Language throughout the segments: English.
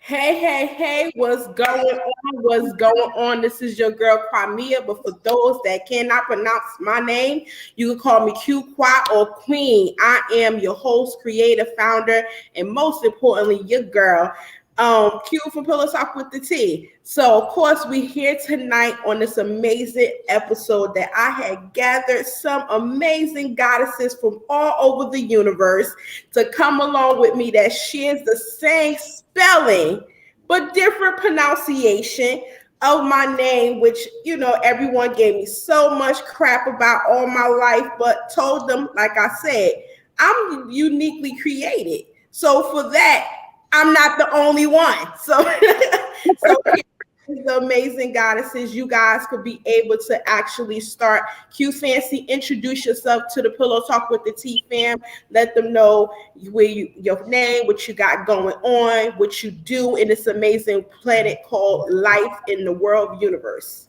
Hey, what's going on? What's going on? This is your girl Qimmah, but for those that cannot pronounce my name, you can call me Q or Queen. I am your host, creator, founder, and most importantly, your girl. Q from Pillow Talk with the Tea. So, of course, we're here tonight on this amazing episode that I had gathered some amazing goddesses from all over the universe to come along with me that shares the same spelling but different pronunciation of my name, which everyone gave me so much crap about all my life, but told them, like I said, I'm uniquely created. So for that, I'm not the only one. So, so the amazing goddesses, you guys could be able to actually start. Q Fancy, introduce yourself to the Pillow Talk with the Tea fam. Let them know your name, what you got going on, what you do in this amazing planet called life in the world universe.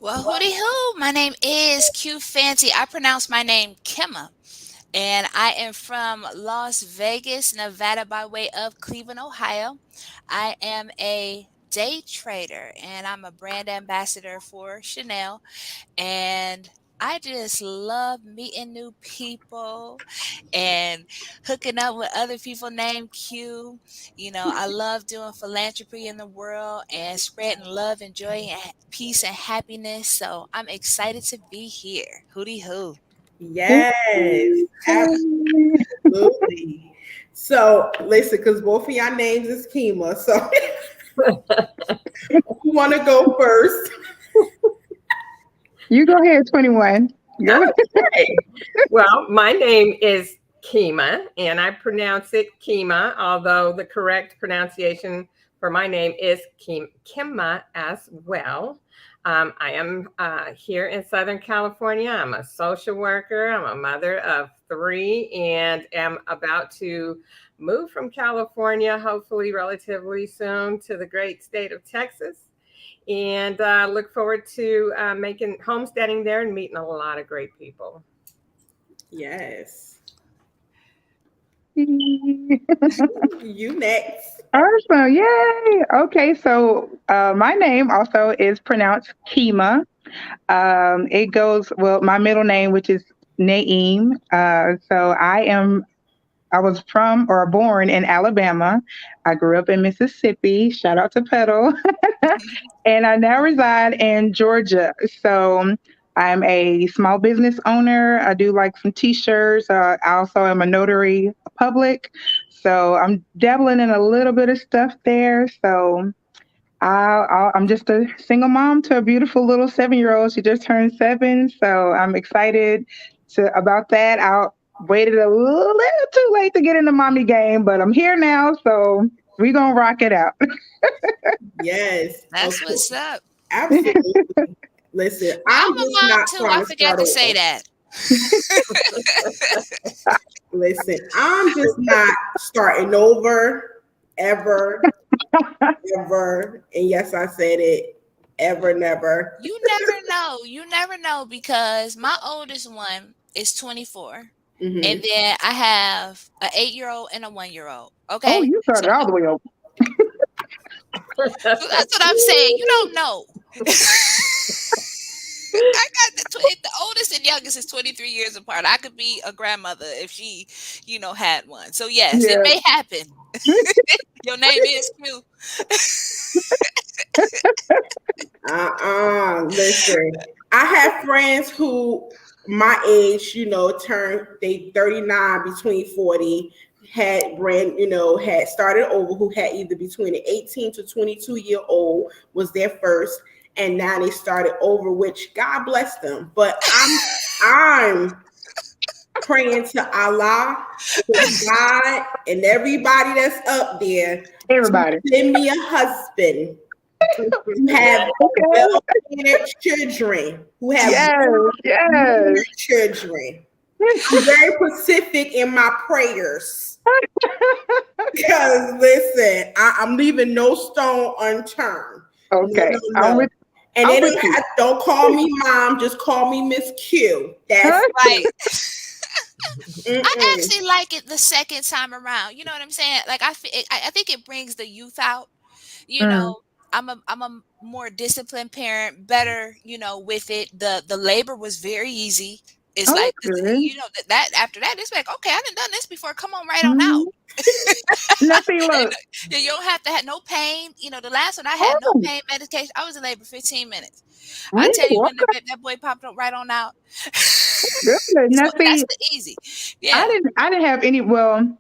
Well, hooty hoo, my name is Q Fancy. I pronounce my name Qimmah. And I am from Las Vegas, Nevada, by way of Cleveland, Ohio. I am a day trader and I'm a brand ambassador for Chanel. And I just love meeting new people and hooking up with other people named Q. I love doing philanthropy in the world and spreading love and joy and peace and happiness. So I'm excited to be here. Hooty hoo. Yes, absolutely. So listen, because both of y'all names is Qimmah. So who want to go first? You go ahead, 21. Go ahead. Okay. Well, my name is Qimmah, and I pronounce it Qimmah, although the correct pronunciation for my name is Qimmah as well. I am here in Southern California. I'm a social worker. I'm a mother of 3 and am about to move from California, hopefully relatively soon, to the great state of Texas. And look forward to making homesteading there and meeting a lot of great people. Yes. You next. Awesome. Yay. Okay. So my name also is pronounced Qimmah. It goes, well, my middle name, which is Naeem. I was from or born in Alabama. I grew up in Mississippi. Shout out to Petal. And I now reside in Georgia. So I'm a small business owner. I do like some t-shirts. I also am a notary public. So I'm dabbling in a little bit of stuff there. So I'm just a single mom to a beautiful little 7-year-old. She just turned 7. So I'm excited about that. I waited a little too late to get in the mommy game, but I'm here now. So we're going to rock it out. Yes. That's what's up. Absolutely. Listen, I'm a mom too. I forgot to say that. Listen, I'm just not starting over ever. And yes, I said it. Ever, never. You never know. You never know because my oldest one is 24. Mm-hmm. And then I have an 8-year-old and a 1-year-old. Okay. Oh, you started all the way over. So that's what I'm saying. You don't know. I got the oldest and youngest is 23 years apart. I could be a grandmother if she, had one. So yes, It may happen. Your name is Q. Listen, I have friends who my age, turned they 39 between 40, had started over, who had either between an 18 to 22-year-old was their first, and now they started over, which God bless them. But I'm praying to Allah, to God, and everybody that's up there. Everybody. Send me a husband who have children, who have children. I'm very specific in my prayers. Because listen, I'm leaving no stone unturned. Okay. No. And don't call me mom, just call me Miss Q. That's right. I actually like it the second time around. You know what I'm saying? Like I think it brings the youth out you know, I'm a more disciplined parent, better, with it. The labor was very easy. It's Oh, like, that's good. that after that, it's like, okay, I done done this before. Come on, right on Mhm. out. Now see, look. You don't have to have no pain. The last one I had no Oh, pain medication. I was in labor 15 minutes. I really? tell you, when Okay, that boy popped up right on out. good. So Now see, that's the easy. Yeah. I didn't have any. Well,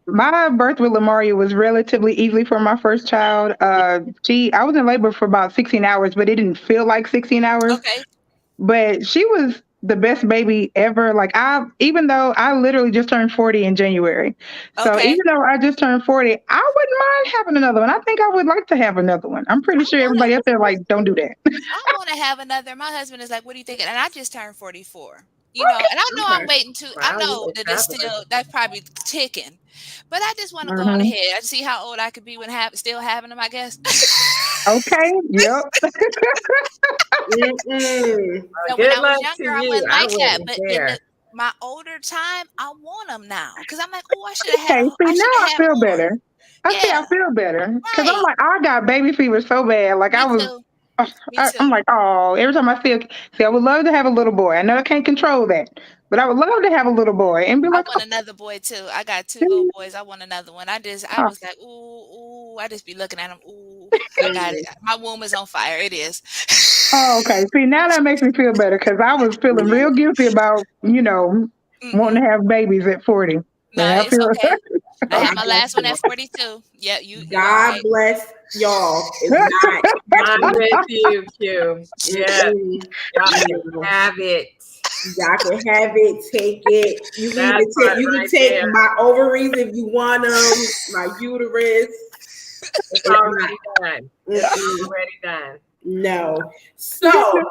my birth with Lamaria was relatively easy for my first child. I was in labor for about 16 hours, but it didn't feel like 16 hours. Okay. But she was the best baby ever. Like even though I literally just turned 40 in January. So Okay. even though I just turned 40, I wouldn't mind having another one. I think I would like to have another one. I'm pretty I sure wanna everybody else there like, don't do that. I wanna have another. My husband is like, "What are you thinking?" And I just turned 44. And I know I'm Okay. waiting to. I Wow, you know were that it's traveling. still that's probably ticking, but I just want to go on Hmm. ahead. I see how old I could be when still having them. I guess. Okay. Yep. Mm-mm. Now, when Good I was luck to younger, I you. wasn't I like that, wouldn't but in dare. my older time, I want them now because I'm like, oh, Okay. See, I now should I have had feel more. better. Yeah, I feel better because I'm right. like, I got baby fever so bad. Like Me too. Me I'm too. like, oh, every time I feel, see, I would love to have a little boy. I know I can't control that, but I would love to have a little boy and be I like, want another boy too. I got two little boys. I want another one. I oh, was like, ooh, ooh. I just be looking at them. Ooh, I got it. My womb is on fire. It is. oh, okay. See, now that makes me feel better because I was feeling real guilty about, wanting Mm-mm. to have babies at 40. And Nah, I it's feel, okay. I had God my bless last one y'all. at 42. Yeah, you all God right. bless y'all. It's not I'm happening. with you, Q. Yes, Mm-mm. y'all can No. have it. Y'all can have it, take it. That part You can right take there. my ovaries if you want them, my uterus. It's It's not. already done. It's Mm-mm. already done. No. So,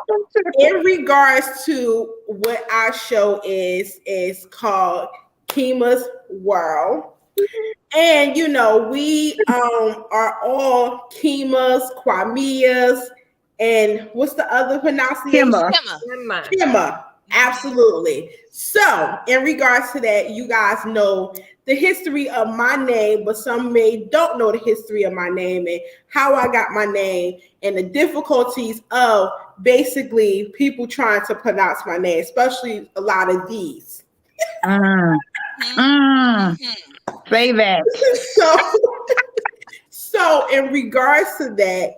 in regards to what our show is called Qimmah's World. And we are all Qimmahs, Kwamias, and what's the other pronunciation? Kimma. Emma. Emma. Qimmah. Absolutely. So, in regards to that, you guys know the history of my name, but some may don't know the history of my name and how I got my name and the difficulties of basically people trying to pronounce my name, especially a lot of these. Mm, mm, Mm-hmm. say that. So, so in regards to that,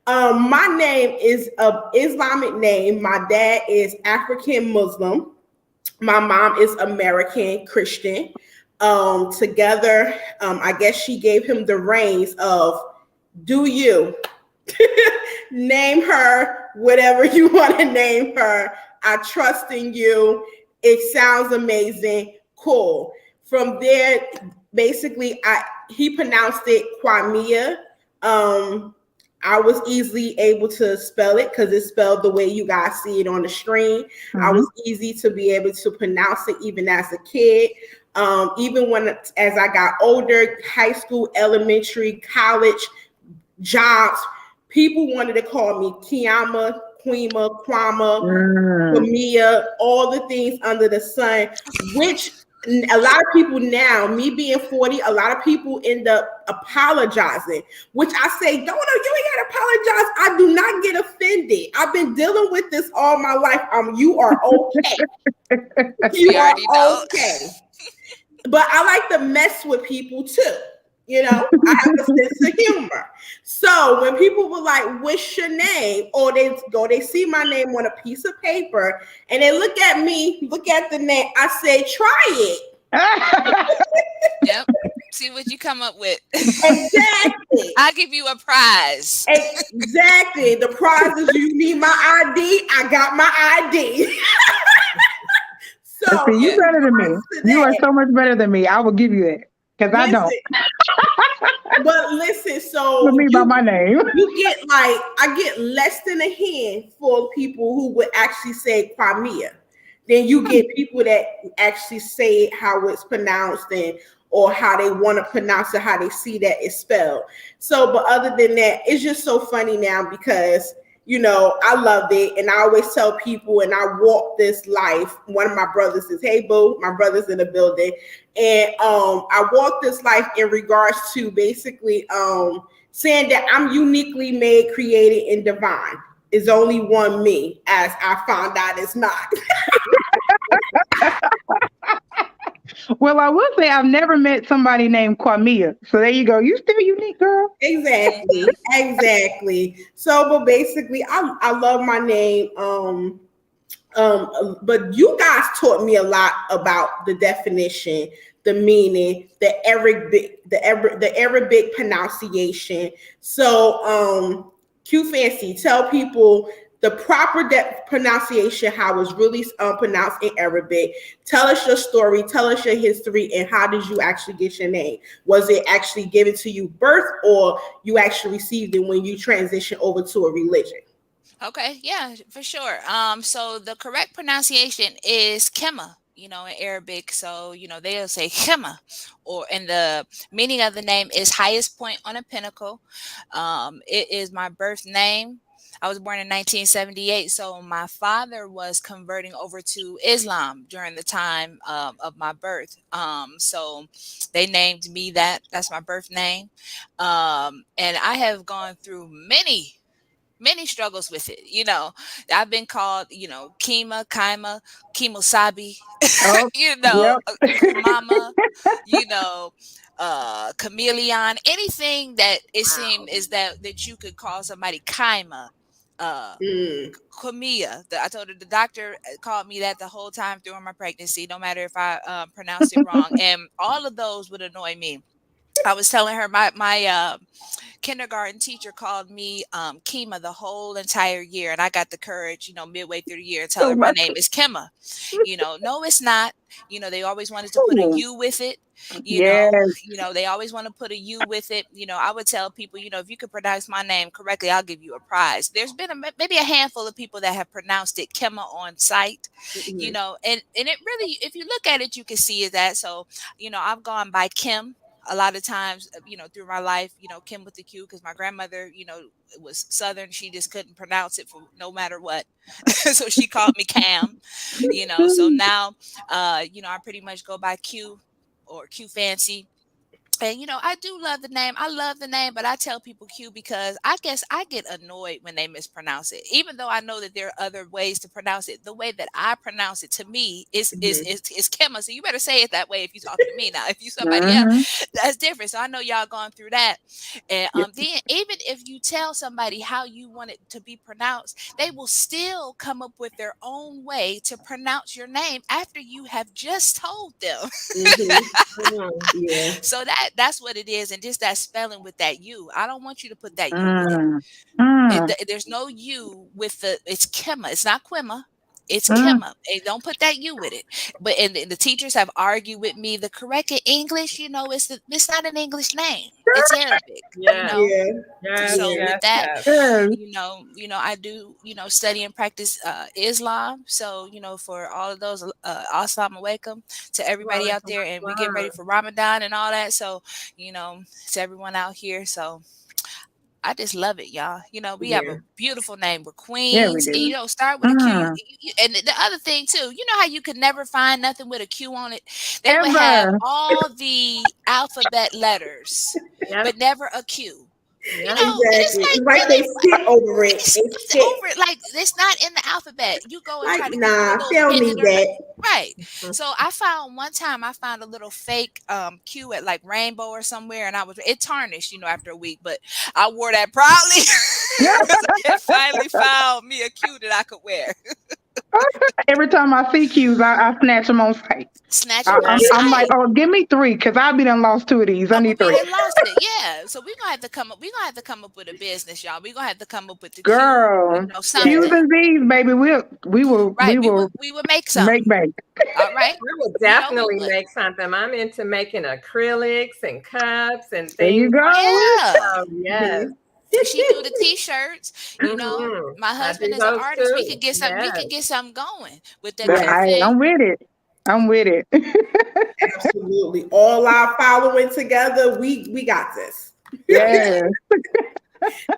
my name is an Islamic name. My dad is African Muslim. My mom is American Christian. Together, I guess she gave him the reins of do you name her whatever you want to name her. I trust in you. It sounds amazing. Cool. From there, basically, he pronounced it Kwamia. I was easily able to spell it because it's spelled the way you guys see it on the screen. I Hmm. was easy to be able to pronounce it even as a kid. Even as I got older, high school, elementary, college, jobs, people wanted to call me Qimmah, Qimmah, Kwama, Mm. Kwamia, all the things under the sun, which a lot of people now, me being 40, a lot of people end up apologizing, which I say, no, you ain't gotta apologize. I do not get offended. I've been dealing with this all my life. You are okay. You We are already know. okay. But I like to mess with people too. I have a sense of humor. So when people were like, what's your name? Or they see my name on a piece of paper and they look at me, look at the name. I say, try it. Yep. See what you come up with. Exactly. I'll give you a prize. Exactly. The prize is you need my ID. I got my ID. So See, you better than me. You are so much better than me. I will give you that because I don't. But listen, so What me by my name? you get I get less than a handful of people who would actually say Crimea. Then you get people that actually say it how it's pronounced or how they want to pronounce it, how they see that it's spelled. So, but other than that, it's just so funny now because you know, I loved it. And I always tell people, and I walk this life. One of my brothers is, hey, boo, my brother's in the building. And I walk this life in regards to basically saying that I'm uniquely made, created, and divine. Is only one me, as I found out it's not. Well, I will say I've never met somebody named Kwamia. So there you go. You still unique, girl. Exactly. So, but basically, I love my name. But you guys taught me a lot about the definition, the meaning, the Arabic pronunciation. So, Q Fancy, tell people the proper pronunciation, how it's really pronounced in Arabic. Tell us your story, tell us your history, and how did you actually get your name? Was it actually given to you birth, or you actually received it when you transitioned over to a religion? Okay, yeah, for sure. So the correct pronunciation is Qimmah, you know, in Arabic. So, you know, they'll say Qimmah, and the meaning of the name is highest point on a pinnacle. It is my birth name. I was born in 1978, so my father was converting over to Islam during the time of my birth. So they named me that. That's my birth name. And I have gone through many struggles with it. You know, I've been called, you know, Qimmah, Kaima, Kimosabi, Oh, you know, yep. Kumama, you know, chameleon, anything that it seemed is that you could call somebody Kaima, Qimmah. I told her, the doctor called me that the whole time during my pregnancy, no matter if I pronounced it wrong. And all of those would annoy me. I was telling her my kindergarten teacher called me Qimmah the whole entire year, and I got the courage, you know, midway through the year to tell So her my much. name is Qimmah. You know, no, it's not. You know, they always wanted to put a U with it. Yes. You know, they always want to put a U with it. You know, I would tell people, you know, if you could pronounce my name correctly, I'll give you a prize. There's been maybe a handful of people that have pronounced it Qimmah on site, you know, and it really, if you look at it, you can see that. So, you know, I've gone by Kim a lot of times, you know, through my life, you know, Kim with the Q, because my grandmother, you know, was Southern. She just couldn't pronounce it for no matter what. So she called me Cam, you know. So now, you know, I pretty much go by Q or Q Fancy. And, you know, I do love the name. I love the name, but I tell people Q because I guess I get annoyed when they mispronounce it. Even though I know that there are other ways to pronounce it, the way that I pronounce it to me is Qimmah. So you better say it that way if you're talking to me now. If you somebody else, that's different. So I know y'all going through that. And then even if you tell somebody how you want it to be pronounced, they will still come up with their own way to pronounce your name after you have just told them. Yeah. So that's what it is, and just that spelling with that U. I don't want you to put that U in. There's no U with it's Qimmah. It's not Qimmah. It's Qimmah. And don't put that U with it. But and the teachers have argued with me. The correct English, you know, it's not an English name. It's Arabic. Yeah. You know. So with that, Yes. you know, I do, you know, study and practice Islam. So, you know, for all of those, assalamu alaikum to everybody out there, and we get ready for Ramadan and all that. So, you know, to everyone out here. So I just love it, y'all. You know, we have a beautiful name. We're Yeah, we queens. do. And, you know, start with a Q. And the other thing too, you know how you could never find nothing with a Q on it? They would have Ever. all the alphabet letters, but never a Q. You know, Exactly. it's It's like like really, they skip over it. it's They skip. over it. Like it's not in the alphabet. You go and Like, try to Google nah, a little they don't midget need or not. that. Right. So I found one time a little fake Q at like Rainbow or somewhere, and it tarnished, you know, after a week, but I wore that proudly because I finally found me a Q that I could wear. Every time I see Q's, I snatch them on sight. Snatch them on I'm like, sight. oh, give me 3, because I've been lost 2 of these. I need 3. We done lost it, yeah. So we're gonna have to come up. We're gonna have to come up with a business, y'all. We're gonna have to come up with the Girl, Q, you know, something. Q's and Z's, baby. We will make something. make. All right. I will definitely make something. I'm into making acrylics and cups and things. There you go. Yeah. Oh, yes. She do the t-shirts, you know. My husband is an artist. Too. We could get some. We could get something going with that. I'm with it. I'm with it. Absolutely. All our following together, we got this. Yeah.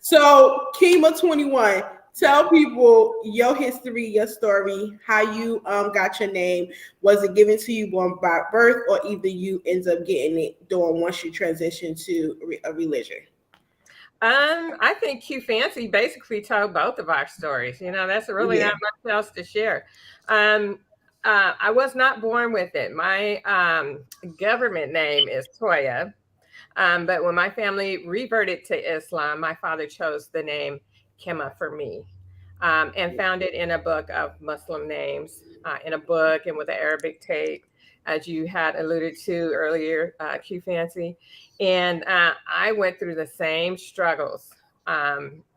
So, Qimmah 21, Tell people your history, your story, how you got your name. Was it given to you born by birth, or either you end up getting it doing once you transition to a religion? I think Q Fancy basically told both of our stories. That's really not much else to share. I was not born with it. My government name is Toya. But when my family reverted to Islam, my father chose the name Qimmah for me, and found it in a book of Muslim names, in a book and with an Arabic tape, as you had alluded to earlier, Q Fancy. And I went through the same struggles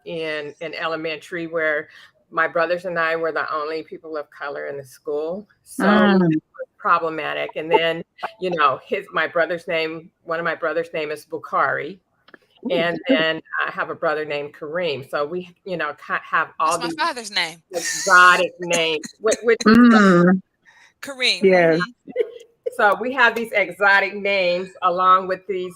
in elementary, where my brothers and I were the only people of color in the school. So it was problematic. And then, one of my brother's name is Bukhari. And then I have a brother named Kareem. So we, have all That's my father's name. Exotic names. Which Kareem. Yes. So we have these exotic names along with these,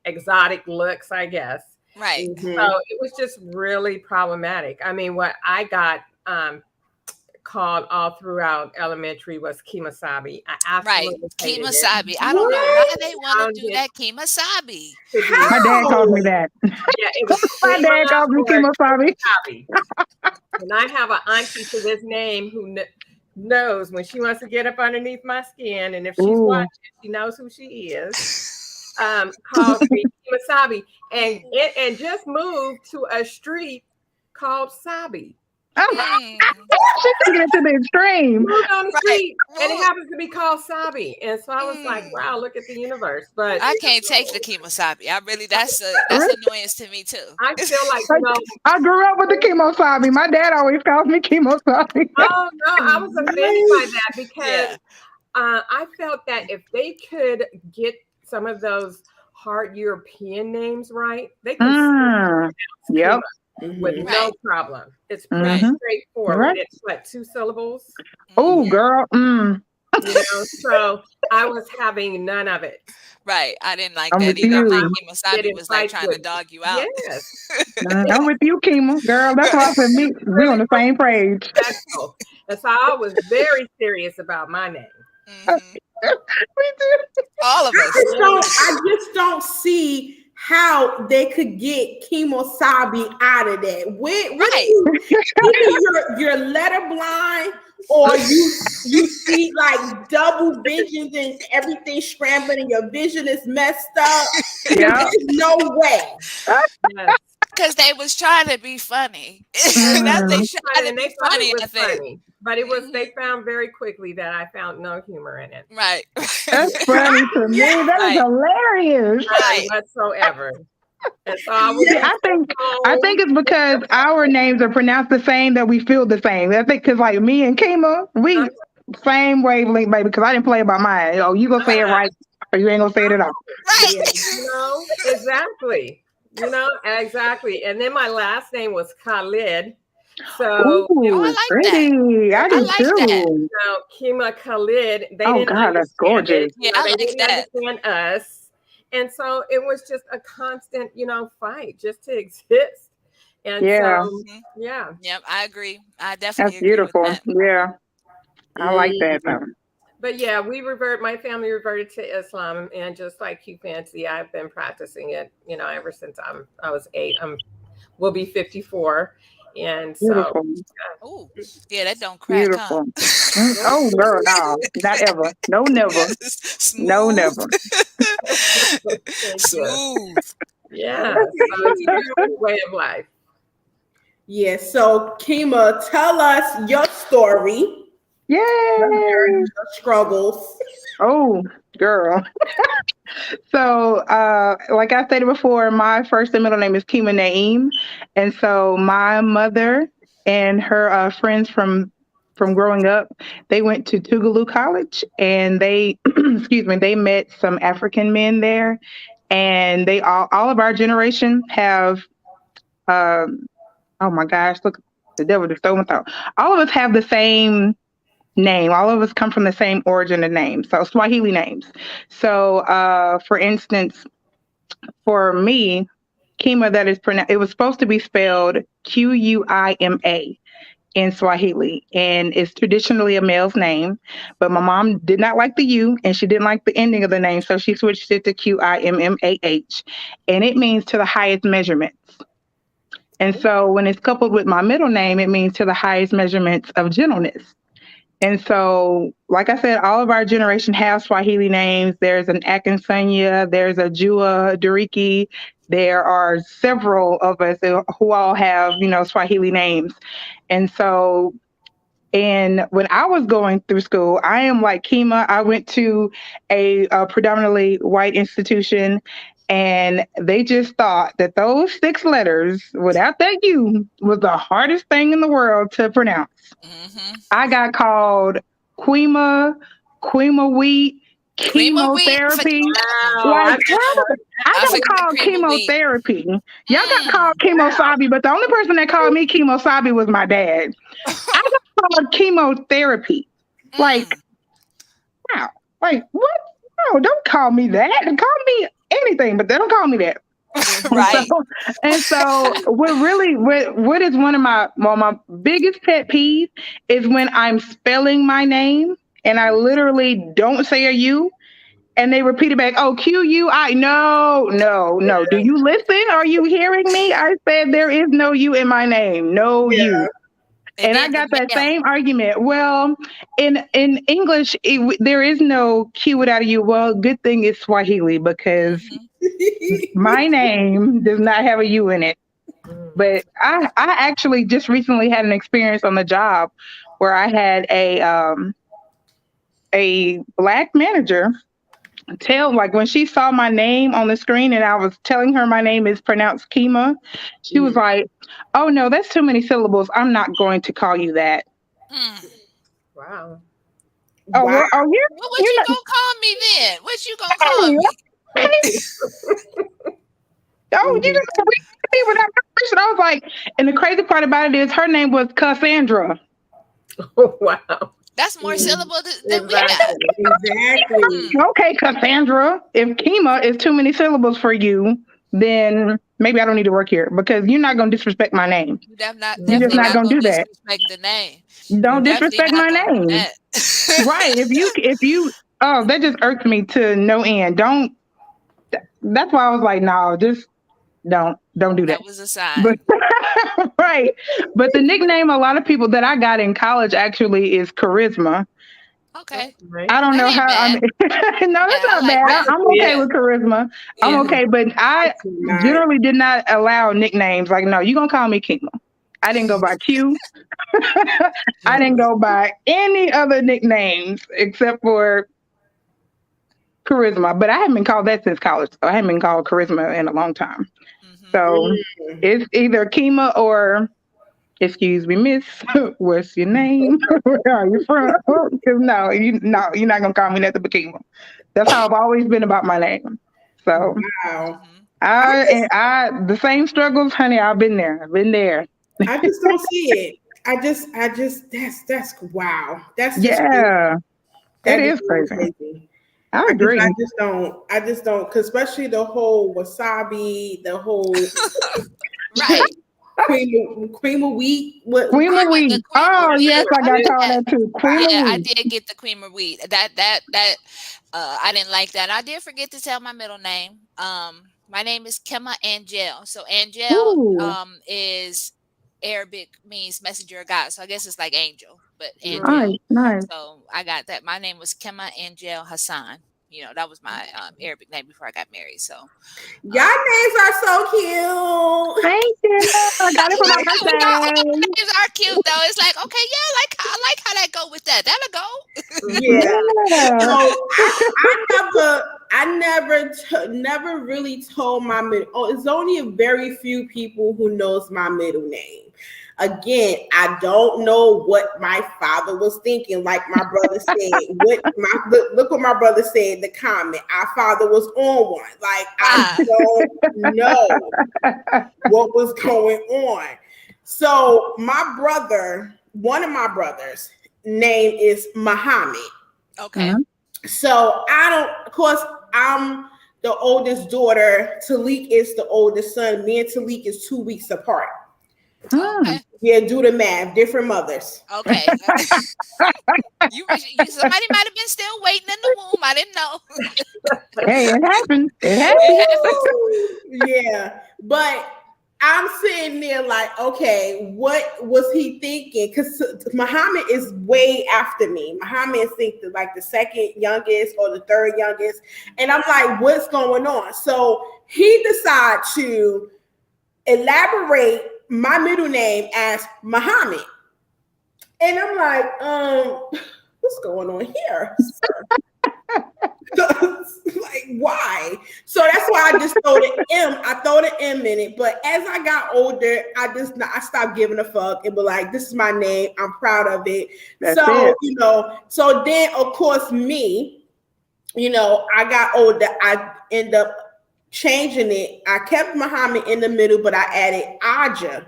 exotic looks, I guess. Right. So it was just really problematic. I mean, what I got called all throughout elementary was Qimmah Sabi. I absolutely hated Qimmah it. Sabi. I don't know why they want to do that Qimmah Sabi. My dad called me that. Yeah, it was My dad called me Qimmah Sabi. And I have an auntie to this name who knows when she wants to get up underneath my skin, and if she's watching, she knows who she is. Called me Qimmah Sabi, and just moved to a street called Sabi. She took it to the extreme. Moved on the street, and it happens to be called Sabi. And so I was like, wow, look at the universe. But I can't take the Qimmah Sabi. that's annoyance to me too. I feel like, I grew up with the Qimmah Sabi. My dad always calls me Qimmah Sabi. Oh no, I was offended by that because I felt that if they could get some of those hard European names right, they could Yep. with no problem. It's pretty straightforward. Right. It's like 2 syllables. Oh, girl. So I was having none of it. Right. I didn't like I'm that with either. you. I think Qimmah Sabi was like trying to dog you out. Yes. I'm with you, Qimmah. Girl, that's why I said we on the same page. And so I was very serious about my name. We do. All of us. I just don't see how they could get Qimmah Sabi out of that. Either you're letter blind, or you see like double visions and everything scrambled and your vision is messed up. There's no way. Yes. Because they was trying to be funny. They tried to be funny, I think. Funny. But it was, they found very quickly that I found no humor in it. Right. That's funny to me. That is hilarious. Right. Whatsoever. And so I think it's because our names are pronounced the same that we feel the same. I think because like me and Qimmah, we same wavelength, baby. Because I didn't play about mine. Oh, you gonna say it right, or you ain't gonna say it at all. Right. Exactly. Exactly. And then my last name was Khalid. So Ooh, I like pretty. that. I do like too. that. Qimmah Khalid, they Oh didn't God, that's gorgeous. Yeah, I they like didn't that. understand us. And so it was just a constant, fight just to exist. And so, yeah. Yep, I agree. I definitely That's beautiful. agree with that. Yeah. I like that though. But yeah, my family reverted to Islam, and just like you, Fancy, I've been practicing it, ever since I was 8. We'll be 54. And Beautiful. Oh, yeah, that don't crack, Beautiful. Oh, girl, no, not ever. No, never. No, never. Smooth. Yeah, so it's a good way of life. Yeah, so Qimmah, tell us your story. Yay! Your struggles. Oh, girl. So, like I stated before, my first and middle name is Qimmah Naeem. And so my mother and her friends from growing up, they went to Tougaloo College, and they, they met some African men there. And they all of our generation have, oh my gosh, look, the devil just stole my thought. All of us have the same name. All of us come from the same origin of names, so Swahili names. So, for instance, for me, Qimmah that is pronounced. It was supposed to be spelled Quima in Swahili, and it's traditionally a male's name. But my mom did not like the U, and she didn't like the ending of the name, so she switched it to Qimmah, and it means to the highest measurements. And so when it's coupled with my middle name, it means to the highest measurements of gentleness. And so, like I said, all of our generation have Swahili names. There's an Akinsanya, there's a Jua Duriki. There are several of us who all have, Swahili names. And so, and when I was going through school, I am like Qimmah. I went to a predominantly white institution, and they just thought that those 6 letters without that U was the hardest thing in the world to pronounce. Mm-hmm. I got called Qimmah wheat, chemotherapy. Wow. I got called chemotherapy. Y'all got called chemosabi, but the only person that called me chemosabi was my dad. I got called chemotherapy. Like, wow. Like, what? No, don't call me that. Call me anything, but they don't call me that. Right. And so what is one of my biggest pet peeves is when I'm spelling my name and I literally don't say a U and they repeat it back. Oh, Qui. No. Do you listen? Are you hearing me? I said there is no U in my name. No U. And I got that same argument. Well, in English, there is no Q without a U. Well, good thing it's Swahili because my name does not have a U in it. But I actually just recently had an experience on the job where I had a Black manager like when she saw my name on the screen and I was telling her my name is pronounced Qimmah, she was like, "Oh no, that's too many syllables. I'm not going to call you that." Wow. Oh, what you gonna call me then? What you gonna call me? Oh, you just read me without permission. I was like, and the crazy part about it is her name was Cassandra. Oh, wow. That's more syllables than we got. Exactly. Okay, Cassandra. If Qimmah is too many syllables for you, then maybe I don't need to work here because you're not going to disrespect my name. You're just not going to do that. Disrespect the name. Don't disrespect my name. Right. If you, oh, that just irks me to no end. That's why I was like, no, just don't do that. That was a sign. But, right. But the nickname a lot of people that I got in college actually is Charisma. Okay. I don't know how. No, that's not bad. I'm okay with Charisma. I'm okay, but I generally did not allow nicknames. Like, no, you're gonna call me Qimmah. I didn't go by Q. I didn't go by any other nicknames except for Charisma. But I haven't been called that since college. So I haven't been called Charisma in a long time. So it's either Qimmah or, excuse me, miss, what's your name? Where are you from? No, you're not gonna call me nothing but Qimmah. That's how I've always been about my name. So wow. I the same struggles, honey. I've been there. I just don't see it. I just that's wow. That's just that is crazy. I agree. I just don't, because especially the whole wasabi, the whole right. cream of wheat. Cream of wheat. Oh yes, I got called that too. Cream of wheat. I did get the cream of wheat. That I didn't like that. I did forget to tell my middle name. My name is Qimmah Angel. So Angel is Arabic, means messenger of God. So I guess it's like angel, but Angel. Nice. So I got that. My name was Qimmah Angel Hassan. That was my Arabic name before I got married. So y'all names are so cute. Thank you. I got it for my birthday. Names are cute though. It's like, okay, yeah, I like how that go with that. That'll go. Yeah. So I never really told my middle. Oh, it's only a very few people who knows my middle name. Again, I don't know what my father was thinking. Like my brother said, look what my brother said in the comment. Our father was on one. Like I don't know what was going on. So one of my brothers' name is Muhammad. Okay. So of course, I'm the oldest daughter. Talik is the oldest son. Me and Talik is 2 weeks apart. Okay. Yeah, do the math. Different mothers. Okay. Somebody might have been still waiting in the womb. I didn't know. Hey, it happens. It happens. Yeah, but I'm sitting there like, okay, what was he thinking? Because Muhammad is way after me. Muhammad is like the second youngest or the third youngest. And I'm like, what's going on? So he decided to elaborate my middle name as Muhammad. And I'm like, what's going on here? Like, why? So that's why I just throw the M. I throw the M in it. But as I got older, I stopped giving a fuck and be like, this is my name. I'm proud of it. So then of course me, I got older. I end up changing it. I kept Muhammad in the middle, but I added Aja.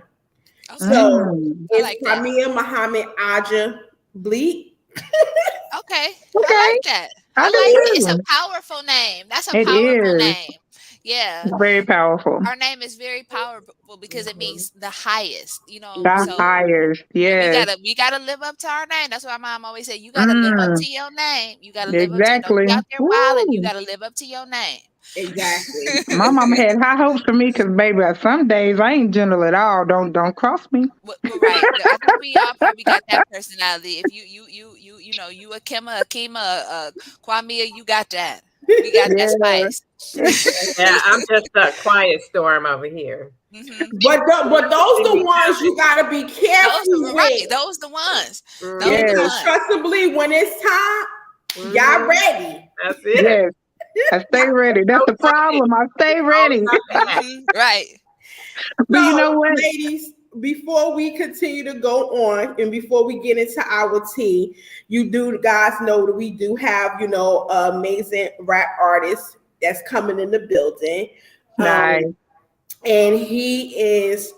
So it's Qimmah Muhammad Aja Bleak. Okay. I like that. I like it. It's a powerful name. That's a powerful name. Yeah. Very powerful. Our name is very powerful because it means the highest, The highest. Yeah. We gotta live up to our name. That's why my mom always said, you gotta live up to your name. You gotta live up to, you out there wilding, you gotta live up to your name. Exactly. My mama had high hopes for me because, baby, some days I ain't gentle at all. Don't cross me. Right. I think we all probably got that personality. If you a Qimmah, Kwamia, you got that. We got that spice. Yeah, I'm just a quiet storm over here. Mm-hmm. But those the ones you gotta be careful with. Right, those the ones. Because trust and believe, when it's time, y'all ready. That's it. Yes. I stay ready. That's the problem. I stay ready. Right. But you know what, ladies, before we continue to go on and before we get into our tea, you do guys know that we do have, amazing rap artist that's coming in the building. Nice. And he is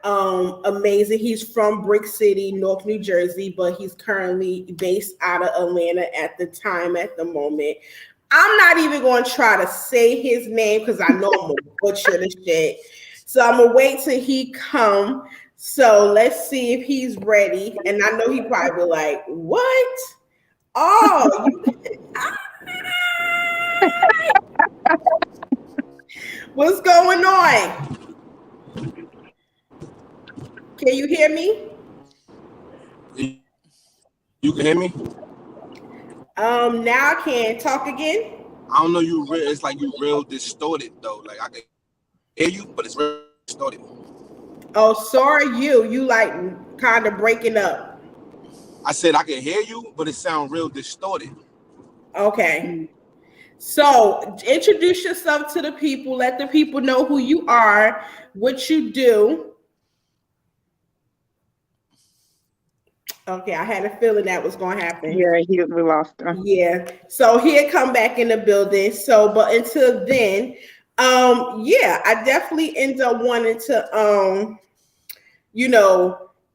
amazing. He's from Brick City, North New Jersey, but he's currently based out of Atlanta at the moment. I'm not even going to try to say his name because I know I'm going to butcher the shit. So I'm going to wait till he come. So let's see if he's ready. And I know he probably be like, what? Oh, what's going on? Can you hear me? You can hear me? Now I can talk again. I don't know, it's like you real distorted though. Like I can hear you, but it's real distorted. Oh, sorry, you like kind of breaking up. I said I can hear you, but it sounds real distorted. Okay. So introduce yourself to the people. Let the people know who you are, what you do. Okay, I had a feeling that was going to happen. Yeah, we lost him. Yeah, so he'll come back in the building. So, but until then, I definitely end up wanting to,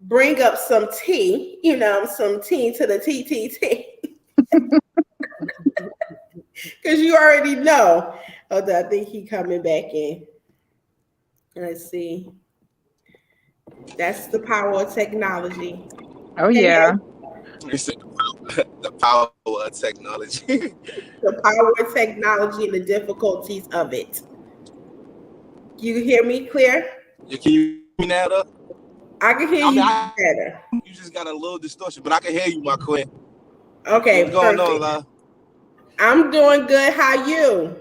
bring up some tea, some tea to the TTT. Because you already know. Although I think he coming back in. Let's see. That's the power of technology. Oh, yeah. It's the power of technology. The power of technology and the difficulties of it. You hear me clear? Yeah, can you hear me now, though? I can hear you better. You just got a little distortion, but I can hear you, my queen. Okay, what's going on, love? I'm doing good. How you?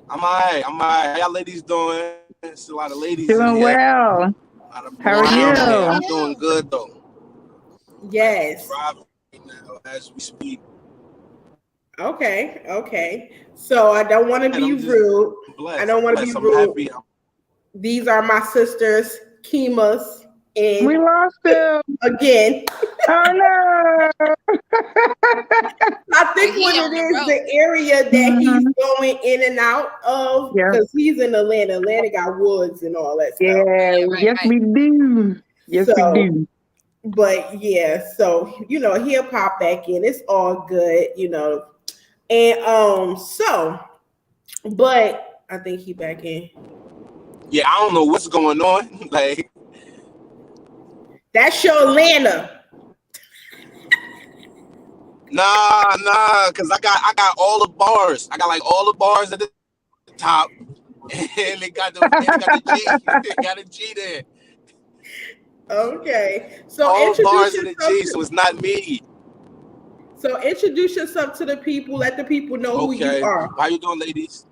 I'm all right. How y'all ladies doing? It's a lot of ladies doing well. How are you? I'm doing good, though. Yes. Right now, as we speak. Okay. So I don't want to be rude. I don't want to be rude. These are my sisters, Qimmah's, and we lost them again. Oh no! I think what it is, the area that he's going in and out of, because he's in Atlanta. Atlanta got woods and all that stuff. Yeah, yes, we do. Yes, we do. But yeah, so he'll pop back in. It's all good, And but I think he back in. Yeah, I don't know what's going on. Like, that's your Atlanta. Nah, cause I got all the bars. I got like all the bars at the top, and they got the G. They got a G there. Okay, so all bars introduce in the G, so it's not me. So introduce yourself to the people. Let the people know who you are. How you doing, ladies?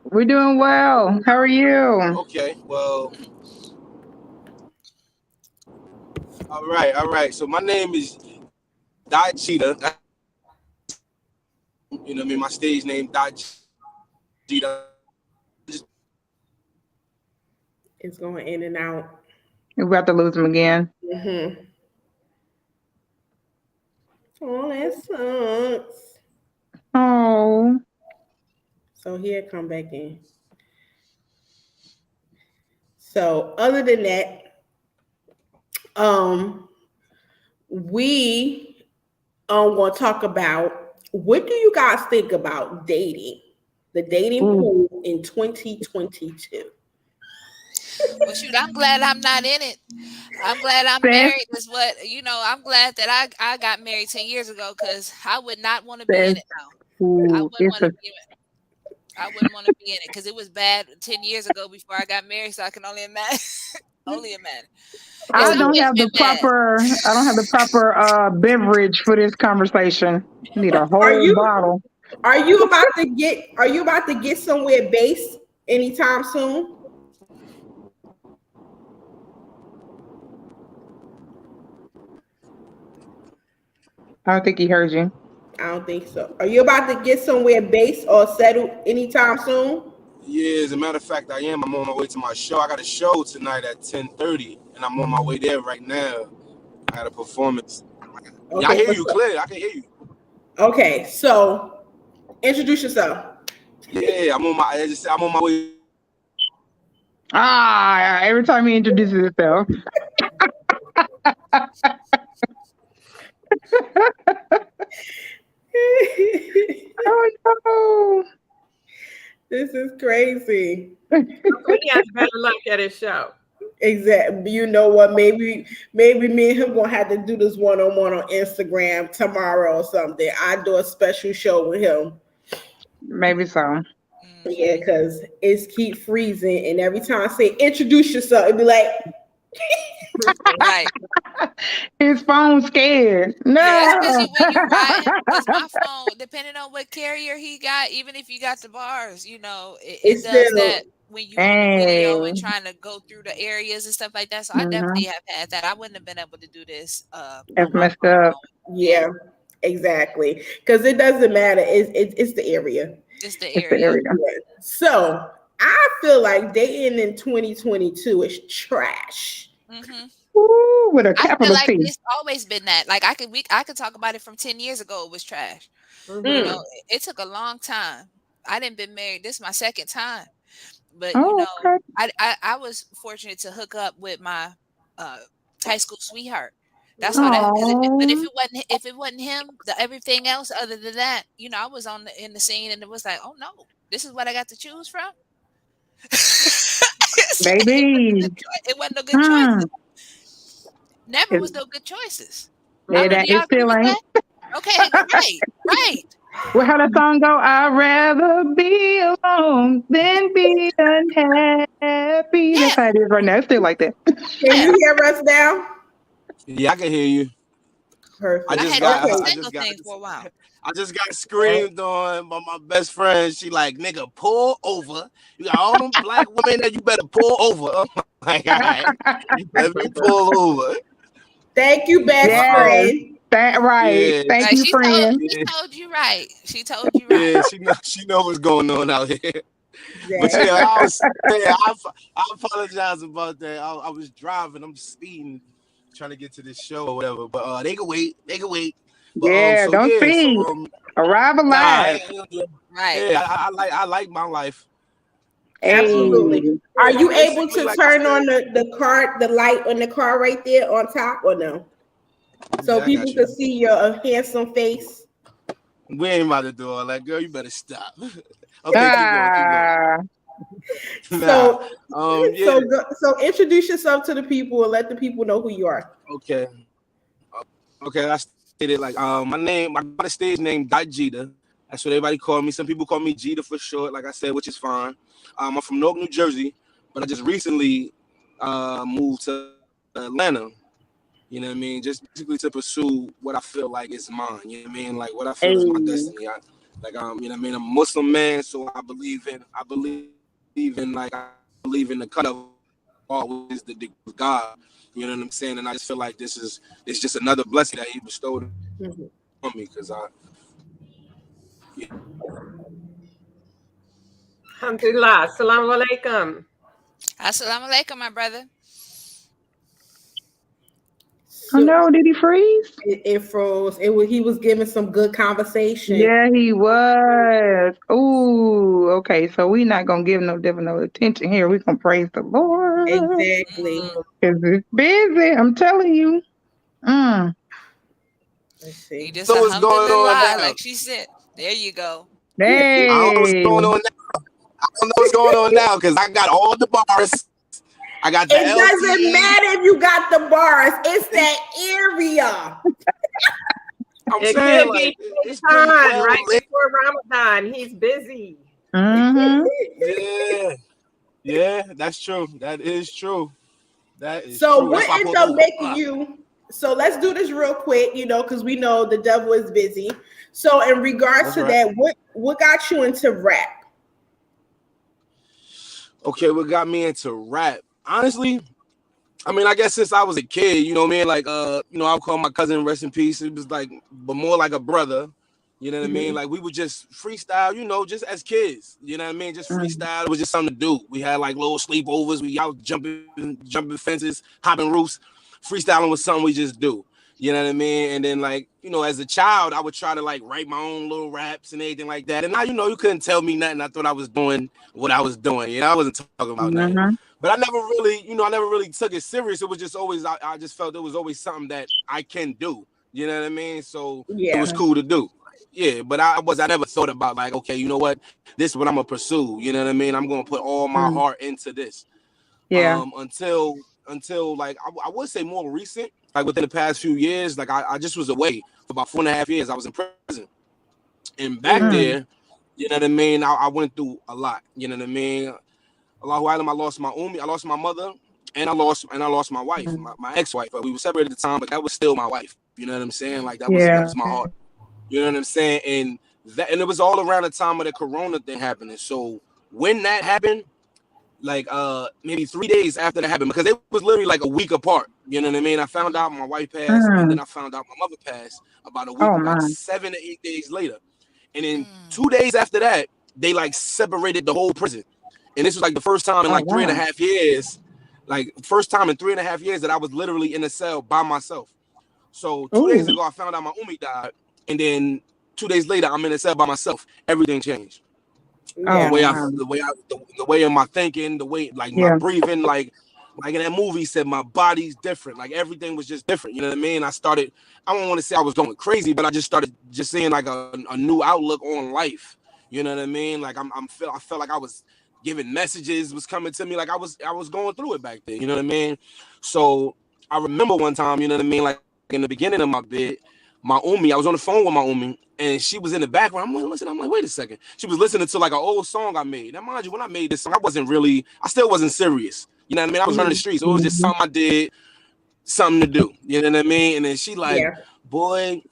We're doing well. How are you? Okay, well, all right. So my name is Cheetah. You know what I mean? My stage name, Cheetah. It's going in and out. We're about to lose him again. Mm-hmm. Oh, that sucks. Oh. So he'll come back in. So other than that, we are going to talk about, what do you guys think about dating? The dating pool in 2022. Well, shoot, I'm glad I'm not in it. I'm glad I'm married. Is what I'm glad that I got married 10 years ago, because I would not want to be in it now. I wouldn't want to be in it. I wouldn't want to be in it because it was bad 10 years ago before I got married. So I can only imagine. I don't have the proper beverage for this conversation. I need a whole bottle. Are you about to get somewhere based anytime soon? I don't think he heard you. I don't think so. Are you about to get somewhere based or settled anytime soon? Yeah, as a matter of fact, I am. I'm on my way to my show. I got a show tonight at 10:30, and I'm on my way there right now. I had a performance. Okay, I hear you clear. I can hear you. Okay, so introduce yourself. Yeah, I'm on my way. Every time he introduces himself. Oh no. This is crazy. He has better luck at his show. Exactly. You know what? Maybe me and him gonna have to do this one-on-one on Instagram tomorrow or something. I do a special show with him. Maybe so. Yeah, because it's keep freezing, and every time I say introduce yourself, it'd be like right. His phone's scared. No. Yeah, especially when you're riding, because my phone, depending on what carrier he got, even if you got the bars, it does that when you on the video and trying to go through the areas and stuff like that. So I definitely have had that. I wouldn't have been able to do this. It's messed up. Yeah, exactly. Because it doesn't matter. It's the area. It's the area. So I feel like dating in 2022 is trash. Mm-hmm. Ooh, with a capital T. It's always been that. Like I could talk about it from 10 years ago. It was trash. Mm-hmm. It took a long time. I didn't been married. This is my second time, but okay. I was fortunate to hook up with my high school sweetheart. That's why but if it wasn't him, everything else other than that, I was in the scene, and it was like, oh no, this is what I got to choose from. Baby, it wasn't no good choices. Never was no good choices. Yeah, it still ain't. Okay, right. Well, how the song go? I'd rather be alone than be unhappy. Yeah. That's how it is right now. It's still like that. Can you hear us now? Yeah, I can hear you. Perfect. I just got screamed on by my best friend. She like, nigga, pull over. You got all them black women that you better pull over. I'm like, all right, let me pull over. Thank you, best friend. Right. Yeah. Thank you, friend. She told you right. Yeah, she know what's going on out here. Yeah. But yeah, I apologize about that. I was driving. I'm speeding, trying to get to this show or whatever. But they can wait. But, don't speed. Arrive alive. Right. Yeah, I like my life. Absolutely. Are you able to turn on the light on the car right there on top or no? So people can see your handsome face. We ain't about to do all that, girl. You better stop. Okay, keep going. So, Yeah. so introduce yourself to the people and let the people know who you are. Okay. I stated like my stage name Jeter. That's what everybody call me. Some people call me Jeter for short, like I said, which is fine. I'm from Newark, New Jersey, but I just recently moved to Atlanta. You know what I mean? Just basically to pursue what I feel like is mine. You know what I mean? Like what I feel is my destiny. You know what I mean? I'm a Muslim man, so I believe in the cut of all is the God. You know what I'm saying? And I just feel like it's just another blessing that He bestowed on me because Alhamdulillah. Assalamu alaikum. Assalamu alaikum, my brother. Oh no, did he freeze? It froze. He was giving some good conversation. Yeah, he was. Ooh, okay. So we're not gonna give no devil no attention here. We're gonna praise the Lord. Exactly. Because it's busy. I'm telling you. Let's see. You just So what's going on now? like she said. There you go. Hey. I don't know what's going on now because I got all the bars. I got the It doesn't matter if you got the bars. It's that area. I'm It saying could like be it's time, well right before Ramadan. He's busy. Yeah, that's true. That is true. So what ends up making you? So let's do this real quick, because we know the devil is busy. So in regards to that, what got you into rap? Okay, what got me into rap? Honestly, I mean, I guess since I was a kid, you know what I mean? Like, I'll call my cousin rest in peace. It was like, but more like a brother. You know what I mean? Like we would just freestyle, just as kids. You know what I mean? Just freestyle. It was just something to do. We had like little sleepovers. We out jumping fences, hopping roofs. Freestyling was something we just do. You know what I mean? And then like, as a child, I would try to like write my own little raps and everything like that. And now, you couldn't tell me nothing. I thought I was doing what I was doing. I wasn't talking about nothing. But I never really took it serious. It was just always, I just felt there was always something that I can do. You know what I mean? So it was cool to do. Yeah, but I never thought about like, okay, you know what? This is what I'm gonna pursue. You know what I mean? I'm gonna put all my heart into this. Yeah. Until like I would say more recent, like within the past few years, like I just was away for about 4.5 years. I was in prison, and back there, you know what I mean. I went through a lot. You know what I mean. Allahu Alam, I lost my I lost my mother, and I lost my wife, my ex-wife. But we were separated at the time, but that was still my wife. You know what I'm saying? Like that was my heart. You know what I'm saying? And it was all around the time of the Corona thing happening. So when that happened, like maybe 3 days after that happened, because it was literally like a week apart. You know what I mean? I found out my wife passed, and then I found out my mother passed about a week, about 7 to 8 days later. And then 2 days after that, they like separated the whole prison. And this was like the first time in like 3.5 years, like first time in 3.5 years that I was literally in a cell by myself. So 2 days ago, I found out my died, and then 2 days later, I'm in a cell by myself. Everything changed. The way of my thinking, the way like my breathing, like in that movie said, my body's different. Like everything was just different. You know what I mean? I don't want to say I was going crazy, but I just started just seeing like a new outlook on life. You know what I mean? Like I felt like I was giving messages was coming to me, like I was going through it back then. You know what I mean? So I remember one time, you know what I mean, like in the beginning of my bid, I was on the phone with my and she was in the background. I'm like, wait a second. She was listening to like an old song I made. Now, mind you, when I made this song, I still wasn't serious. You know what I mean? I was running the streets. So it was just something I did, something to do. You know what I mean? And then she like, boy,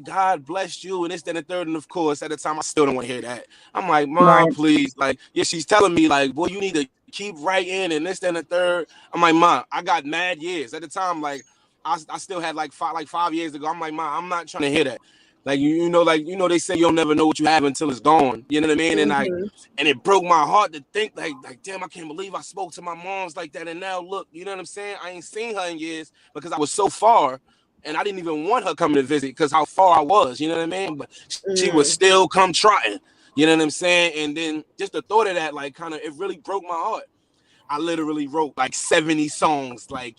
God bless you, and this, that, and the third. And of course, at the time, I still don't want to hear that. I'm like, Mom, please. Like, she's telling me, like, boy, you need to keep writing, and this, that, and the third. I'm like, Mom, I got mad years. At the time, like, I still had like 5 years ago. I'm like, Mom, I'm not trying to hear that. Like, they say you'll never know what you have until it's gone. You know what I mean? And it broke my heart to think like, damn, I can't believe I spoke to my moms like that. And now look, you know what I'm saying? I ain't seen her in years because I was so far. And I didn't even want her coming to visit because how far I was, you know what I mean? But she would still come trotting, you know what I'm saying? And then just the thought of that, like, kind of, it really broke my heart. I literally wrote like 70 songs, like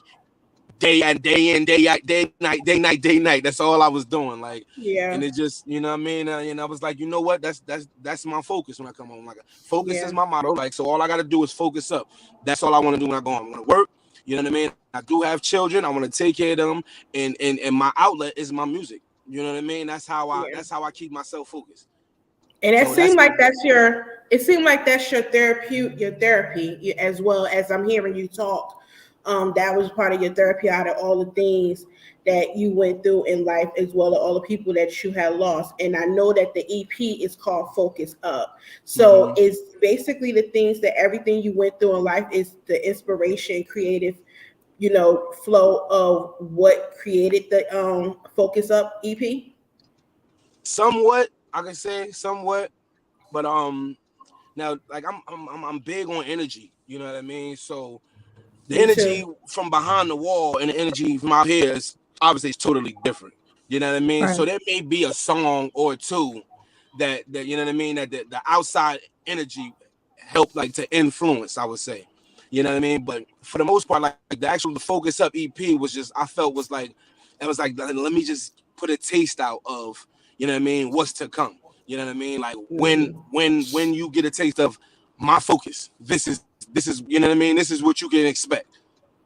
day in, day out, day night. That's all I was doing. Like, Yeah. And it just, you know what I mean? And I was like, you know what? That's my focus when I come home. Like, focus is my motto. Like, so all I got to do is focus up. That's all I want to do when I go home. I want to work. You know what I mean? I do have children. I want to take care of them. And my outlet is my music. You know what I mean? That's how I keep myself focused. And it seemed like that's your therapy as well, as I'm hearing you talk. That was part of your therapy out of all the things that you went through in life, as well as all the people that you had lost. And I know that the EP is called Focus Up. So it's basically the things that everything you went through in life is the inspiration, creative, flow of what created the Focus Up EP. Somewhat, I can say somewhat, but now like I'm big on energy. You know what I mean? So the energy from behind the wall and the energy from out here is obviously totally different. You know what I mean? Right. So there may be a song or two that you know what I mean, that the outside energy helped like to influence, I would say. You know what I mean? But for the most part, like the Focus Up EP was just, I felt was like, it was like, let me just put a taste out of, you know what I mean, what's to come. You know what I mean? Like when you get a taste of my focus, this is, you know what I mean? This is what you can expect.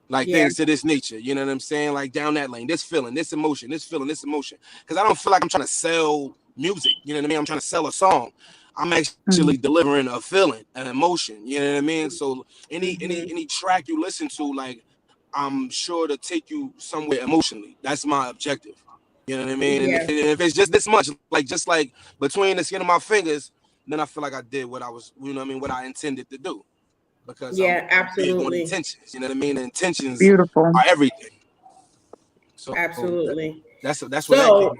Like things to this nature, you know what I'm saying? Like down that lane, this feeling, this emotion, this feeling, this emotion. Because I don't feel like I'm trying to sell music, you know what I mean? I'm trying to sell a song. I'm actually delivering a feeling, an emotion, you know what I mean? So any track you listen to, like, I'm sure to take you somewhere emotionally. That's my objective. You know what I mean? And if it's just this much, like just like between the skin of my fingers, then I feel like I did what I was, you know what I mean, what I intended to do. Because I'm big on intentions, you know what I mean? The intentions are everything. So absolutely. That's what that came about.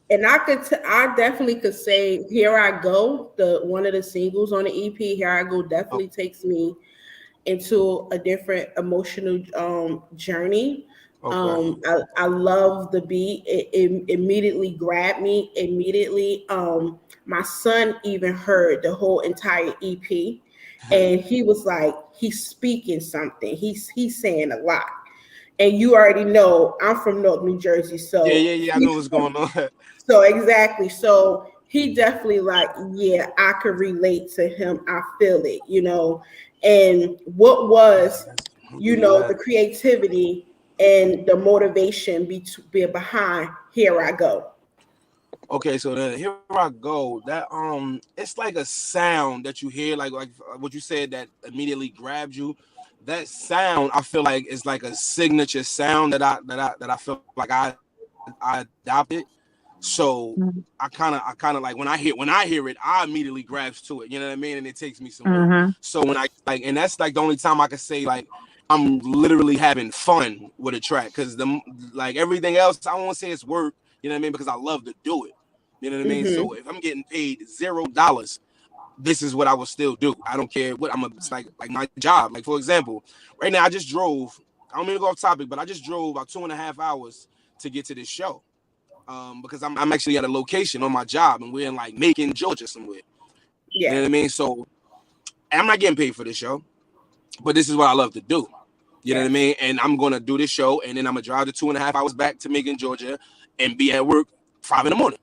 And I definitely could say Here I Go, one of the singles on the EP, Here I Go definitely takes me into a different emotional journey. Okay. I love the beat. It immediately grabbed me. My son even heard the whole entire EP, and he was like, he's speaking something. He's saying a lot. And you already know I'm from North New Jersey, so I know what's going on. So exactly. So he definitely like, I could relate to him. I feel it, And what was, the creativity and the motivation behind Here I Go? Okay, so the Here I Go, that it's like a sound that you hear, like what you said that immediately grabbed you. That sound, I feel like, is like a signature sound that I feel like I adopted. So I kind of like when I hear it, I immediately grabs to it. You know what I mean? And it takes me somewhere. So when I and that's like the only time I can say like I'm literally having fun with a track, because like everything else, I won't say it's work. You know what I mean? Because I love to do it. You know what I mean? So if I'm getting paid $0, this is what I will still do. I don't care what it's like my job. Like, for example, right now I just drove. I don't mean to go off topic, but I just drove about 2.5 hours to get to this show. Because I'm actually at a location on my job, and we're in like Macon, Georgia somewhere. You know what I mean? So I'm not getting paid for this show, but this is what I love to do. You know what I mean? And I'm gonna do this show, and then I'm gonna drive the 2.5 hours back to Macon, Georgia, and be at work 5 a.m. You know what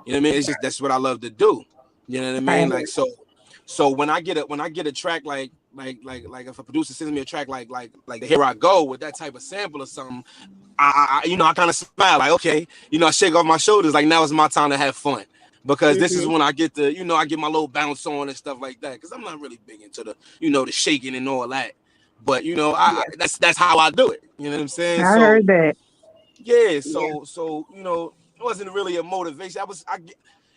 I mean? It's just that's what I love to do. You know what I mean? Like so when I get a track like if a producer sends me a track like the Here I Go with that type of sample or something, I kind of smile like, okay, I shake off my shoulders like now it's my time to have fun, because this is when I get the I get my little bounce on and stuff like that, because I'm not really big into the the shaking and all that, but that's how I do it. You know what I'm saying? I heard that. Yeah, so it wasn't really a motivation.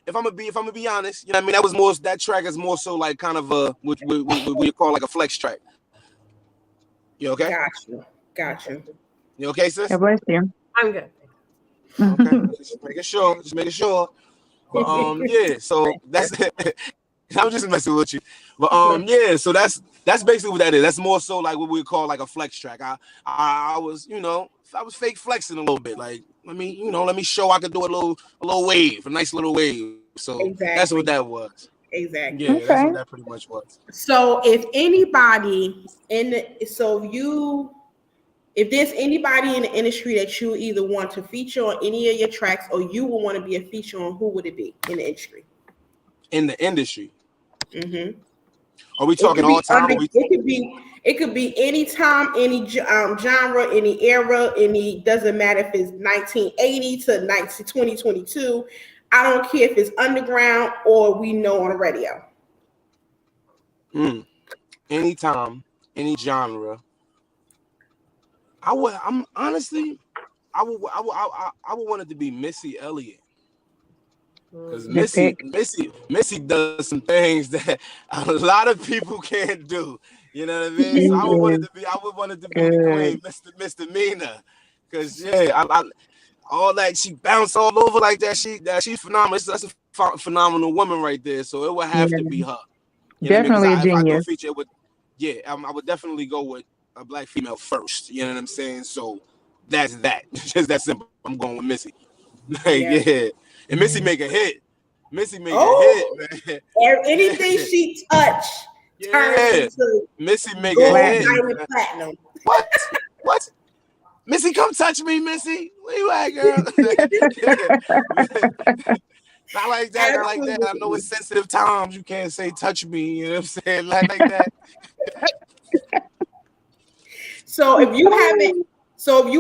If I'm gonna be honest, you know what I mean, that track is more so like kind of a what you call like a flex track. You okay? Gotcha. You okay, sis? God bless you. I'm good. Okay, just making sure. But so that's I'm just messing with you. But so that's basically what that is. That's more so like what we call like a flex track. I was I was fake flexing a little bit. Like let me show I could do a little wave, a nice little wave. So that's what that was. Exactly. Yeah, that's what that pretty much was. So if anybody If there's anybody in the industry that you either want to feature on any of your tracks or you will want to be a feature on, who would it be in the industry? In the industry. Mm-hmm. Are we talking all time? It could be any time, any genre, any era, doesn't matter if it's 1980 to 2022. I don't care if it's underground or we know on the radio. Anytime, any genre. I would want it to be Missy Elliott. Because Missy does some things that a lot of people can't do. You know what I mean? So I would want it to be the queen, Misdemeanor. Because I all that, she bounced all over like that. She's phenomenal. That's a phenomenal woman right there. So it would have to be her. Definitely a genius. I would definitely go with a black female first. You know what I'm saying? So that's that. Just that simple. I'm going with Missy. And Missy make a hit. A hit, man. Anything she touch turns into Missy make a hit. Diamond platinum. What? Missy, come touch me, Missy. Where you at, girl? Not like that. Not like that. I know it's sensitive times. You can't say touch me. You know what I'm saying? Like that. So if you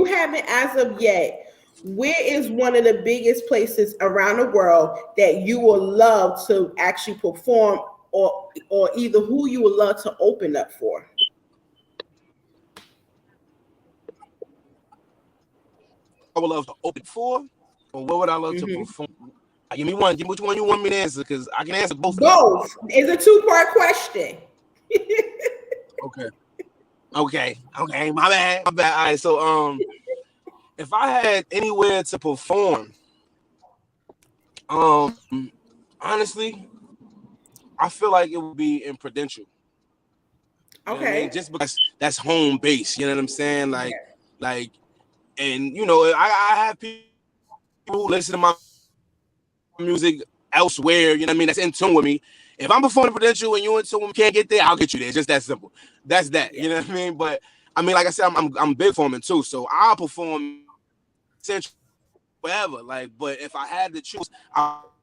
haven't as of yet, where is one of the biggest places around the world that you would love to actually perform, or either who you would love to open up for? I would love to open for, or what would I love to perform? Give me one. Which one you want me to answer? Because I can answer both. Both. It's a two-part question. Okay. My bad. All right. So if I had anywhere to perform, honestly, I feel like it would be in Prudential. You know what I mean? Just because that's home base. You know what I'm saying? Like, and I have people who listen to my music elsewhere. You know what I mean? That's in tune with me. If I'm performing Prudential and you in tune, can't get there, I'll get you there. It's just that simple. That's that. You know what I mean? But I mean, like I said, I'm big forming too, so I'll perform Central wherever. But if I had to choose, I'll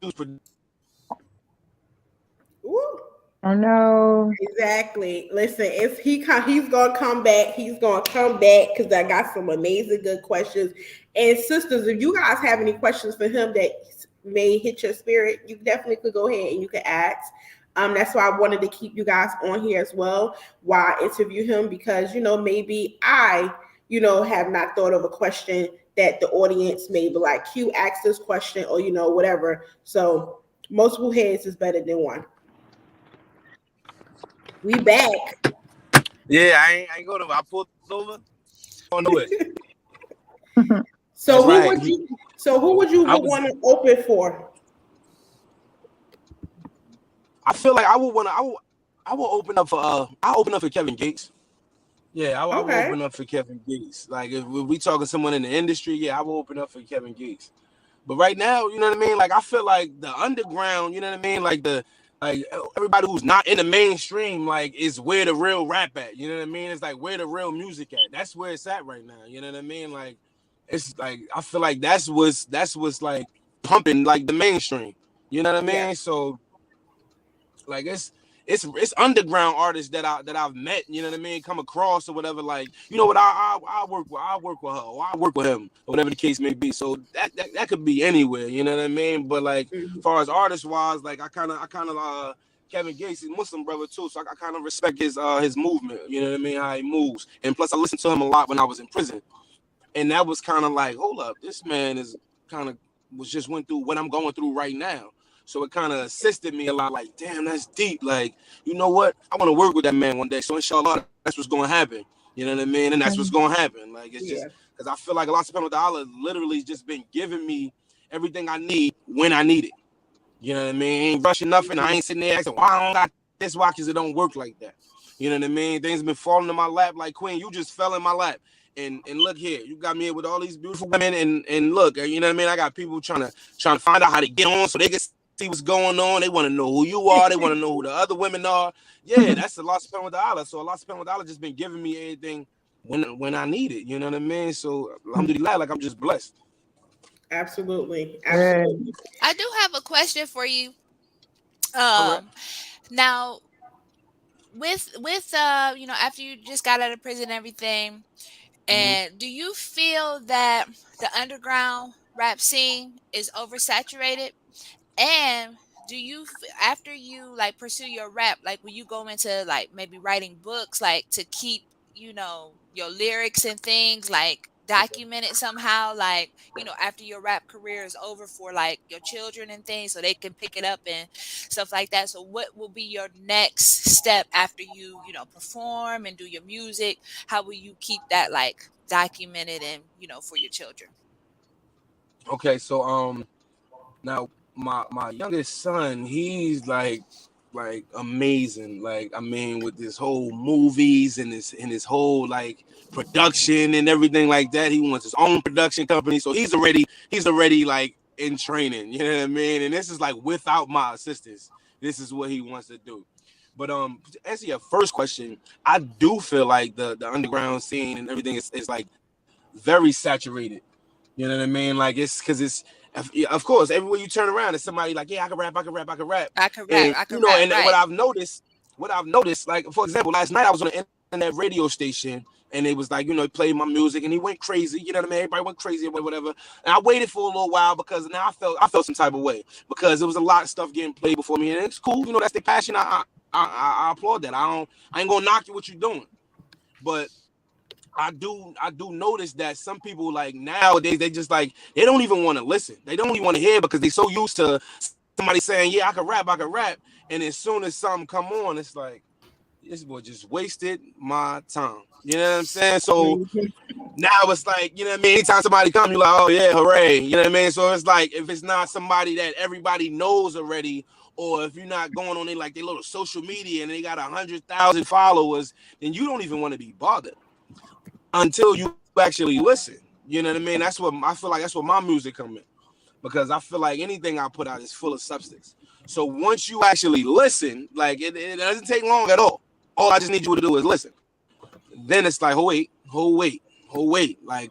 choose Prudential. Oh no! Exactly. Listen, he's gonna come back. He's gonna come back because I got some amazing good questions. And sisters, if you guys have any questions for him that may hit your spirit, you definitely could go ahead and you could ask. That's why I wanted to keep you guys on here as well while I interview him, because maybe I have not thought of a question that the audience may be like, Q asked this question, or whatever. So multiple heads is better than one. We back. Yeah, I ain't going to. I pulled over. Don't do it. So who would you want to open for? I feel like I will open up for I'll open up for Kevin Gates. Yeah, I will open up for Kevin Gates. Like if we talking someone in the industry, I will open up for Kevin Gates. But right now, you know what I mean? Like I feel like the underground, you know what I mean? Like everybody who's not in the mainstream, like, is where the real rap at. You know what I mean? It's like where the real music at. That's where it's at right now. You know what I mean? Like it's like I feel like that's what's like pumping like the mainstream. You know what I mean? Yeah. So like it's underground artists that I've met, you know what I mean, come across or whatever. Like, you know what, I work with her, or I work with him, or whatever the case may be. So that could be anywhere, you know what I mean. But like, as far as artist wise, like I kind of Kevin Gates is Muslim brother too, so I kind of respect his movement, you know what I mean, how he moves. And plus, I listened to him a lot when I was in prison, and that was kind of like, hold up, this man is went through what I'm going through right now. So it kind of assisted me a lot. Like, damn, that's deep. Like, you know what? I want to work with that man one day. So inshallah, that's what's going to happen. You know what I mean? And that's what's going to happen. Like, it's just because I feel like Allah subhanahu wa ta'ala literally just been giving me everything I need when I need it. You know what I mean? Ain't rushing nothing. I ain't sitting there asking, why I don't got this? Why? Because it don't work like that. You know what I mean? Things been falling in my lap. Like, Queen, you just fell in my lap. And look here, you got me here with all these beautiful women. And look, you know what I mean? I got people trying to find out how to get on so they can see what's going on. They want to know who you are. They want to know who the other women are. Yeah, that's Allah subhanahu wa ta'ala. So Allah subhanahu wa ta'ala just been giving me everything when I need it. You know what I mean? So alhamdulillah, like I'm just blessed. Absolutely. I do have a question for you. Now with after you just got out of prison and everything, and do you feel that the underground rap scene is oversaturated? And do you after you like pursue your rap, like will you go into like maybe writing books, like to keep your lyrics and things like documented somehow, like after your rap career is over, for like your children and things, so they can pick it up and stuff like that? So what will be your next step after you perform and do your music? How will you keep that like documented and for your children? Okay, so now my youngest son, he's like amazing. Like, I mean, with this whole movies and his whole like production and everything like that. He wants his own production company. So he's already like in training, you know what I mean? And this is like without my assistance. This is what he wants to do. But to answer your first question, I do feel like the underground scene and everything is like very saturated. You know what I mean? Like, it's because it's, of course, everywhere you turn around, there's somebody like, yeah, I can rap. And, Right. what I've noticed, like, for example, last night I was on an internet radio station, and it was like, he played my music, and he went crazy. You know what I mean? Everybody went crazy or whatever. And I waited for a little while because now I felt some type of way because there was a lot of stuff getting played before me, and it's cool. That's their passion. I applaud that. I ain't gonna knock you what you're doing, but I do notice that some people like nowadays they just like they don't even want to listen. They don't even want to hear because they're so used to somebody saying, yeah, I can rap. And as soon as something come on, it's like, this boy just wasted my time. You know what I'm saying? So now it's like, you know what I mean? Anytime somebody come, you're like, oh yeah, hooray. You know what I mean? So it's like, if it's not somebody that everybody knows already, or if you're not going on their little social media and they got 100,000 followers, then you don't even want to be bothered until you actually listen. You know what I mean? That's what I feel like. That's what my music come in, because I feel like anything I put out is full of substance. So once you actually listen, like it doesn't take long at all. All I just need you to do is listen. Then it's like, oh wait. Like,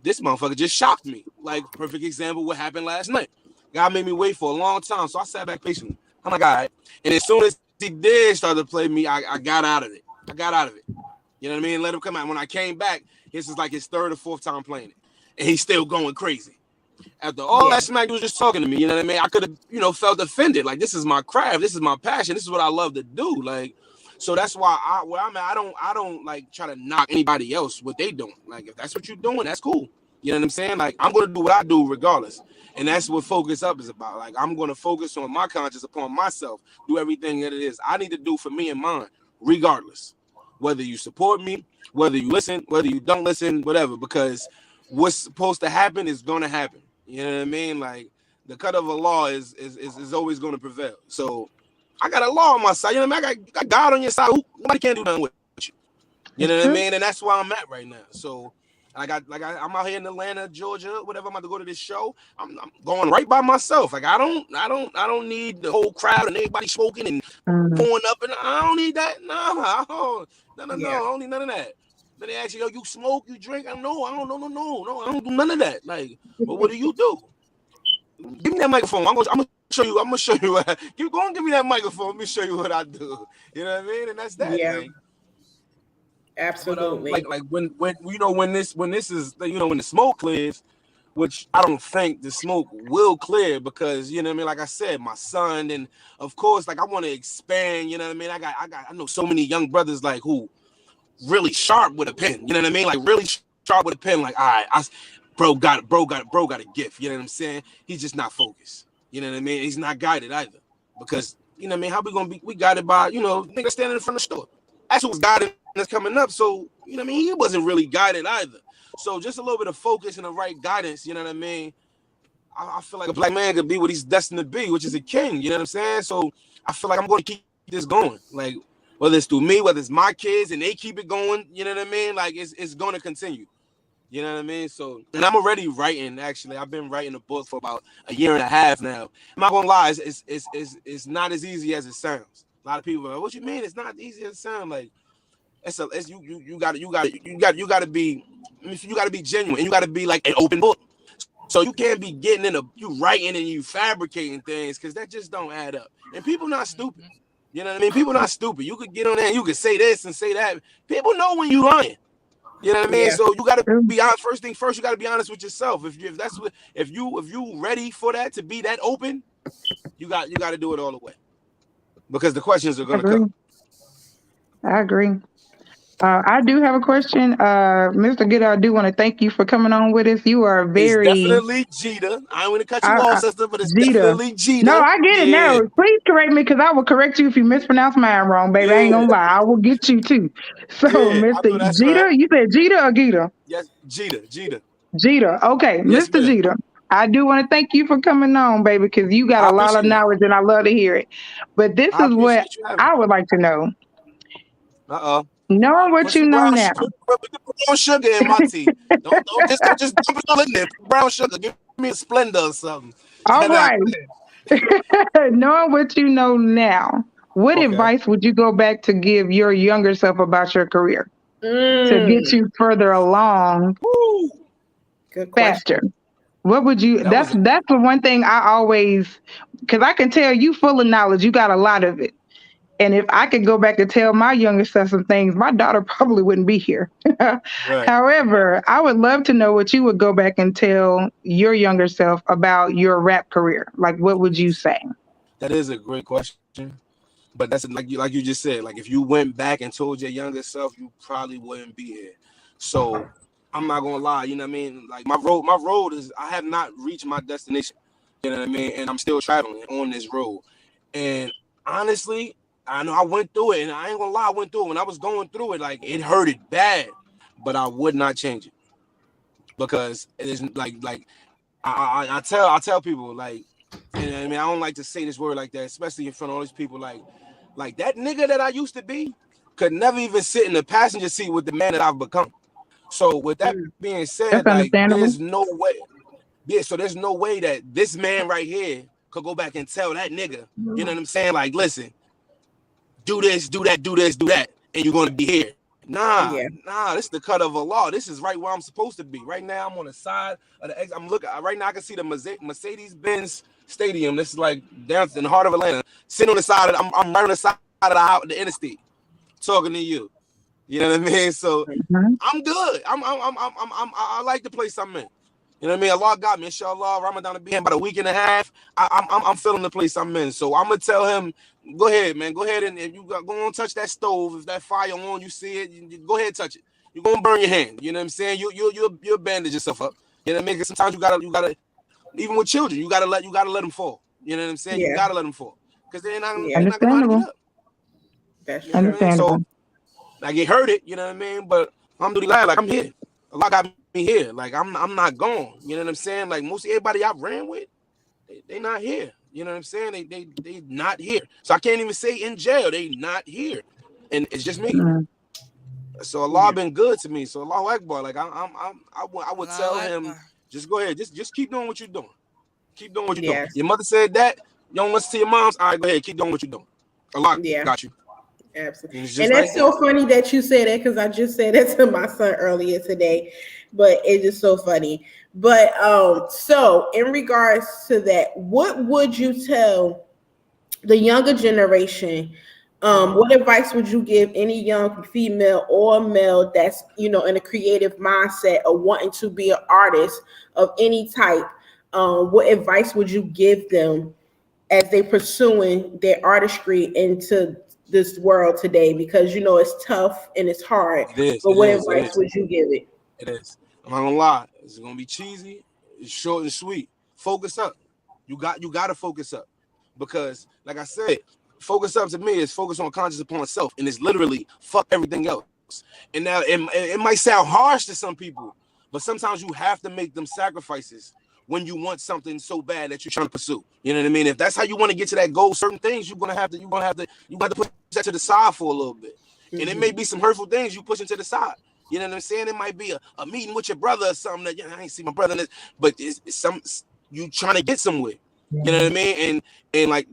this motherfucker just shocked me. Like, perfect example, what happened last night. God made me wait for a long time, so I sat back patiently. I'm like, all right. And as soon as he did start to play me, I got out of it. You know what I mean? Let him come out. When I came back, this is like his third or fourth time playing it, and he's still going crazy. After all that smack, he was just talking to me. You know what I mean? I could have, felt offended. Like, this is my craft. This is my passion. This is what I love to do. Like, so that's why where I'm at, I don't like try to knock anybody else what they doing. Like, if that's what you're doing, that's cool. You know what I'm saying? Like, I'm gonna do what I do regardless, and that's what Focus Up is about. Like, I'm gonna focus on my conscience upon myself. Do everything that it is I need to do for me and mine, regardless. Whether you support me, whether you listen, whether you don't listen, whatever, because what's supposed to happen is going to happen. You know what I mean? Like, the cut of a law is always going to prevail. So I got a law on my side. You know what I mean? I got God on your side. Nobody can't do nothing with you. You know what I mean? And that's where I'm at right now. So I'm out here in Atlanta, Georgia, whatever. I'm about to go to this show. I'm going right by myself. Like, I don't need the whole crowd and everybody smoking and pouring up, and I don't need that. No, I don't need none of that. Then they ask you, yo, you smoke, you drink? I don't know. No, I don't do none of that. Like, but what do you do? Give me that microphone. I'm gonna show you. Go and give me that microphone. Let me show you what I do. You know what I mean? And that's that. Yeah. Like, absolutely. But, like when this is, when the smoke clears, which I don't think the smoke will clear, because, you know what I mean, like I said, my son, and of course, like, I want to expand. You know what I mean? I know so many young brothers like who really sharp with a pen. You know what I mean? Like, really sharp with a pen. Like, all right, bro got a gift. You know what I'm saying? He's just not focused. You know what I mean? He's not guided either, because, you know what I mean, how we gonna be? We guided by, nigga standing in front of the store. That's what's guided that's coming up. So, you know what I mean? He wasn't really guided either. So just a little bit of focus and the right guidance, you know what I mean? I feel like a black man could be what he's destined to be, which is a king. You know what I'm saying? So I feel like I'm going to keep this going. Like, whether it's through me, whether it's my kids and they keep it going, you know what I mean? Like, it's going to continue. You know what I mean? So, and I'm already writing, actually. I've been writing a book for about a year and a half now. I'm not going to lie, it's not as easy as it sounds. A lot of people are like, what you mean? It's not easy as it sounds. Like, You got to be genuine, and you got to be like an open book. So you can't be you writing and you fabricating things, because that just don't add up. And people not stupid. You know what I mean? People not stupid. You could get on there and you could say this and say that. People know when you lying. You know what I mean? Yeah. So you got to be honest. First thing first, you got to be honest with yourself. If you ready for that, to be that open, you got to do it all the way, because the questions are going to come. I agree. I do have a question. Mr. Gitta, I do want to thank you for coming on with us. You are very... It's definitely Jeter. I don't want to cut you off, sister, but it's definitely Jeter. No, I get it now. Please correct me, because I will correct you if you mispronounce mine wrong, baby. I ain't going to lie. I will get you, too. So, Mr. Jeter, right. You said Jeter or Gita? Yes, Jeter. Okay, yes, Mr. Jeter. I do want to thank you for coming on, baby, because you got a lot of knowledge, and I love to hear it. But this is what I would like to know. Knowing what you know now. Put brown sugar in my tea. Don't just dump it all in there. Put brown sugar. Give me a Splenda or something. All right. Knowing what you know now, what advice would you go back to give your younger self about your career to get you further along faster? What would you? That's the one thing I always, because I can tell you full of knowledge. You got a lot of it. And if I could go back and tell my younger self some things, my daughter probably wouldn't be here. Right. However, I would love to know what you would go back and tell your younger self about your rap career. Like, what would you say? That is a great question. But that's like you just said, like if you went back and told your younger self, you probably wouldn't be here. So I'm not gonna lie, you know what I mean? Like my road is, I have not reached my destination. You know what I mean? And I'm still traveling on this road. And honestly, I know I went through it, and I ain't gonna lie, I went through it. When I was going through it, like it hurted bad, but I would not change it, because it is like I tell people, like, and I mean, I don't like to say this word like that, especially in front of all these people, like that nigga that I used to be could never even sit in the passenger seat with the man that I've become. So with that being said, like there's no way. Yeah, so there's no way that this man right here could go back and tell that nigga, you know what I'm saying? Like, listen, do this, do that, do this, do that, and you're gonna be here. Nah, this is the cut of a law. This is right where I'm supposed to be. Right now, I'm on the side of the exit. I'm looking right now. I can see the Mercedes-Benz Stadium. This is like down in the heart of Atlanta. Sitting on the side of I'm right on the side of the interstate, talking to you. You know what I mean? So I'm good. I like the place I'm in. You know what I mean? Allah got me. Inshallah, Ramadan will be in about a week and a half. I'm feeling the place I'm in. So I'm gonna tell him, go ahead, man. Go ahead, and if you go on, touch that stove. If that fire on, you see it, you go ahead, touch it. You're gonna burn your hand. You know what I'm saying? You bandage yourself up. You know what I mean? Because sometimes you gotta, even with children, you gotta let them fall. You know what I'm saying? You gotta let them fall, because they're not gonna get up. That's understandable. So I get hurted. You know what I mean? But alhamdulillah, like I'm here. Allah got me here. Like I'm not gone. You know what I'm saying? Like most everybody I ran with, they not here. You know what I'm saying? They not here. So I can't even say in jail. They not here, and it's just me. So Allah been good to me. So Allahu Akbar. Like I would tell him, just go ahead, just keep doing what you're doing. Keep doing what you're doing. Your mother said that. You don't listen to your moms. All right, go ahead, keep doing what you're doing. Allah got you. Absolutely. And that's so funny that you say that, because I just said that to my son earlier today, but it's just so funny. But so in regards to that, what would you tell the younger generation? What advice would you give any young female or male that's, in a creative mindset or wanting to be an artist of any type? What advice would you give them as they pursuing their artistry into this world today? Because it's tough and it's hard. But what advice would you give it? It is. I'm not gonna lie. It's gonna be cheesy. It's short and sweet. Focus up. You got to focus up, because, like I said, focus up to me is focus on conscious upon self, and it's literally fuck everything else. And now it might sound harsh to some people, but sometimes you have to make them sacrifices when you want something so bad that you're trying to pursue. You know what I mean? If that's how you want to get to that goal, certain things you're gonna have to put that to the side for a little bit. And it may be some hurtful things you pushing to the side. You know what I'm saying? It might be a meeting with your brother or something that I ain't see my brother in this, but it's some you trying to get somewhere. You know what I mean? And like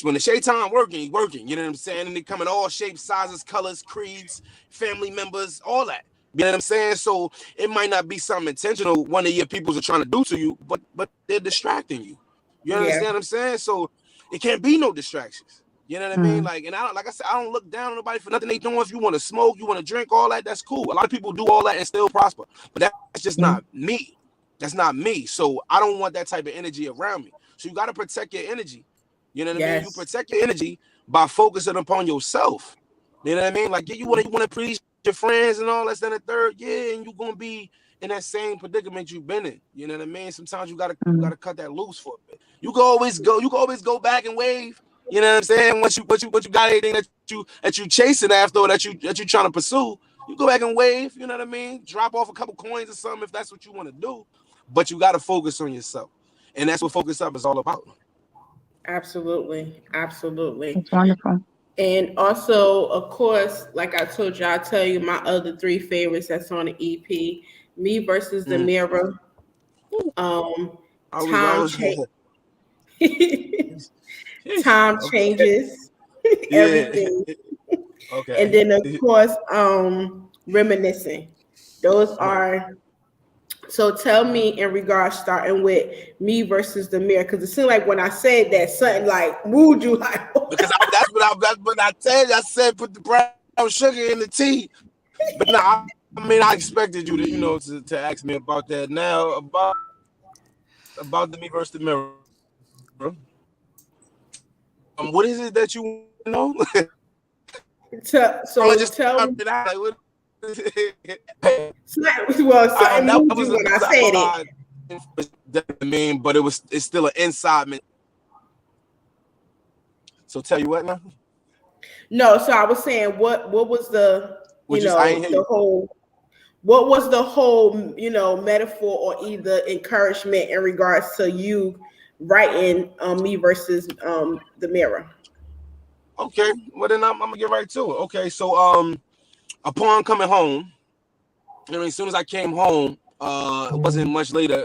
when the shade time working, he's working. You know what I'm saying? And they come in all shapes, sizes, colors, creeds, family members, all that. You know what I'm saying? So it might not be something intentional one of your peoples are trying to do to you, but they're distracting you. You understand what I'm saying? So it can't be no distractions. You know what I mean? Like, and like I said, I don't look down on nobody for nothing they doing. If you want to smoke, you want to drink, all that, that's cool. A lot of people do all that and still prosper, but that's just not me. That's not me. So I don't want that type of energy around me. So you got to protect your energy. You know what I mean? You protect your energy by focusing upon yourself. You know what I mean? Like, you want to please your friends and all that's then the third, and you're gonna be in that same predicament you've been in. You know what I mean? Sometimes you gotta cut that loose for a bit. You can always go back and wave. You know what I'm saying? Once you got anything that you chasing after or that you trying to pursue, you go back and wave. You know what I mean? Drop off a couple coins or something if that's what you want to do. But you got to focus on yourself, and that's what Focus Up is all about. Absolutely. It's wonderful. And also, of course, like I told you, I'll tell you my other 3 favorites that's on the EP. Me versus the Mirror. Time changes. Everything. Okay. And then of course, Reminiscing. Those are. So tell me in regards, starting with Me versus the Mirror, because it seemed like when I said that, something like moved you like. Because that's what I tell you. I said put the brown sugar in the tea. But no, I mean I expected you to to ask me about that. Now about the Me versus the Mirror. What is it that you know? So tell me. Well, something moved you when I said it. I mean, but it's still an inside. So tell you what now? No, so I was saying what was the what was the whole metaphor or either encouragement in regards to you writing Me versus the Mirror? Okay, well then I'm gonna get right to it. Okay, so upon coming home, as soon as I came home, it wasn't much later.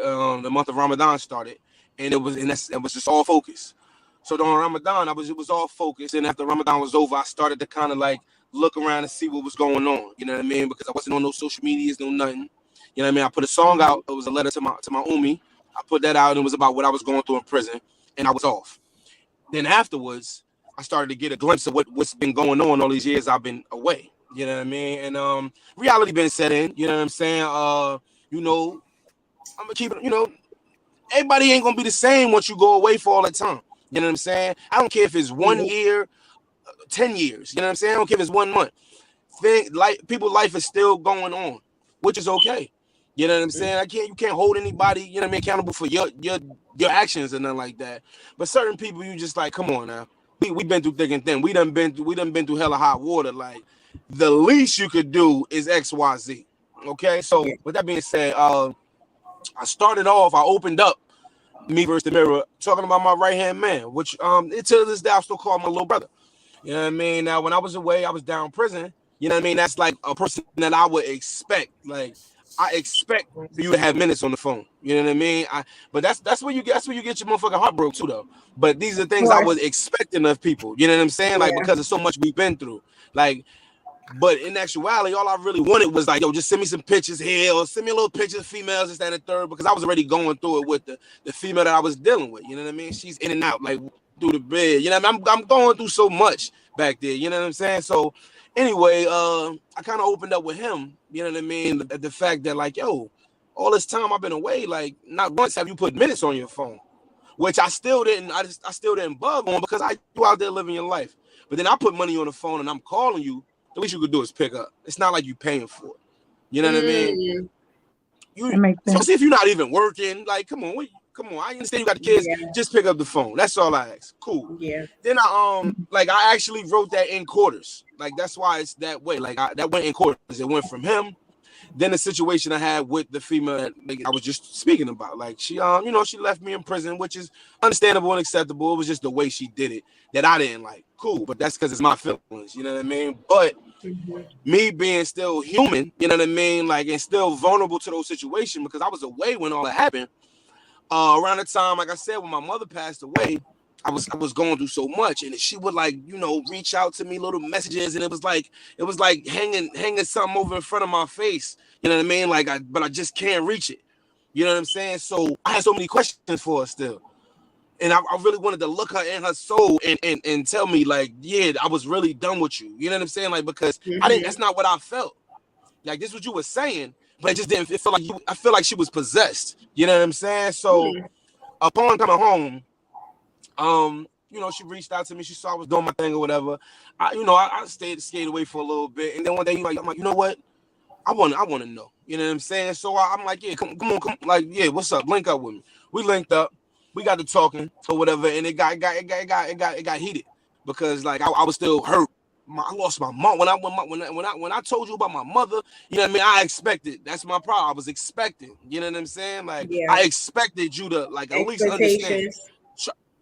The month of Ramadan started, and it was just all focus. So during Ramadan, it was all focused, and after Ramadan was over, I started to kind of like look around and see what was going on. You know what I mean? Because I wasn't on no social medias, no nothing. You know what I mean? I put a song out. It was a letter to my Umi. I put that out, and it was about what I was going through in prison, and I was off. Then afterwards, I started to get a glimpse of what's been going on all these years I've been away. You know what I mean? And reality been set in. You know what I'm saying? I'm gonna keep it. Everybody ain't gonna be the same once you go away for all the time. You know what I'm saying? I don't care if it's 1 year, 10 years. You know what I'm saying? I don't care if it's 1 month. People's life is still going on, which is okay. You know what I'm saying? You can't hold anybody, accountable for your actions and nothing like that. But certain people, you just like, come on now. We've been through thick and thin. We done been through hella hot water. Like, the least you could do is XYZ. Okay, so with that being said, I opened up Me versus the Mirror, talking about my right-hand man, which to this day I still call my little brother. You know what I mean? Now, when I was away, I was down in prison. You know what I mean? That's like a person that I would expect. Like, I expect for you to have minutes on the phone. You know what I mean? But that's where you get your motherfucking heart broke too, though. But these are things I was expecting of people. You know what I'm saying? Like, because of so much we've been through. Like, but in actuality, all I really wanted was like, yo, just send me some pictures here, or send me a little picture of females, this, that, and the third, because I was already going through it with the female that I was dealing with. You know what I mean? She's in and out, like through the bed. You know what I mean? I'm going through so much back there. You know what I'm saying? So anyway, I kind of opened up with him. You know what I mean? The fact that like, yo, all this time I've been away, like not once have you put minutes on your phone, which I still didn't. I still didn't bug on because you out there living your life. But then I put money on the phone and I'm calling you. The least you could do is pick up. It's not like you paying for it. You know what I mean? Especially if you're not even working. Like, come on. I understand you got the kids. Yeah. Just pick up the phone. That's all I ask. Cool. Yeah. Then I actually wrote that in quarters. Like, that's why it's that way. Like, that went in quarters. It went from him. Then the situation I had with the female that I was just speaking about. Like, she she left me in prison, which is understandable and acceptable. It was just the way she did it that I didn't like. Cool, but that's because it's my feelings. You know what I mean? But me being still human, you know what I mean? Like, and still vulnerable to those situations because I was away when all that happened. around the time, like I said, when my mother passed away, I was going through so much, and she would like, reach out to me, little messages, and it was like hanging something over in front of my face. You know what I mean? Like, but I just can't reach it. You know what I'm saying? So I had so many questions for her still, and I really wanted to look her in her soul and tell me like, yeah, I was really done with you. You know what I'm saying? Like, because I didn't. That's not what I felt. Like, this is what you were saying, but it just didn't. It felt like I feel like she was possessed. You know what I'm saying? So upon coming home, she reached out to me. She saw I was doing my thing or whatever. I skated away for a little bit, and then one day I'm like, you know what? I want to know. You know what I'm saying? So I'm like, yeah, come on, like, yeah, what's up? Link up with me. We linked up. We got to talking or whatever, and it got heated because like I was still hurt. I lost my mom when I told you about my mother. You know what I mean? I expected. That's my problem. I was expecting. You know what I'm saying? Like, I expected you to like at least understand.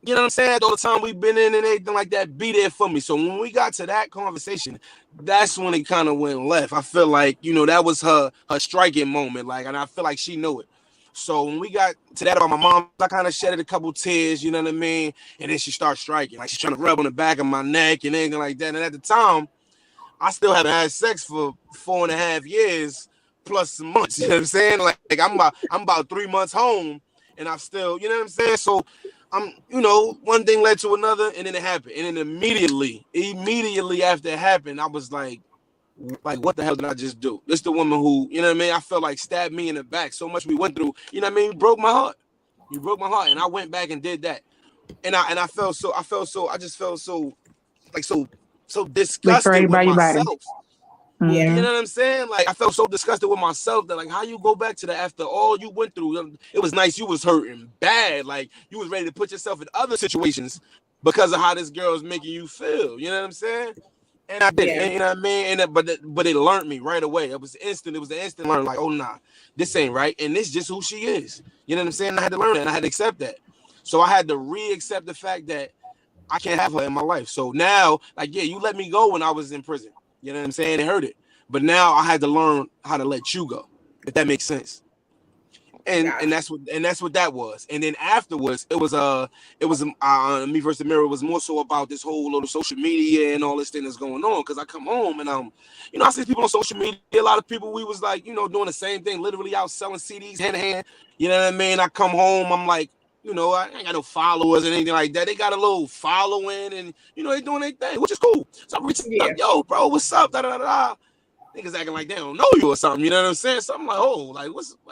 You know what I'm saying? All the time we've been in and anything like that, be there for me. So when we got to that conversation, that's when it kind of went left. I feel like, that was her striking moment. Like, and I feel like she knew it. So when we got to that about my mom, I kind of shedded a couple tears, you know what I mean? And then she started striking. Like, she's trying to rub on the back of my neck and anything like that. And at the time, I still haven't had sex for 4.5 years plus some months. You know what I'm saying? Like I'm about 3 months home, and I'm still, you know what I'm saying? So I'm, one thing led to another, and then it happened. And then immediately after it happened, I was like, what the hell did I just do? This the woman who, you know what I mean? I felt like stabbed me in the back. So much we went through, you know what I mean? Broke my heart. You broke my heart, and I went back and did that. And I just felt so disgusted with myself. Yeah. You know what I'm saying? Like, I felt so disgusted with myself that, like, how you go back to that after all you went through? It was nice. You was hurting bad. Like, you was ready to put yourself in other situations because of how this girl is making you feel. You know what I'm saying? And I did. Yeah. You know what I mean? And but it learned me right away. It was instant. It was the instant learn. Like, oh, nah, this ain't right. And this is just who she is. You know what I'm saying? I had to learn that, and I had to accept that. So I had to re-accept the fact that I can't have her in my life. So now, like, yeah, you let me go when I was in prison. You know what I'm saying? It hurt it. But now I had to learn how to let you go, if that makes sense. And that's what that was. And then afterwards, it was Me versus the Mirror was more so about this whole little social media and all this thing that's going on. Because I come home and I see people on social media. A lot of people, we was like, doing the same thing, literally out selling CDs hand to hand. You know what I mean? I come home, I'm like, I ain't got no followers and anything like that. They got a little following and they doing their thing, which is cool. So I'm reaching out, yo, bro, what's up? Da da da da. Niggas acting like they don't know you or something. You know what I'm saying? So I'm like, oh,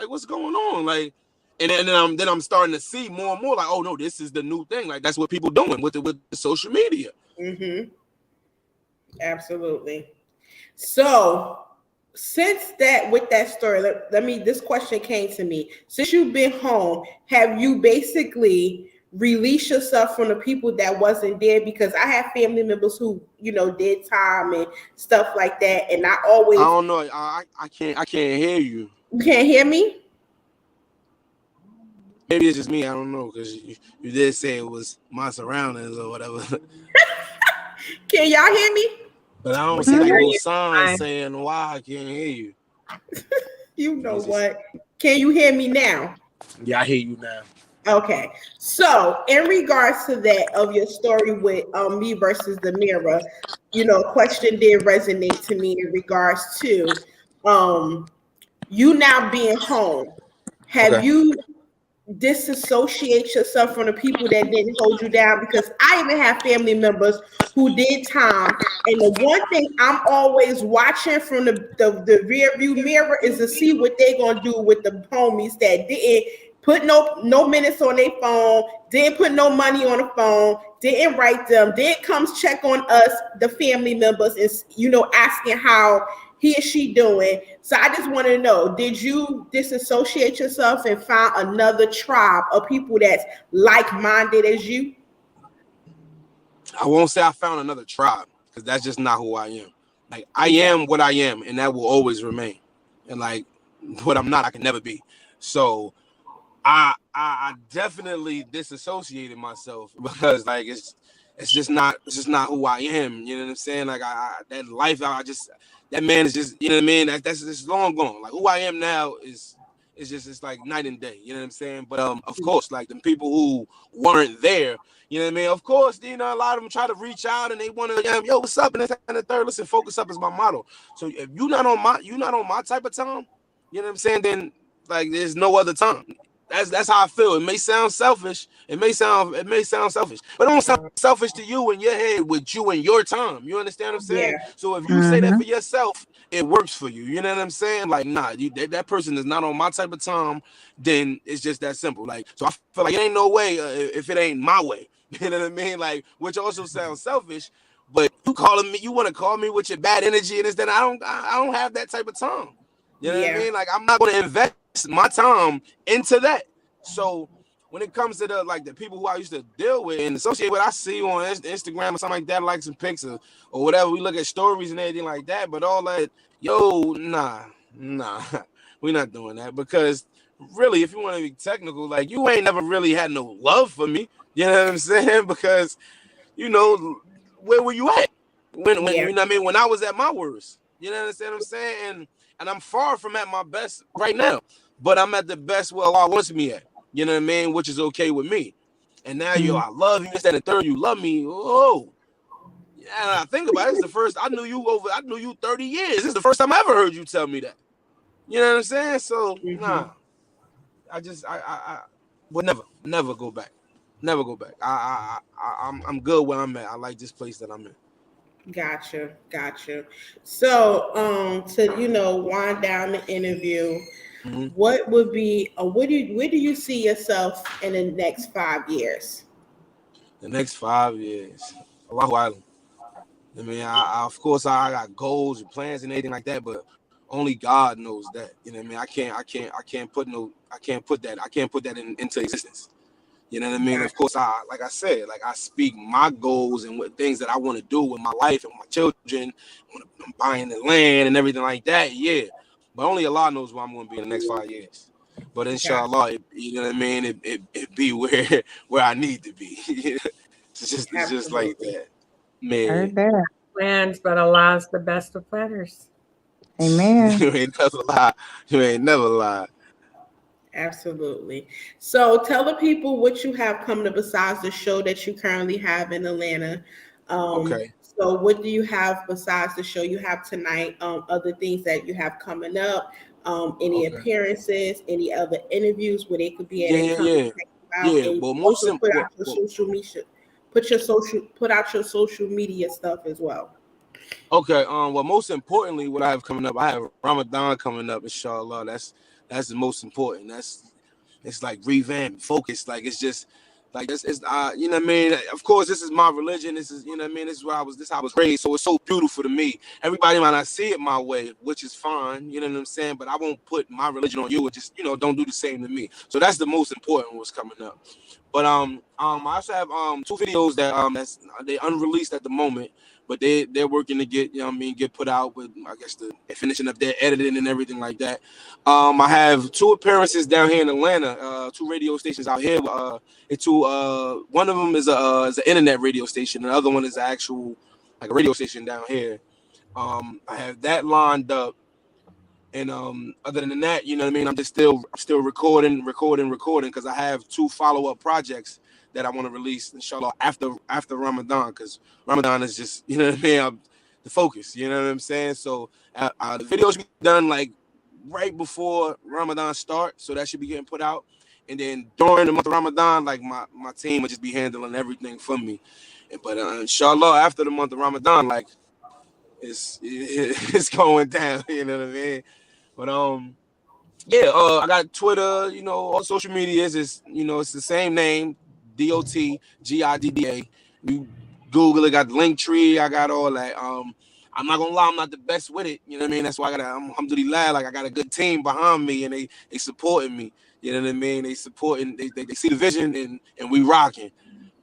what's going on? Like, and then I'm starting to see more and more like, oh no, this is the new thing. Like, that's what people doing with the social media. Mm-hmm. Absolutely. So since that, with that story, this question came to me. Since you've been home, have you basically release yourself from the people that wasn't there? Because I have family members who did time and stuff like that, and I don't know. I can't hear you. You can't hear me? Maybe it's just me. I don't know, because you did say it was my surroundings or whatever. Can y'all hear me? But I don't see like no sign saying why I can't hear you. You know what? Can you hear me now? Yeah, I hear you now. Okay, so in regards to that of your story with Me versus the Mirror, question did resonate to me in regards to you now being home. Have you disassociate yourself from the people that didn't hold you down? Because I even have family members who did time, and the one thing I'm always watching from the rear view mirror is to see what they're gonna do with the homies that didn't put no minutes on their phone, didn't put no money on the phone, didn't write them, didn't come check on us, the family members, and asking how he or she doing. So I just want to know, did you disassociate yourself and find another tribe of people that's like-minded as you? I won't say I found another tribe, because that's just not who I am. Like, I am what I am, and that will always remain. And like, what I'm not, I can never be. So I definitely disassociated myself, because like it's just not who I am. You know what I'm saying? Like that life, that man is just, you know what I mean? That's just long gone. Like, who I am now is it's like night and day. You know what I'm saying? But of course, like the people who weren't there, you know what I mean? Of course, you know, a lot of them try to reach out and they want to, yo, what's up? And this and the third. Listen, focus up is my motto. So if you're not on my type of time, you know what I'm saying? Then like there's no other time. That's how I feel. It may sound selfish. It may sound selfish, but it don't sound selfish to you in your head with you and your time. You understand what I'm saying? Yeah. So if you say that for yourself, it works for you. You know what I'm saying? Like, nah, that person is not on my type of time. Then it's just that simple. Like, so I feel like it ain't no way if it ain't my way. You know what I mean? Like, which also sounds selfish. But you want to call me with your bad energy and this, then I don't have that type of time. You know what I mean? Like, I'm not going to invest my time into that. So when it comes to the people who I used to deal with and associate with, I see on Instagram or something like that, like some pics or whatever. We look at stories and everything like that. But all that, nah, we're not doing that, because really, if you want to be technical, like, you ain't never really had no love for me. You know what I'm saying? Because, you know, where were you at when you know what I mean? When I was at my worst. You know what I'm saying? And I'm far from at my best right now, but I'm at the best where Allah wants me at. You know what I mean? Which is okay with me. And now, I love you. This and the third, you love me. Oh, yeah. I think about it. It's the first I knew you 30 years. This is the first time I ever heard you tell me that. You know what I'm saying? So nah, I would never go back. Never go back. I'm good where I'm at. I like this place that I'm in. Gotcha. So, to wind down the interview, what would be, where do you see yourself in the next 5 years? The next 5 years, Allahu Island. I mean, I of course I got goals and plans and anything like that, but only God knows that. You know what I mean? I can't put that into existence. You know what I mean? Of course, I speak my goals and what things that I want to do with my life and my children. I'm buying the land and everything like that. Yeah, but only Allah knows where I'm going to be in the next 5 years. But inshallah, you know what I mean? It be where I need to be. It's just like that, man. Heard that. Plans, but Allah's the best of planners. Amen. You ain't never lie. Absolutely. So tell the people what you have coming up besides the show that you currently have in Atlanta. Okay. So what do you have besides the show you have tonight? Other things that you have coming up? Any appearances? Any other interviews where they could be at? Well, put out your social media stuff as well. Okay. Well, most importantly, what I have coming up, I have Ramadan coming up, inshallah. That's the most important. It's like revamp, focus. Like, it's just like it's you know what I mean? Of course, this is my religion. This is, you know what I mean? This is how I was raised. So it's so beautiful to me. Everybody might not see it my way, which is fine. You know what I'm saying? But I won't put my religion on you and just, don't do the same to me. So that's the most important what's coming up. But I also have 2 videos that they unreleased at the moment. But they're working to get, get put out with, I guess, the finishing up their editing and everything like that. I have 2 appearances down here in Atlanta, 2 radio stations out here. One of them is an internet radio station. The other one is actual, like, a radio station down here. I have that lined up. And other than that, you know what I mean, I'm just still recording because I have 2 follow-up projects that I want to release, inshallah, after Ramadan, because Ramadan is just, you know what I mean, the focus, you know what I'm saying? So the videos should be done like right before Ramadan starts, so that should be getting put out. And then during the month of Ramadan, like, my team will just be handling everything for me. But inshallah, after the month of Ramadan, like, it's going down, you know what I mean? But I got Twitter, all social medias. It's the same name, DOTGIDDA. You Google it, got the link tree. I got all that. I'm not gonna lie, I'm not the best with it. You know what I mean? That's why alhamdulillah, like, I got a good team behind me, and they supporting me. You know what I mean? They supporting. They see the vision, and we rocking.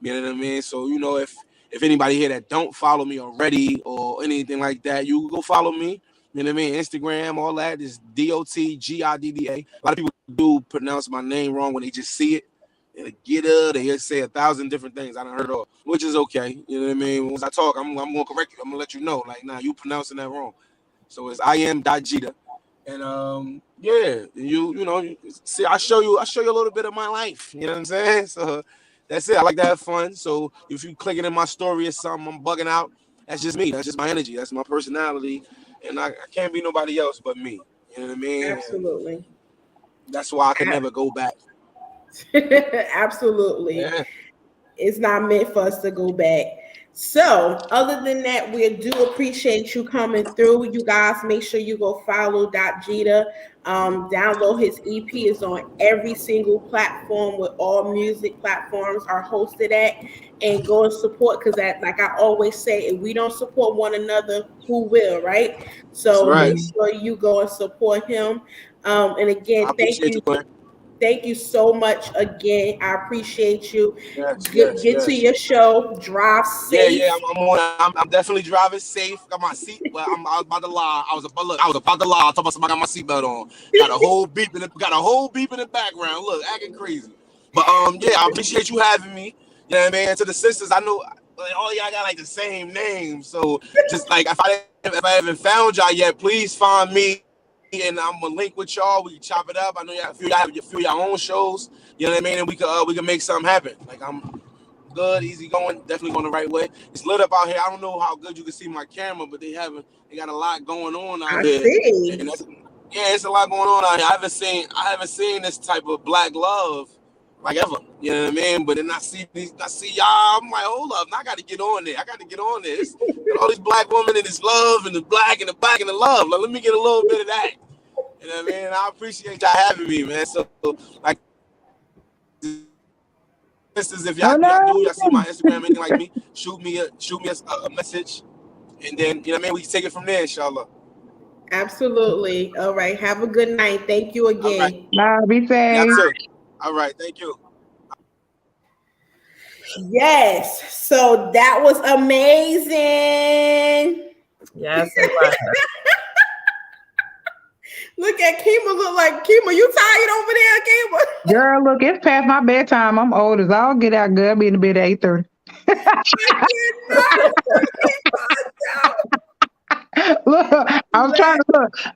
You know what I mean? So if anybody here that don't follow me already or anything like that, you go follow me. You know what I mean? Instagram, all that is DOTGIDDA. A lot of people do pronounce my name wrong when they just see it. They say 1,000 different things I done heard of, which is okay. You know what I mean? Once I talk, I'm gonna correct you. I'm gonna let you know, like, nah, you pronouncing that wrong. So it's IM.Jida. And yeah, you know, see, I show you a little bit of my life. You know what I'm saying? So that's it. I like to have fun. So if you clicking in my story or something, I'm bugging out. That's just me. That's just my energy. That's my personality, and I can't be nobody else but me. You know what I mean? Absolutely. And that's why I can never go back. Absolutely. Yeah. It's not meant for us to go back. So, other than that, we do appreciate you coming through. You guys, make sure you go follow Jita. Download his EP. Is on every single platform where all music platforms are hosted at, and go and support, because that, like I always say, if we don't support one another, who will, right? So Right. make sure you go and support him. And again, thank you. Thank you so much again. I appreciate you. Yes, Get to your show. Drive safe. Yeah. I'm definitely driving safe. Got my seat. Well, I was about to lie. I was about to lie. I told myself I got my seatbelt on. Got a whole beep in the background. Look, acting crazy. But yeah, I appreciate you having me. You know what I mean? And to the sisters, I know like, all y'all got like the same name. So just like if I haven't found y'all yet, please find me. And I'm gonna link with y'all. We can chop it up. I know y'all have your own shows. You know what I mean? And we can make something happen. Like I'm good, easy going, definitely going the right way. It's lit up out here. I don't know how good you can see my camera, but they got a lot going on out here. See. And it's a lot going on out here. I haven't seen this type of black love like ever. You know what I mean? But then I see y'all. I'm like, hold up, I got to get on there. It's all these black women and this love and the black and the black and the love. Like, let me get a little bit of that. You know what I mean? I appreciate y'all having me, man. So like, if y'all see my Instagram, anything like me, shoot me a message, and then you know what I mean. We can take it from there, inshallah. Absolutely. All right. Have a good night. Thank you again. Nah, be safe. Y'all too. All right. Thank you. Yes. So that was amazing. Yes, it was. Look at Qimmah. Look like Qimmah. You tired over there, Qimmah? Girl, look, it's past my bedtime. I'm old as all get out, girl. I'll be in the bed at 8:30. Look, I was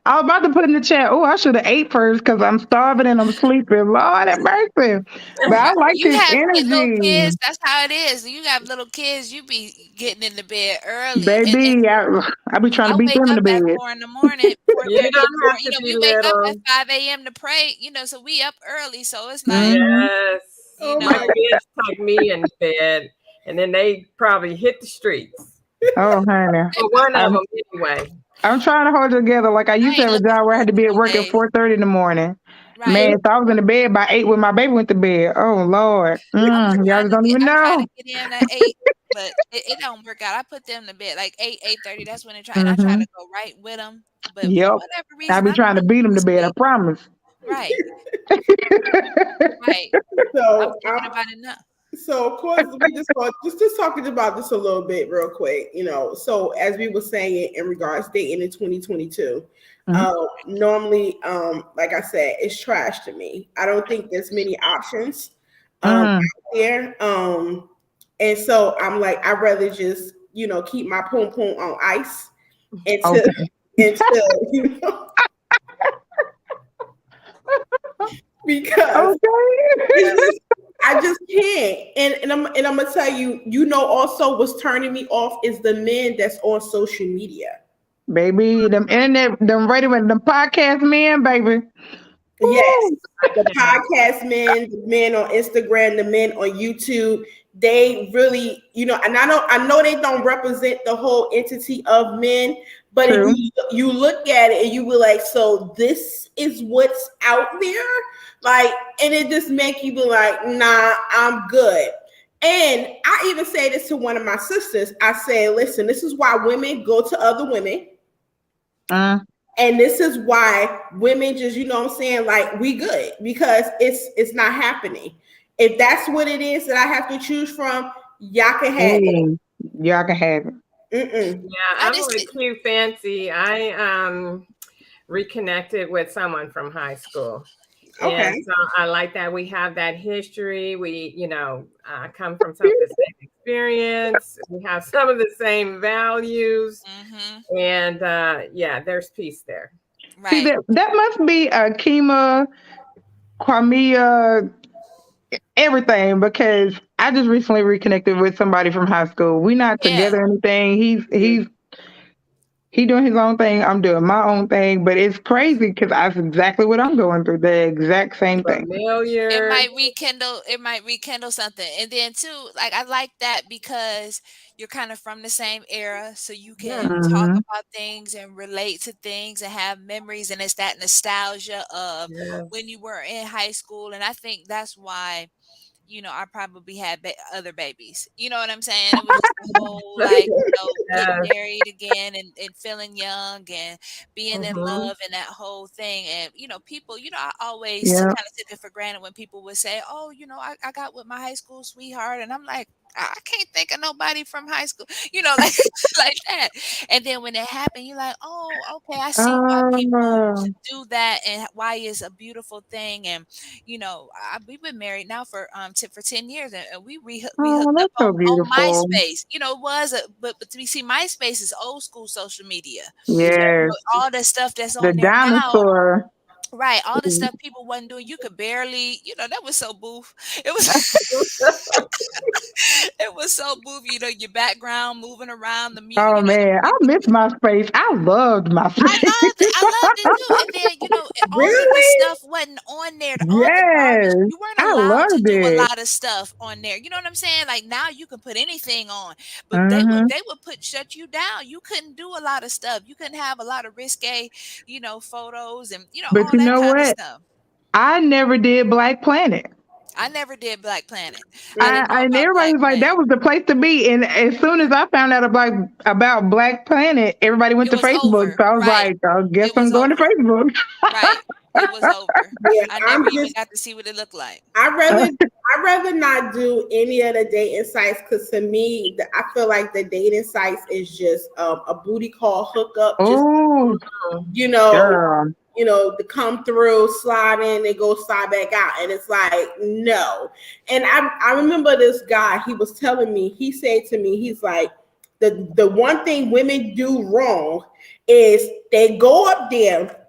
about to put in the chat. Oh, I should have ate first because I'm starving and I'm sleeping. Lord have mercy. But I like You this have energy. little kids. That's how it is. You got little kids. You be getting in the bed early. Baby, I be trying to beat them in the bed. At 4 in the morning. 4:30 You in don't the morning. have to be We wake up little. at 5 a.m. to pray. So we up early. So it's like, Yes. My know. kids tuck me in bed, and then they probably hit the streets. Oh, honey. But one of them anyway. I'm trying to hold it together. Like I used to have a job where I had to be at work at 4:30 in the morning. Right. Man, so I was in the bed by 8 when my baby went to bed. Oh Lord, y'all don't even know. I'm trying to get in at 8, but it don't work out. I put them to bed like 8:30. That's when I try to go right with them. But for whatever reason, I be trying to beat them to bed. I promise. Right. Right. So I'm thinking about it now. So of course we just talking about this a little bit real quick, so as we were saying in regards to dating in 2022, normally, like I said, it's trash to me. I don't think there's many options out there. And so I'm like, I'd rather just, keep my poom poom on ice until because I just can't. And I'm gonna tell you, also what's turning me off is the men that's on social media. Baby, them internet, them radio, them podcast men, baby. Yes, the podcast men, the men on Instagram, the men on YouTube, they really, and I know they don't represent the whole entity of men, but if you look at it and you be like, so this is what's out there, like, and it just make you be like, nah, I'm good. And I even say this to one of my sisters. I say, listen, this is why women go to other women. And this is why women just, like, we good, because it's not happening. If that's what it is that I have to choose from, y'all can have it. Y'all can have it. Yeah, I'm with Q Fancy. I reconnected with someone from high school. Okay. And so I like that we have that history. We, come from some of the same experience. We have some of the same values. And there's peace there. See, Right. that must be a Qimmah, Kwame, everything, because I just recently reconnected with somebody from high school. We're not Yeah. together or anything. He doing his own thing. I'm doing my own thing. But it's crazy because that's exactly what I'm going through. The exact same thing. Familiar. It might rekindle something. And then too, like I like that because you're kind of from the same era, so you Yeah. can talk Hmm. about things and relate to things and have memories, and it's that nostalgia of Yeah. when you were in high school. And I think that's why, I probably had other babies. You know what I'm saying? It was just the whole, like, getting Yes. married again and feeling young and being in Mm-hmm. love and that whole thing. And, people, I always Yeah. kind of took it for granted when people would say, oh, I got with my high school sweetheart. And I'm like, I can't think of nobody from high school, like, like that. And then when it happened, you're like, oh, okay, I see why people Oh, do that and why it's a beautiful thing. And we've been married now for 10 years, and we oh, hooked up that's so on beautiful. MySpace. It was but we see MySpace is old school social media. Yes. But all the stuff that's The on there now, dinosaur. right? All the stuff people wasn't doing, you could barely, that was so boof. It was it was so boof. Your background moving around the mute. Oh man, I miss my space. I loved my I space. loved it. I loved it too. And then, all of the Really? stuff wasn't on there. All the garbage. Yes, You weren't I allowed to loved do a it. lot of stuff on there. You know what I'm saying? Like now you can put anything on. But they would Hmm. they would shut you down. You couldn't do a lot of stuff. You couldn't have a lot of risque, photos and But all you that know kind of what? stuff. I never did Black Planet. I never did Black Planet. I I didn't know and about everybody Black was like, Planet. that was the place to be. And as soon as I found out about Black Planet, everybody went It to was Facebook. over. So I was Right. like, I guess It I'm was going to over. Facebook. Right. It was over. Yeah, I never even got to see what it looked like. I rather not do any of the dating sites because to me, I feel like the dating sites is just a booty call hookup. Just Oh, you know, girl. to come through, slide in, and go slide back out, and it's like no. And I remember this guy. He was telling me. He said to me, he's like, the one thing women do wrong is they go up there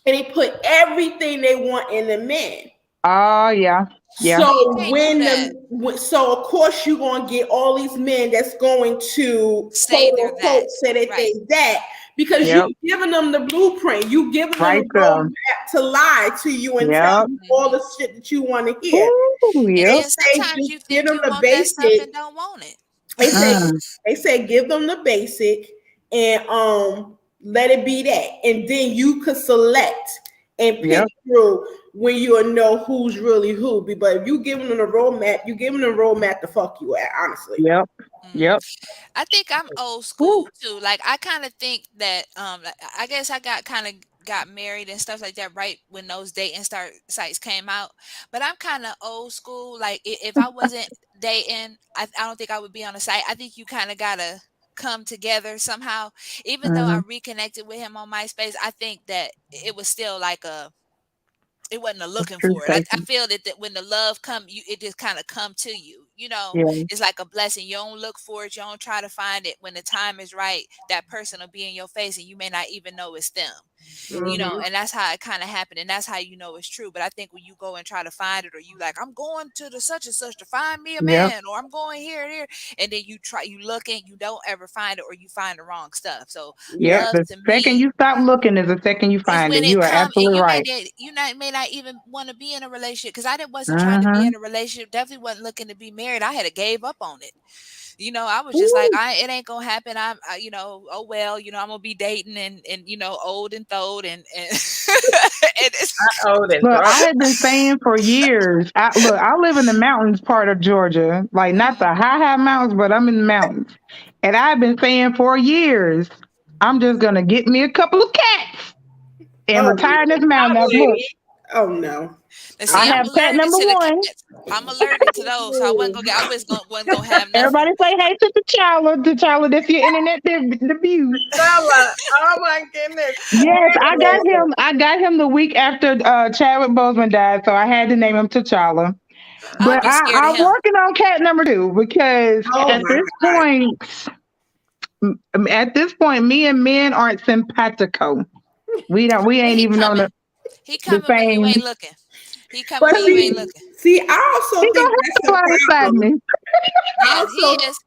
and they put everything they want in the men. Oh, yeah. Yeah. You So can't do that. so of course you're gonna get all these men that's going to Say quote they're that. unquote say that Right. they that because Yep. you giving them the blueprint, you giving them Right the there. roadmap to lie to you and tell Yep. you all the shit that you want to hear. Ooh, And They yep. then say sometimes just you give think them you the want that stuff basic. and don't want it. They say Mm, give them the basic and let it be that, and then you could select and pick yep. through when you'll know who's really who. But if you giving them a roadmap, you giving them a roadmap to fuck you at, honestly. Yep. Mm. Yep. I think I'm old Woo. school too. Like I kind of think that like, I guess I got married and stuff like that right when those dating start sites came out. But I'm kind of old school. Like if I wasn't dating, I don't think I would be on a site. I think you kind of gotta come together somehow. Even though I Hmm. reconnected with him on MySpace, I think that it was still like it wasn't a That's looking true, for it. I Stacey. feel that when the love come, it just kind of come to you. Yeah. It's like a blessing. You don't look for it. You don't try to find it. When the time is right, that person will be in your face, and you may not even know it's them. Mm-hmm. And that's how it kind of happened, and that's how you know it's true. But I think when you go and try to find it, or you like, I'm going to the such and such to find me a Yep. man, or I'm going here and here, and then you look and you don't ever find it, or you find the wrong stuff. So Yeah. Yep. love The to second me you stop looking is the second you is find when it. it You are come and absolutely right. may not even want to be in a relationship, because wasn't trying to be Mm-hmm. in a relationship, definitely wasn't looking to be married. I had to gave up on it. I was just like, it ain't gonna happen. Oh well, I'm gonna be dating and old and throwed and and it's Oh, then Look, throw. I have been saying for years. I live in the mountains part of Georgia, like not the high mountains, but I'm in the mountains, and I've been saying for years, I'm just gonna get me a couple of cats and Oh retire in this Out, mountain. Now, look, lady. oh no. and I see, I'm have cat allergic number to the one. cats. I'm allergic to those, so wasn't gonna have nothing. Everybody say hey to T'Challa. T'Challa, that's your internet debut. Bella. Oh my goodness. Yes, Wait a I got minute. him. I got him the week after Chadwick Boseman died, so I had to name him T'Challa. I'll But be scared of I'm him. working on cat number two because Oh my god. at this point, me and men aren't simpatico. We ain't even on the He coming when you same. ain't looking. He coming But when you ain't looking. see, I also He think gonna that's have to the fly beside problem. me. Yeah, he is.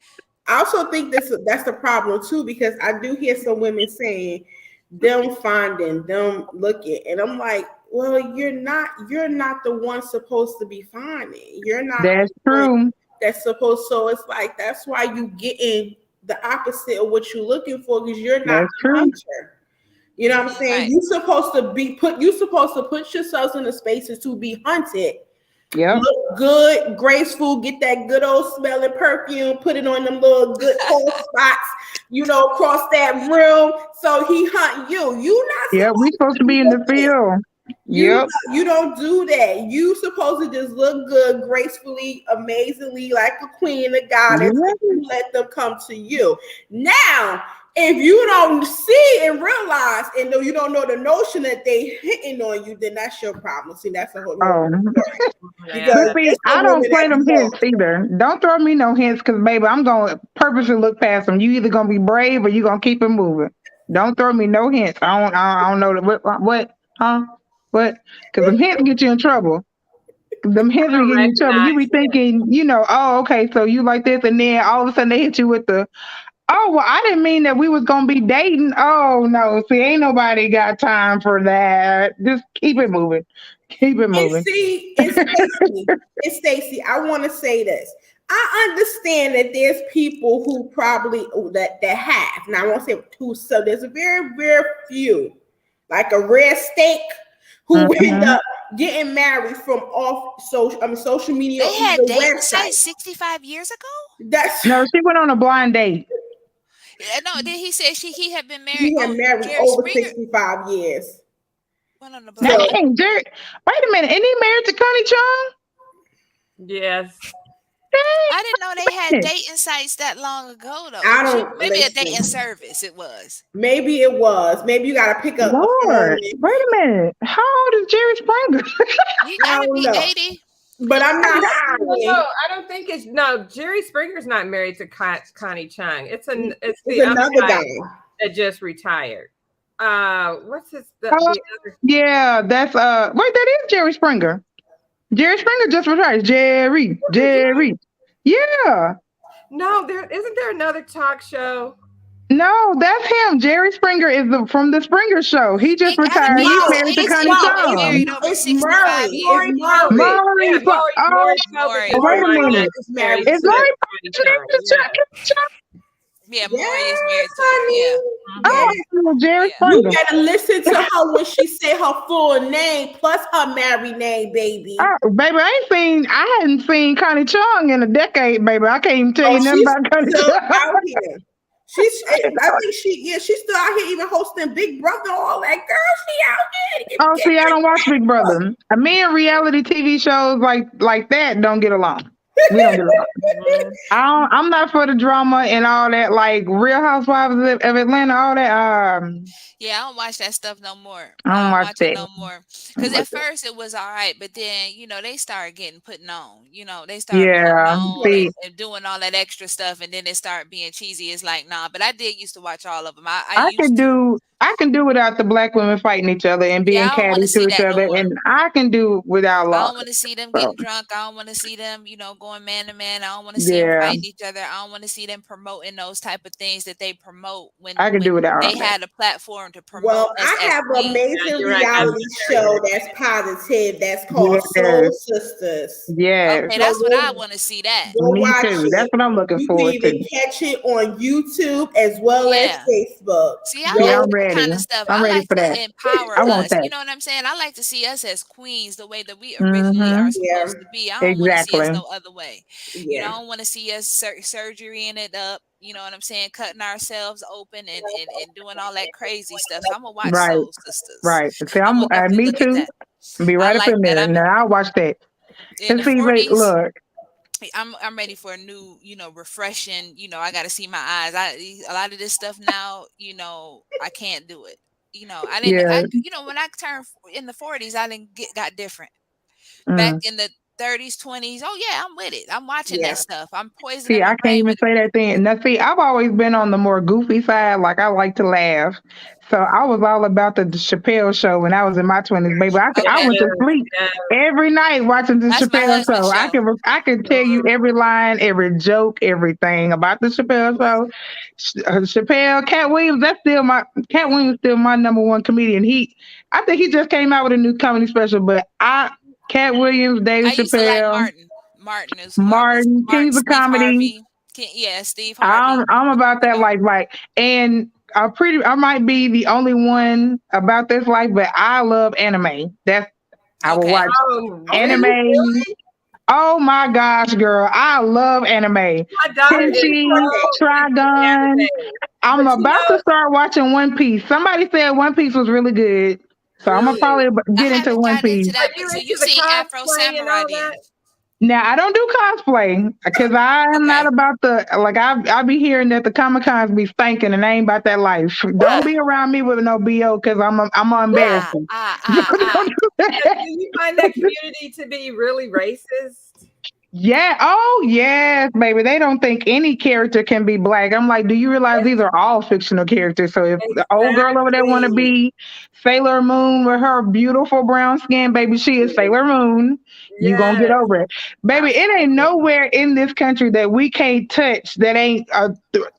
I also think that's the problem too, because I do hear some women saying them finding, them looking, and I'm like, well, you're not the one supposed to be finding. You're not That's the one true. that's supposed. So it's like that's why you getting the opposite of what you're looking for, because you're not That's the true. hunter. You know what I'm saying? Right. You're supposed to put yourselves in the spaces to be hunted. Yep. Look good, graceful, get that good old smelling perfume, put it on them little good cold spots, cross that rim. So he hunt you. You not Yeah, we supposed to be in the field. Yep. You don't do that. You supposed to just look good, gracefully, amazingly, like a queen, a goddess, Yeah. and you let them come to you. Now, if you don't see and realize, and though you don't know the notion that they hitting on you, then that's your problem. See, that's a whole Oh. story. Yeah, Because See, there's I some don't women play that them do hints either. Don't throw me no hints, because baby, I'm gonna purposely look past them. You either gonna be brave or you gonna keep it moving. Don't throw me no hints. I don't know what, huh? What? Because them hints get you in trouble. Them hints will get you in trouble. You be thinking, oh, okay, so you like this, and then all of a sudden they hit you with the, oh, well, I didn't mean that we was gonna be dating. Oh no, see, ain't nobody got time for that. Just keep it moving. Keep it And moving. see, it's Stacey. I want to say this. I understand that there's people who probably that have. Now I won't say who. So there's a very, very few, like a rare steak, who end up getting married from social media They or had the dating website. sites 65 years ago. That's No, she went on a blind date. No, then he said he had been married. he had married Jerry over Springer 65 years. went on the blind date. Dang, Jerry. Wait a minute. Isn't he married to Connie Chung? Yes. I didn't know they had dating sites that long ago though. I don't Maybe a listen. dating service it was. Maybe it was. Maybe you got to pick up a phone. Lord, wait a minute. How old is Jerry Springer? He I gotta don't be know. 80. But I'm not No, saying I don't think it's Jerry Springer's not married to Connie Chung. It's the it's other another guy guy. that just retired. What's the Oh, other? yeah, that's wait, that is Jerry Springer. Jerry Springer just retired. Jerry. Yeah. No, isn't there another talk show? No, that's him. Jerry Springer is from the Springer Show. He just It gotta retired. be He's in married the to 80s Connie if they Chung. married over It's 65 Murray. years. It's Murray. Maury. Yeah, Maury Oh, Povich wait a minute. Is married Is to Maury Connie Chung. Yeah, Yes, Maury is married to honey. Oh, Jerry Yeah. You Springer. better listen to her when she say her full name plus her married name, baby. Oh, baby, I hadn't seen Connie Chung in a decade, baby. I can't even tell you nothing She's about Connie still Chung. out here. I think she's still out here even hosting Big Brother, all that. Girl, she out here. Oh, see, I don't watch Big Brother. Me and reality TV shows like that don't get along. We don't get along. I'm not for the drama and all that, like Real Housewives of Atlanta, all that. Yeah, I don't watch that stuff no more. I don't watch it that. no more. Because at first it was all right, but then they started putting on. They started putting Yeah, on see, and doing all that extra stuff, and then it started being cheesy. It's like nah, but I did used to watch all of them. I can do without the black women fighting each other and being I don't want catty to see to each that no other, more. and I can do without I law. don't want to see them So, getting drunk. I don't want to see them, going man to man. I don't want to see them yeah, fighting each other. I don't want to see them promoting those type of things that they promote when I can do without they that. had a platform to promote. Well, us I as have an queens. amazing you're right. reality show that's positive. That's called Soul Yes, Sisters. yes, Okay, So that's what I go, want to see. That. go me watch too. That's it. what I'm looking You can forward even to. catch it on YouTube as well as Yeah. Facebook. See, I Go See, like I'm that ready. kind of stuff. I'm I ready like for to that. empower I want us. that. You know what I'm saying? I like to see us as queens the way that we originally Mm-hmm. are Yeah, supposed to be. I don't want to see us Exactly. no other way. I yeah. don't want to see us surgerying it up. You know what I'm saying? Cutting ourselves open and doing all that crazy stuff. So I'm gonna watch Right, Soul Sisters. right. See, I'm I'm gonna definitely me look at too. that. Be I right up like in that. there. Now I'll watch that. In And the see, wait, 40s. look. I'm ready for a new, refreshing. I got to see my eyes. A lot of this stuff now, I can't do it. Yeah. When I turned in the 40s, I didn't got different. Back Mm. in the 30s, 20s. Oh yeah, I'm with it. I'm watching that stuff. I'm poisoning See, my I can't brain even with say that thing. Now, see, I've always been on the more goofy side. Like, I like to laugh. So I was all about the Chappelle show when I was in my 20s, baby. I okay. went to sleep every night watching the That's my Chappelle husband's show. show. I can tell you every line, every joke, everything about the Chappelle show. Chappelle, Cat Williams still my number one comedian. I think he just came out with a new comedy special, but Cat Williams, Dave I used to like Chappelle, Martin. Martin is who I was. Martin, Martin, Kings of Steve Comedy. Harvey. Yeah, Steve Harvey. I'm about You that know. life, and I might be the only one about this life, but I love anime. I will Okay. watch Oh, really? anime. Oh my gosh, girl, I love anime. My daughter is Tenchi, so into Trigun. anime. I'm But about to start watching One Piece. Somebody said One Piece was really good, so I'm gonna really? probably I get into haven't One gotten Piece. into Are that, but you so into you the seen Afro cosplay and Samurai all then? that? Now I don't do cosplay because I am not Okay. about I be hearing that the Comic Cons be stinking and I ain't about that life. Don't Ah, be around me with no BO because I'm ah, embarrassing. ah, ah, Don't ah. do Do that. you find that community to be really racist? Yeah. Oh, yes, baby. They don't think any character can be black. I'm like, do you realize these are all fictional characters? So if the old girl over there want to Exactly. be Sailor Moon with her beautiful brown skin, baby, she is Sailor Moon. You gonna get Yes, over it, baby. It ain't absolutely. nowhere in this country that we can't touch that ain't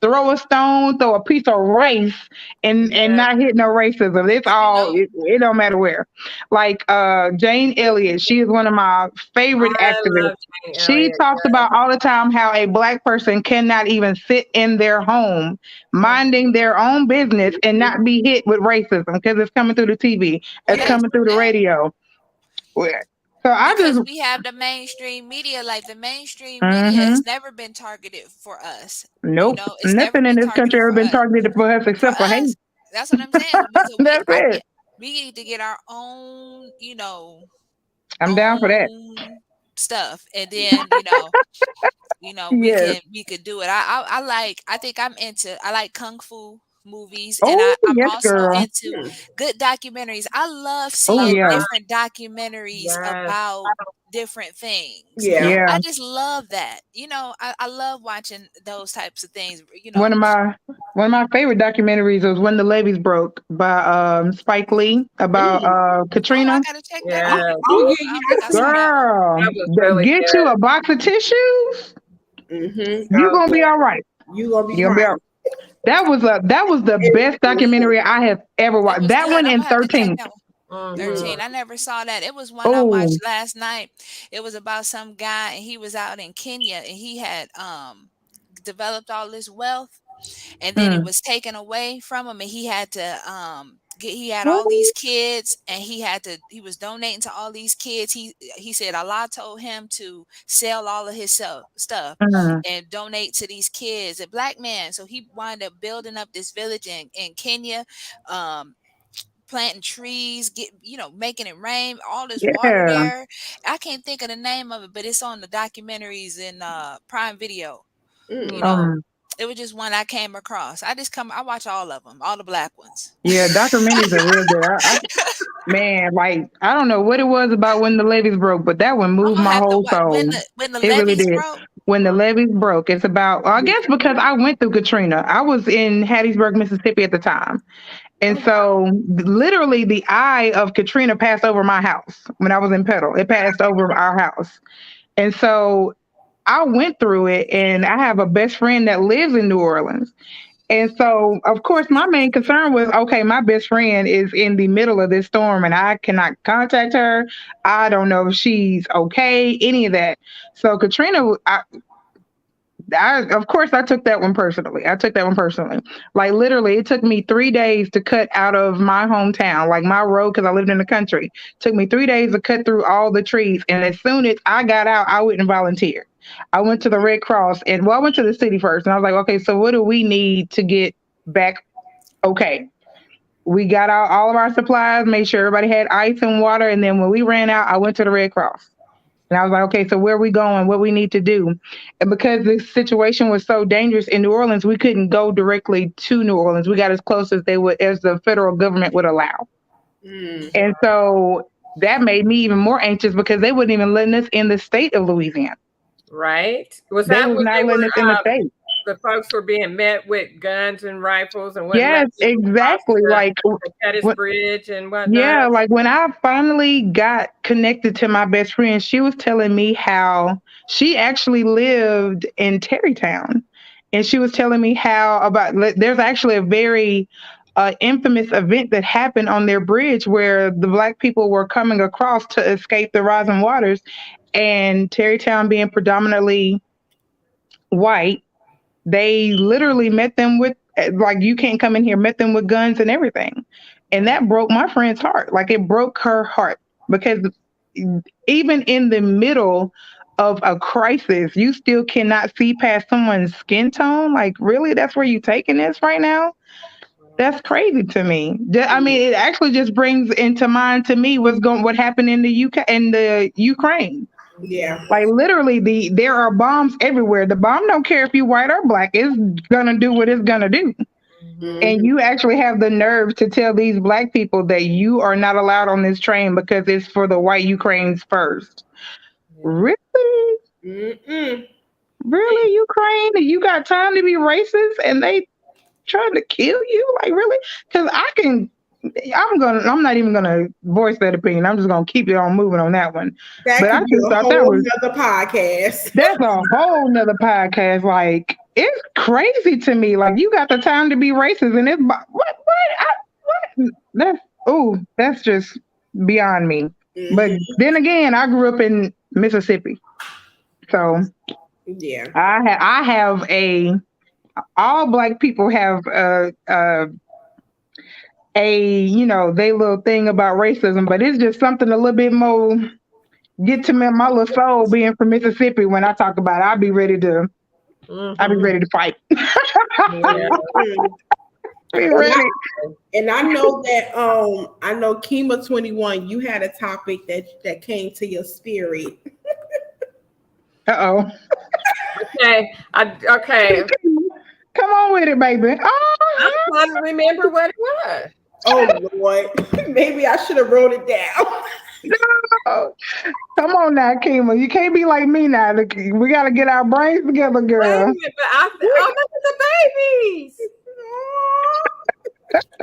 throw a stone, throw a piece of rice, and Yeah. not hit no racism. It's You all know, it don't matter where. Like Jane Elliott, she is one of my favorite I activists. love Jane She Elliott. talks about all the time how a black person cannot even sit in their home minding their own business and Mhm. not be hit with racism because it's coming through the TV, well, it's that's coming through the yeah, radio. Well, so I because just, we have the mainstream media. Like the mainstream media hmm has never been targeted for us. You nope, know, it's never nothing in been this country targeted ever for been us. targeted for us For except for hate. us, that's what I'm saying. That's it. We need to get our own, I'm down for that. own stuff, and then Yes. we could do it. I think I like kung fu movies, and Oh, I'm yes, also girl. into good documentaries. I love Oh, seeing yeah. different documentaries Yes. about different things. Yeah. Yeah. I just love that. I love watching those types of things. One of my one of my favorite documentaries was When the Levees Broke by Spike Lee about Mm. Oh, I Katrina. gotta check that Oh, Yes. out. oh yeah, I don't yeah, think I've I seen saw that. that one. Girl, That was really get you good. a box of tissues. Mm-hmm. You So gonna be good. all right. You gonna be You gonna be all crying. right. That was the best documentary I have ever It watched. was That good. one I'm in gonna have to check 13th. that one. Hmm. 13. I never saw that. It was one I Oh, watched last night. It was about some guy, and he was out in Kenya, and he had developed all this wealth, and then it mm. was taken away from him, and he had to he had What? all these kids, and he was donating to all these kids. He said Allah told him to sell all of his stuff Mm. and donate to these kids, a black man. So he wound up building up this village in Kenya, um planting trees, making it rain, all this water Yeah. there. I can't think of the name of it, but it's on the documentaries in Prime Video. You Mm. know, Um. it was just one I came across. I watch all of them, all the black ones. Yeah. Documentaries are real good. Man, like I don't know what it was about When the Levees Broke, but that one I'm moved gonna my have to whole watch soul. when the It really levees did. broke. When the Levees Broke, it's about, I guess because I went through Katrina. I was in Hattiesburg, Mississippi at the time. And Oh, so literally the eye of Katrina passed over my house when I was in Petal. It passed over our house. And so I went through it and I have a best friend that lives in New Orleans. And so, of course, my main concern was okay, my best friend is in the middle of this storm and I cannot contact her. I don't know if she's okay, any of that. So, Katrina, of course, I took that one personally. I took that one personally. Like, literally, it took me 3 days to cut out of my hometown, like my road, because I lived in the country. It took me 3 days to cut through all the trees. And as soon as I got out, I went and volunteered. I went to the Red Cross and, well, I went to the city first. And I was like, okay, so what do we need to get back? Okay. We got out all of our supplies, made sure everybody had ice and water. And then when we ran out, I went to the Red Cross. And I was like, okay, so where are we going? What we need to do? And because the situation was so dangerous in New Orleans, we couldn't go directly to New Orleans. We got as close as the federal government would allow. Mm. And so that made me even more anxious because they wouldn't even letting us in the state of Louisiana. Right? Was They that was when not they letting were us in the state. the folks were being met with guns and rifles and wouldn't Yes, let people cross exactly. Like, the Pettus Bridge and whatnot? yeah, like when I finally got connected to my best friend, she was telling me how she actually lived in Terrytown. And she was telling me how about there's actually a very infamous event that happened on their bridge where the black people were coming across to escape the rising waters. And Terrytown being predominantly white, they literally met them with, like, you can't come in here, met them with guns and everything. And that broke my friend's heart. Like, it broke her heart because even in the middle of a crisis, you still cannot see past someone's skin tone. Like, really? That's where you taking this right now? That's crazy to me. I mean, it actually just brings into mind to me what happened in the UK and the Ukraine. Yeah. Like literally, there are bombs everywhere. The bomb don't care if you white or black. It's gonna do what it's gonna do. And you actually have the nerve to tell these black people that you are not allowed on this train because it's for the white Ukrainians first. Really? Mm-mm. Really, Ukraine? You got time to be racist and they trying to kill you? Like, really? Because I'm not even gonna voice that opinion. I'm just gonna keep it on moving on that one. That But I could be just a thought that whole was nother podcast. that's a whole nother podcast. Like, it's crazy to me. Like, you got the time to be racist, and it's that's just beyond me. But then again, I grew up in Mississippi, so Yeah. I have all black people have they little thing about racism, but it's just something a little bit more get to me, my little soul being from Mississippi. When I talk about it, I'll be ready to fight. Yeah. Be ready. And I know that I know Qimmah 21, you had a topic that came to your spirit. Uh-oh. Okay. Okay. Come on with it, baby. Oh, I'm trying to remember what it was. Oh Lord. Maybe I should have wrote it down. no. Come on now, Qimmah. You can't be like me now. We got to get our brains together, girl. Wait a minute, look at the babies.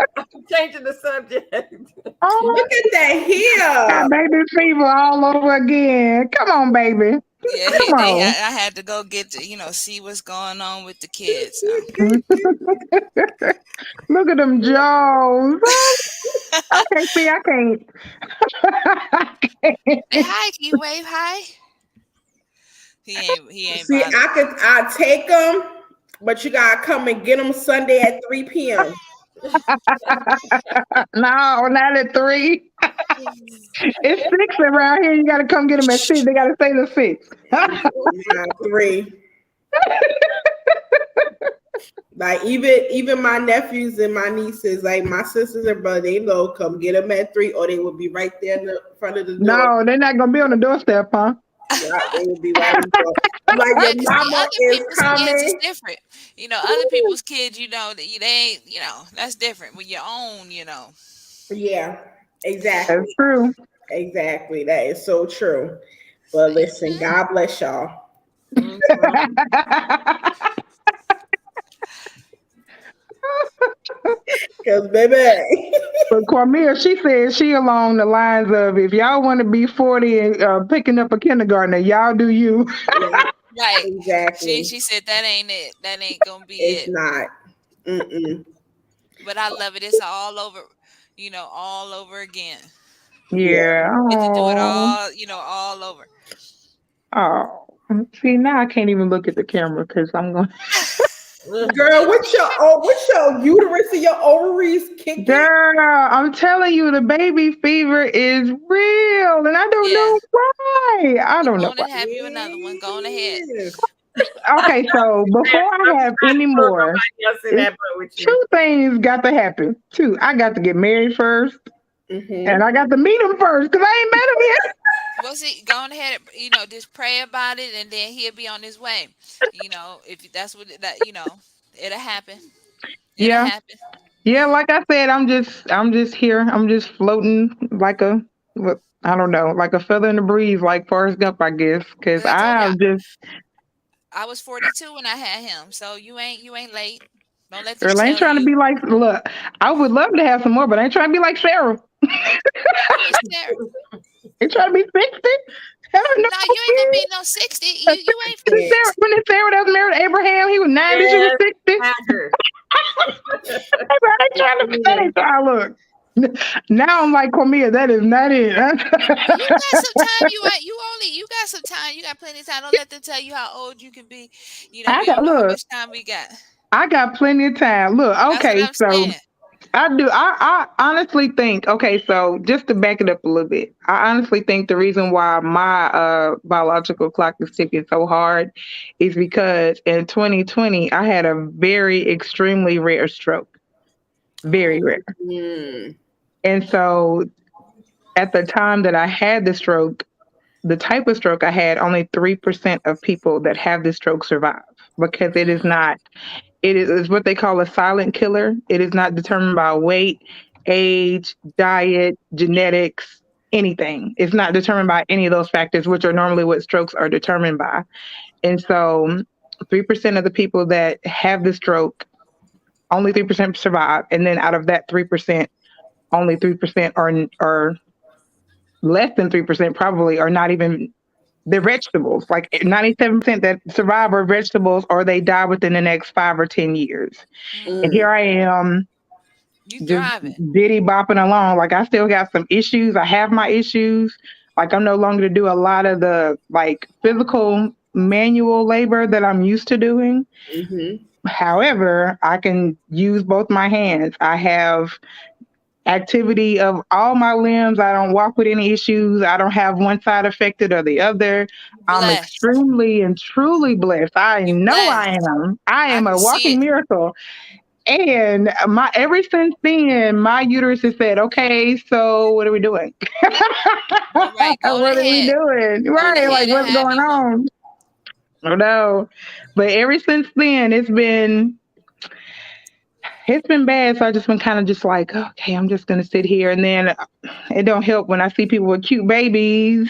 I'm changing the subject. Oh, Look at that here. got baby fever all over again. Come on, baby. Yeah, Come on. I had to go get to, see what's going on with the kids. Look at them jaws. I can't see. I can't. Say hi, can you wave hi? He ain't See, bothered. I take them, but you gotta come and get them Sunday at 3 p.m. No, not at 3. It's 6 around here. You got to come get them at 6. They got to stay to 6. Not 3. Like even my nephews and my nieces, like my sisters and brother, they know come get them at 3, or they will be right there in the front of the door. No, they're not gonna be on the doorstep, huh? Yeah, they will be right in the door. Like your mama is coming. Kids is different. Other people's kids, they ain't, that's different. With your own, Yeah, exactly. That's true. Exactly. That is so true. But listen, God bless y'all. Because baby. But Kwamia, she said she along the lines of, if y'all want to be 40 and picking up a kindergartner, y'all do you. Right. Exactly. She said that ain't it. That ain't gonna be it's it. Not. Mm-mm. But I love it. It's all over, all over again. Yeah. Get to do it all, all over. Oh. See, now I can't even look at the camera because I'm going. Girl, what's your uterus and your ovaries kicking? Girl, I'm telling you, the baby fever is real, and I don't know why. I don't know. Go on and have you another one. Go on ahead. Okay, so before I have any more, 2 things got to happen. 2, I got to get married first, and I got to meet him first because I ain't met him yet. Well, see, go on ahead, just pray about it, and then he'll be on his way. If that's what it'll happen. It'll happen. Yeah, like I said, I'm just here. I'm just floating like a I don't know, like a feather in the breeze, like Forrest Gump, I guess. Because I told I you just, I was 42 when I had him, so you ain't late. Don't let them girl, I ain't tell trying to you. be like, look, I would love to have some more, but I ain't trying to be like Sarah. Who is there? Ain't trying to be 60. Hell no. No, you ain't gonna be no 60. You ain't. Sarah, when is Sarah that was married to Abraham, he was 90, she was Yes, 60. Hacker. I ain't trying to, that ain't trying to look. Now I'm like, Cormia, that is not it. You got some time. You got some time. You got plenty of time. Don't let them tell you how old you can be. I We got, don't know how look, much time we got. I got plenty of time. Look, That's what okay, I'm so saying. I do. I honestly think, okay, so just to back it up a little bit, I honestly think the reason why my biological clock is ticking so hard is because in 2020, I had a very extremely rare stroke. Very Oh, rare. Mm. And so at the time that I had the stroke, the type of stroke I had, only 3% of people that have this stroke survive because it is not, it is what they call a silent killer. It is not determined by weight, age, diet, genetics, anything. It's not determined by any of those factors, which are normally what strokes are determined by. And so 3% of the people that have the stroke, only 3% survive. And then out of that 3%, only 3% are less than 3% probably are not even, they're vegetables. Like 97% that survive are vegetables or they die within the next 5 or 10 years. And Mm. here I am you just thriving. diddy bopping along. Like I still got some issues. I have my issues. Like I'm no longer to do a lot of the like physical manual labor that I'm used to doing. Mm-hmm. However, I can use both my hands. I have activity of all my limbs. I don't walk with any issues. I don't have one side affected or the other. I'm Blessed. extremely and truly blessed. I You know I blessed. am. I I am can a see walking it. miracle. And my ever since then, my uterus has said, okay, so what are we doing? All right, go on What are we ahead. doing? Go on Right. Like ahead and what's have going me one. on? I don't know. But ever since then, it's been bad. So I just been kind of just like, okay, I'm just gonna sit here. And then it don't help when I see people with cute babies.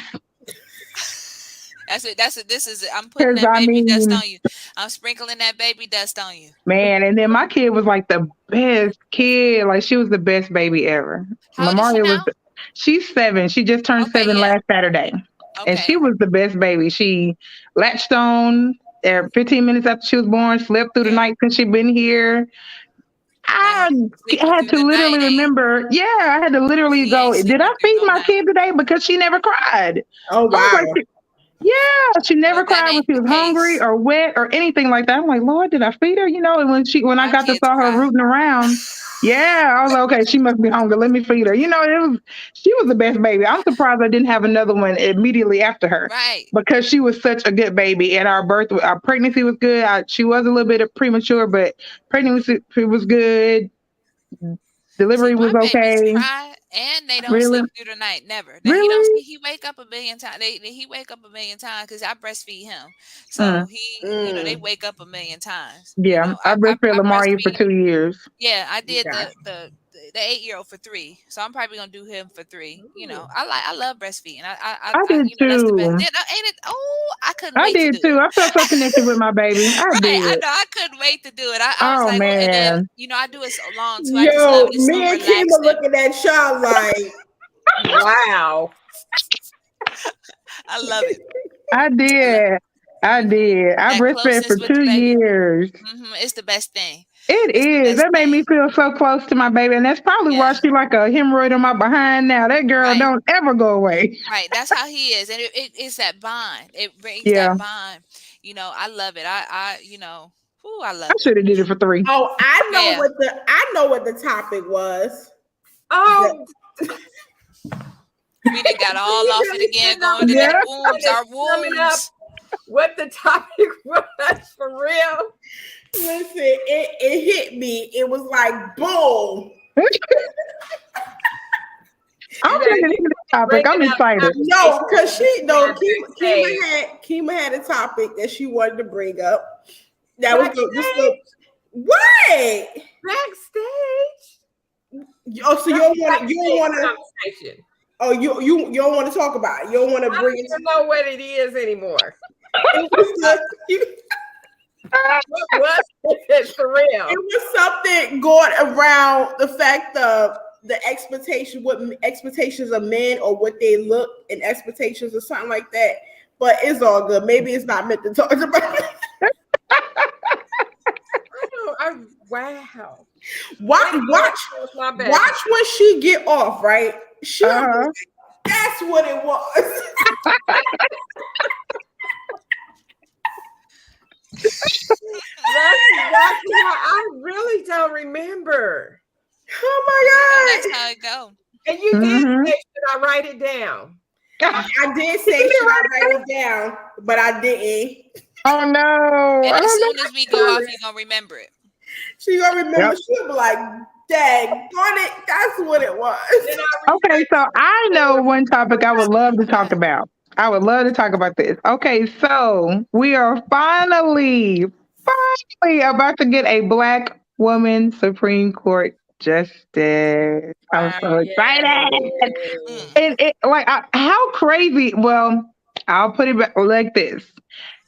That's it. That's it. This is it. I'm putting Cause that I baby dust mean, on you. I'm sprinkling that baby dust on you. man, and then my kid was like the best kid. Like she was the best baby ever. How old is she Lamaria was now? she's 7. She just turned Okay, 7 yeah. last Saturday. And she Okay. was the best baby. She latched on 15 minutes after she was born, slept through the Yeah. night since she'd been here. Now I he sleeping had through to the night, literally ain't he? remember, yeah, I had to literally He ain't go, did I sleeping through feed no my night. kid today? Because she never cried. Oh I was wow. like, yeah, she never But that cried when ain't she the was hungry case. or wet or anything like that. I'm like, Lord, did I feed her? And when I My got to kids saw her cry. rooting around, yeah, I was like, okay, she must be hungry. Let me feed her. She was the best baby. I'm surprised I didn't have another one immediately after her Right. because she was such a good baby. And our pregnancy was good. She was a little bit premature, but pregnancy was good. See, Delivery my was babies okay. cry and they don't Really, sleep through the night. Never. Now he don't really. see. He wake up a million times. He wake up a million times because I breastfeed him. So Mm, they Mm. wake up a million times. yeah, I breastfed I Lamari for breastfeed. 2 years. Yeah, I did Gotcha. the 8-year-old for 3, so I'm probably gonna do him for 3. Ooh. I love breastfeeding. I did That's the best. too. Ain't it? Oh, I couldn't I wait to did do too. it. I felt so connected with my baby. I Right, I did. know. I couldn't wait to do it. I was Oh like, and then man. I do it so long too. I just love Yo, it. It's so me and Kim are relaxing. looking at y'all like, Wow. I love it. I I love, did. I hmm did. I that breastfed for closeness with the two baby. years. It's the best thing. It It's the is. best That made me thing. feel so close to my baby. And that's probably why Yeah. she like a hemorrhoid on my behind now. That girl Right. don't ever go away. Right. That's how he is, and it's that bond. It brings Yeah. that bond. I love it. I I love it. should have did it for 3. oh, Yeah. I know what the topic was. Oh, We done got all you off it really again, sitting over going to Yeah. them there wombs, trying to our sum it up wombs. what the topic was for real. Listen, it hit me. It was like boom. I'm You better ready to keep hear the topic. I'm bringing up excited. No, conversations because with the Kima backstage. had a topic that she wanted to bring up. That was Backstage? what? Backstage? Oh, so you don't want to Conversation. Oh, you don't want to talk about it. You don't want to I bring don't it. even know what it is anymore. What was it for real? It was something going around the fact of the expectation, what expectations of men or what they look and expectations or something like that. But it's all good. Maybe it's not meant to talk about. Wow. Watch when she get off, right? She'll be like, that's what it was. That's exactly how I really don't remember. Oh my That's how it go. And you did say, should I write it down? I did say should I write it down, but I didn't. Oh no. And as soon as we go off, you're gonna remember it. She gonna remember. She'll be like, dang, on it, that's what it was. Okay, so I know one topic I would love to talk about. I would love to talk about this. Okay, so we are finally about to get a Black woman Supreme Court justice. I'm so excited. And how crazy, well, I'll put it like this.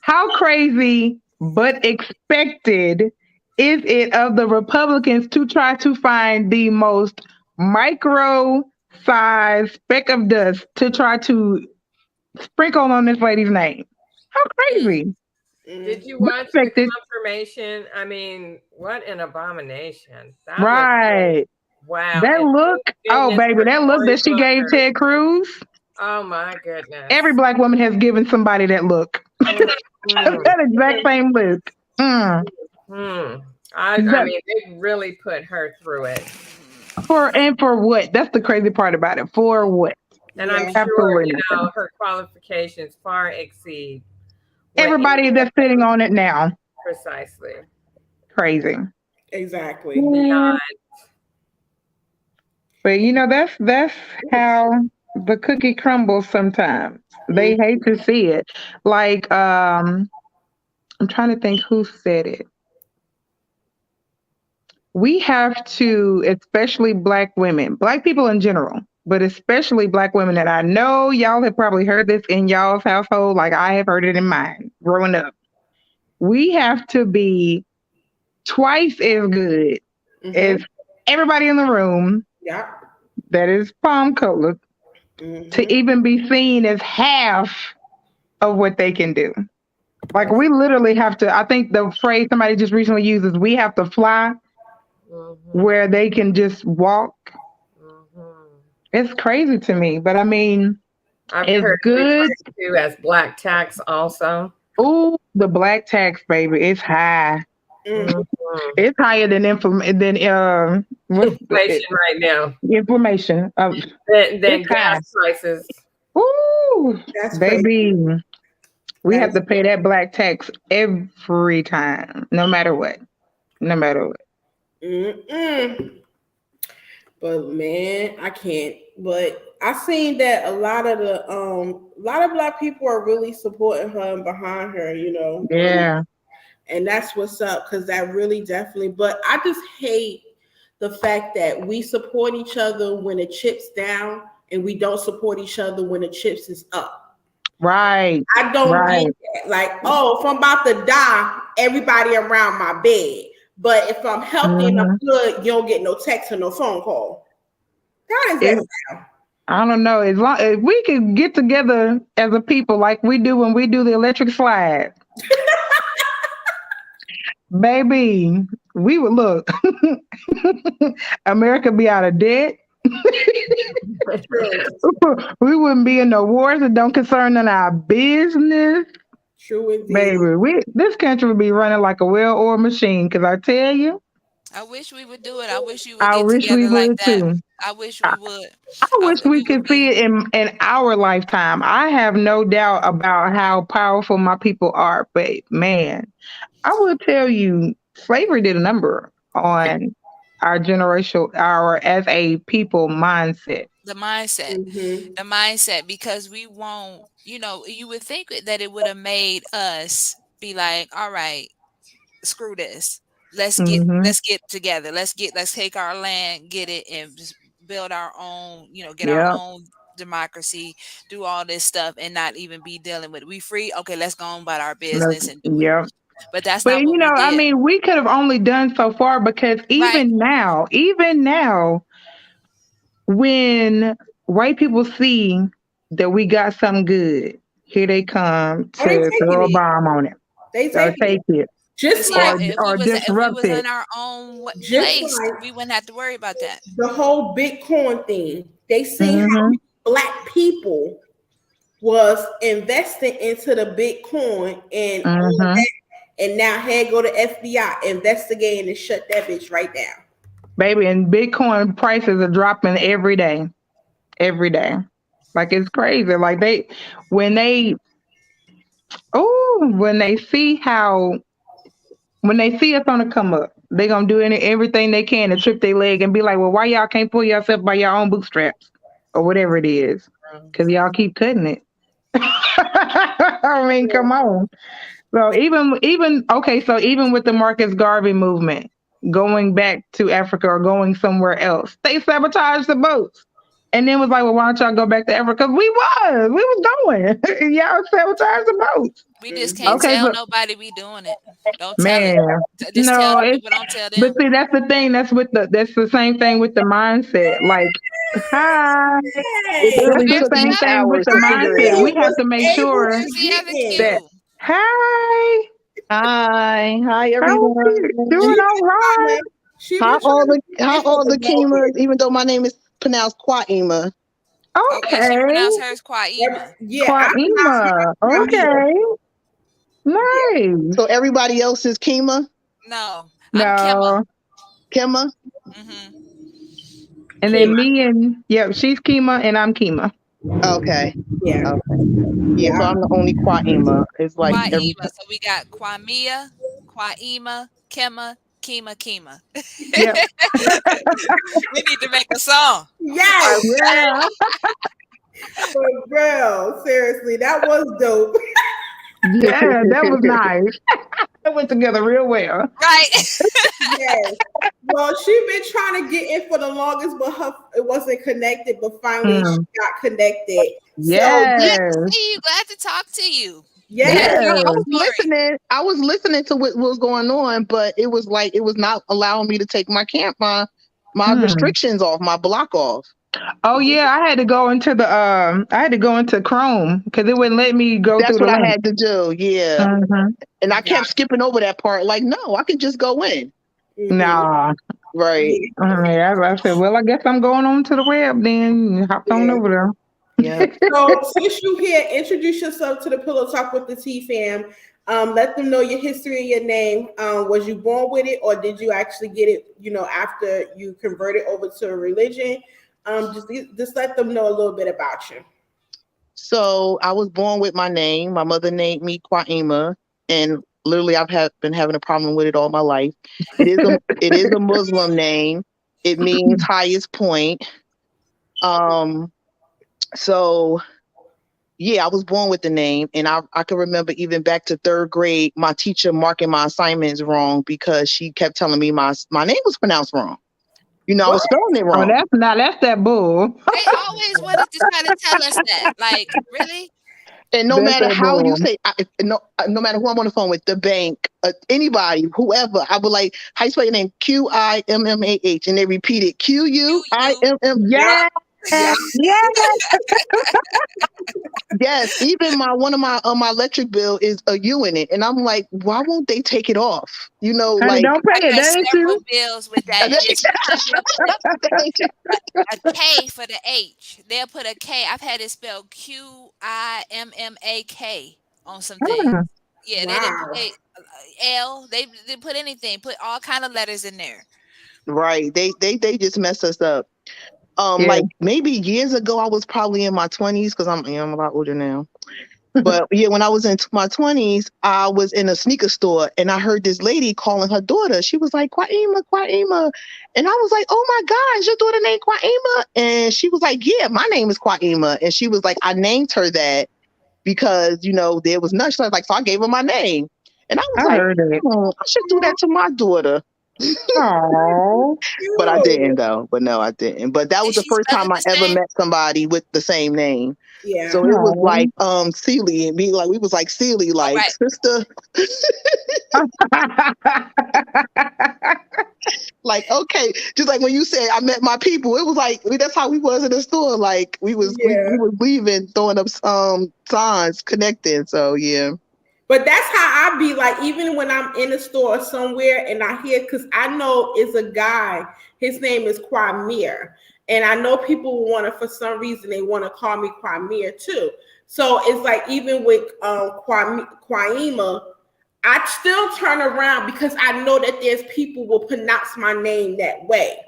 How crazy but expected is it of the Republicans to try to find the most micro size speck of dust to try to sprinkle on this lady's name? How crazy. Did you watch the confirmation? I mean, what an abomination. Wow. That look, baby, that look that she gave Ted Cruz. Oh my goodness. Every Black woman has given somebody that look. That exact same look. I mean, they really put her through it. For what? That's the crazy part about it. For what? And I'm sure, her qualifications far exceed everybody that's sitting on it now. Precisely. Crazy. Exactly. Beyond. But that's how the cookie crumbles sometimes. They hate to see it. Like, I'm trying to think who said it. We have to, especially Black women, Black people in general, but especially Black women, and I know y'all have probably heard this in y'all's household, like I have heard it in mine growing up. We have to be twice as good as everybody in the room that is palm colored to even be seen as half of what they can do. Like, we literally have to, I think the phrase somebody just recently used is we have to fly where they can just walk. It's crazy to me, but I mean, I've heard good too as black tax also. Ooh, the black tax, baby, it's high. It's higher than inflation right now. Inflammation. Than gas prices. Ooh, baby. We have to pay that black tax every time, no matter what. No matter what. But man, I can't. But I seen that a lot of Black people are really supporting her and behind her, Yeah. And that's what's up, because that really definitely. But I just hate the fact that we support each other when the chip's down, and we don't support each other when the chips is up. Right. I don't get that. Like, if I'm about to die, everybody around my bed. But if I'm healthy and I'm good, you don't get no text or no phone call. How does that sound? I don't know. As long as we could get together as a people like we do when we do the electric slide. Baby, we would look. America be out of debt. We wouldn't be in the wars that don't concern in our business. True indeed. Baby, this country would be running like a well-oiled machine, because I tell you. I wish we would do it. I wish you would get together like that. Too. I wish we would. I wish we could see it in our lifetime. I have no doubt about how powerful my people are. But man, I will tell you, slavery did a number on our as a people mindset. The mindset, because we won't, you would think that it would have made us be like, all right, screw this. Let's get together. Let's take our land, get it, and just build our own, get our own democracy, do all this stuff, and not even be dealing with it. We free, okay, let's go on about our business and do it. Yeah. But that's But not what we I did. mean, we could have only done so far because even now, when white people see that we got something good, here they come to throw a bomb on it. They take it. Just like if we was it. in our own place, we wouldn't have to worry about that. The whole Bitcoin thing. They see how Black people was investing into the Bitcoin and all that, and now here go the FBI investigating and shut that bitch right down. Baby, and Bitcoin prices are dropping every day. Every day. Like it's crazy. Like when they see us on the come up, they gonna do everything they can to trip their leg and be like, well, why y'all can't pull yourself by your own bootstraps or whatever it is? Because y'all keep cutting it. I mean, come on. So even with the Marcus Garvey movement, going back to Africa or going somewhere else, they sabotaged the boats. And then was like, well, why don't y'all go back to Africa? Because we was going. Y'all sabotaged the boats. We just can't tell nobody we doing it. Don't tell it. Just tell people, don't tell them. But see, that's the thing. That's the same thing with the mindset. Like, hi. It's the same thing with the mindset. We have to make sure that. Hi. Hi, everyone. Doing all right. How all the Qimmahs, even though my name is pronounced Qimmah. Okay. She pronounced hers Qimmah. Yeah. Qimmah. Okay. Nice. So everybody else is Qimmah? No. I'm Qimmah? Mm-hmm. And then she's Qimmah and I'm Qimmah. Okay. Yeah. Okay. Yeah, so I'm the only Qimmah. It's like Qimmah. So we got Qimmah, Qimmah, Qimmah. Yep. We need to make a song. Yes. Yeah. For real. Seriously, that was dope. Yeah, that was nice. That went together real well. Right. Yes. Well, she been trying to get in for the longest, but it wasn't connected. But finally, she got connected. Yes. So, glad to talk to you. Yes. I was listening to what was going on, but it was not allowing me to take my restrictions off, my block off. Oh yeah, I had to go into Chrome because it wouldn't let me go That's through what the link. I had to do. Yeah. And I kept skipping over that part. Like, no, I can just go in. Nah. Right. I said, well, I guess I'm going on to the web then. Hopped on over there. Yeah. So since you here, introduce yourself to the Pillow Talk with the Tea fam. Let them know your history and your name. Was you born with it, or did you actually get it, after you converted over to a religion? Just let them know a little bit about you. So I was born with my name. My mother named me Qimmah, and literally I've been having a problem with it all my life. It is a Muslim name. It means highest point. So yeah, I was born with the name, and I can remember even back to third grade, my teacher marking my assignments wrong because she kept telling me my name was pronounced wrong. I was spelling it wrong. Oh, that's that bull. They always wanted to try to tell us that. Like, really? And no matter how you say, no matter who I'm on the phone with, the bank, anybody, whoever, I would like, how you spell your name? Qimmah, and they repeated Qimm. Yeah. Yes, even one of my electric bill is a U in it, and I'm like, why won't they take it off? Like, don't pay it. That ain't several bills with that. A K for the H. They'll put a K. I've had it spelled Qimmah on some things. Yeah, they didn't put L. They didn't put anything. Put all kind of letters in there. Right. They just mess us up. Like maybe years ago, I was probably in my 20s because I'm a lot older now. But yeah, when I was in my 20s, I was in a sneaker store and I heard this lady calling her daughter. She was like, Qimmah. And I was like, oh my God, is your daughter named Qimmah? And she was like, yeah, my name is Qimmah. And she was like, I named her that because, there was none. So I was like, so I gave her my name. And I was I should do that to my daughter. Oh, But I didn't though. But no, I didn't. But that was Did the she first spell time it I the ever same? met somebody with the same name. Yeah. So it was like Celie and me, like we was like Celie, like right. sister. Like, okay, just like when you said I met my people, it was like that's how we was in the store. Like we was leaving, throwing up signs, connecting. So yeah. But that's how I be like, even when I'm in a store or somewhere and I hear, because I know it's a guy, his name is Quamir. And I know people want to, for some reason, they want to call me Quamir too. So it's like, even with Quaima, I still turn around because I know that there's people will pronounce my name that way.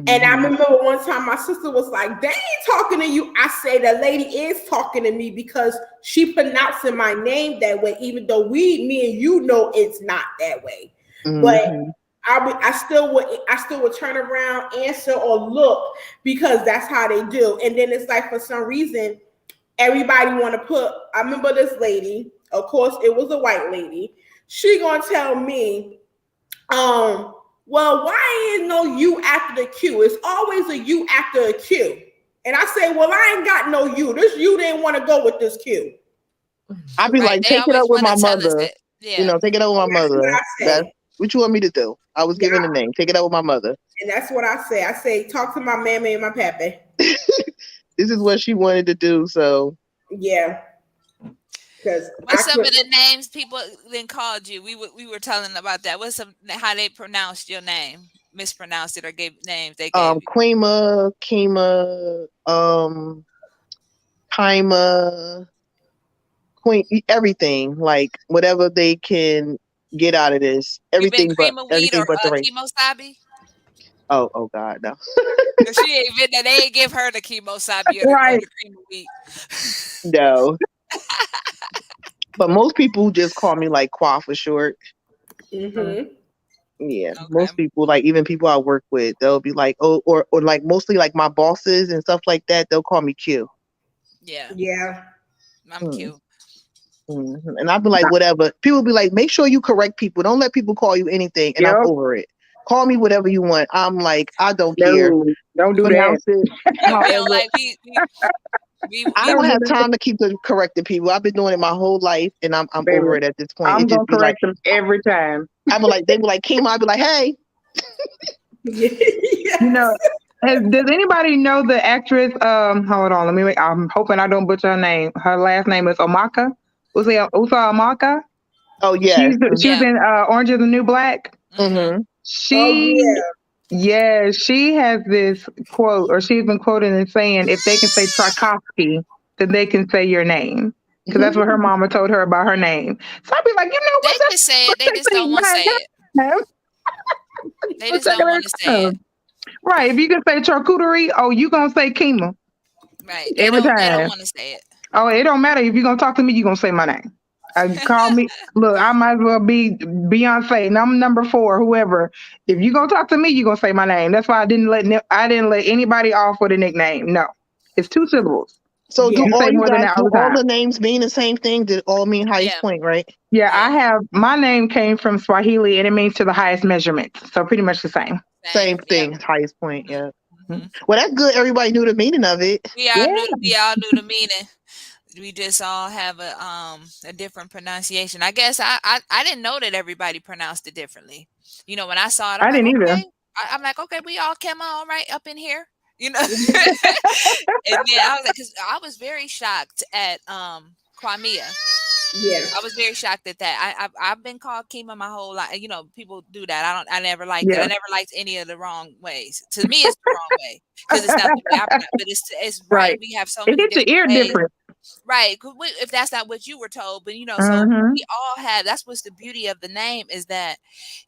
And I remember one time my sister was like, they ain't talking to you. I say the lady is talking to me because she pronouncing my name that way, even though me and you know it's not that way. But I still would turn around, answer, or look, because that's how they do. And then it's like, for some reason, everybody want to put, I remember this lady, of course, it was a white lady. She gonna tell me, well, why ain't no U after the Q? It's always a U after a Q. And I say, well, I ain't got no U. This U didn't want to go with this Q. I'd be like, take it up with my mother. You know, take it up with my mother. That's what you want me to do. I was given a name. Take it up with my mother. And that's what I say. I say, talk to my mammy and my pappy. This is what she wanted to do. So yeah. What's some of the names people then called you? We were telling about that. What's how they pronounced your name? Mispronounced it or gave names they gave you? Qimmah, Qimmah, Queen, everything, like whatever they can get out of this. Everything but everything but the race. Kemosabi? Oh God, no. She ain't been there. They ain't give her the Kemosabi or the cream of wheat. No. But most people just call me like Qua for short. Yeah, okay. Most people, like even people I work with, they'll be like, oh, or like mostly like my bosses and stuff like that. They'll call me Q. Yeah. I'm Q. And I'll be like, whatever. People be like, make sure you correct people. Don't let people call you anything. And I'm over it. Call me whatever you want. I'm like, I don't care. Don't do Pronounce that. I don't have time to keep correcting people. I've been doing it my whole life, and I'm over it at this point. I'm gonna correct them every time. I'm like, they be like, Qimmah. I'd be like, hey. You know, does anybody know the actress? Hold on, I'm hoping I don't butcher her name. Her last name is Omaka. Usa Omaka. Oh yeah, she was in Orange Is the New Black. She has this quote, or she's been quoted and saying, if they can say Tchaikovsky, then they can say your name. Because that's what her mama told her about her name. So I'd be like, you know what? They can say it. They just don't want to say it. They just don't want to say it. Right. If you can say charcuterie, you going to say Qimmah. Right. Every time. They don't want to say it. Oh, it don't matter. If you're going to talk to me, you're going to say my name. Call me. Look, I might as well be Beyonce, and I'm number 4, whoever. If you gonna talk to me, you gonna say my name. That's why I didn't let anybody off with a nickname. No, it's 2 syllables. So do all the names mean the same thing? Did all mean highest point, right? Yeah, my name came from Swahili, and it means to the highest measurement. So pretty much the same. Same thing, highest point. Yeah. Well, that's good. Everybody knew the meaning of it. We all knew the meaning. We just all have a different pronunciation. I guess I didn't know that everybody pronounced it differently. You know, when I saw it, I didn't either. I'm like, okay, we all came all right up in here. You know, and then I was like, because I was very shocked at Crimea. Yeah, I was very shocked at that. I've been called Qimmah my whole life. You know, people do that. I never liked it. I never liked any of the wrong ways. To me, it's the wrong way because it's not the way I pronounce it. But it's right. We have so many. It hits the ear different. Right. If that's not what you were told, but you know, so we all have, that's what's the beauty of the name, is that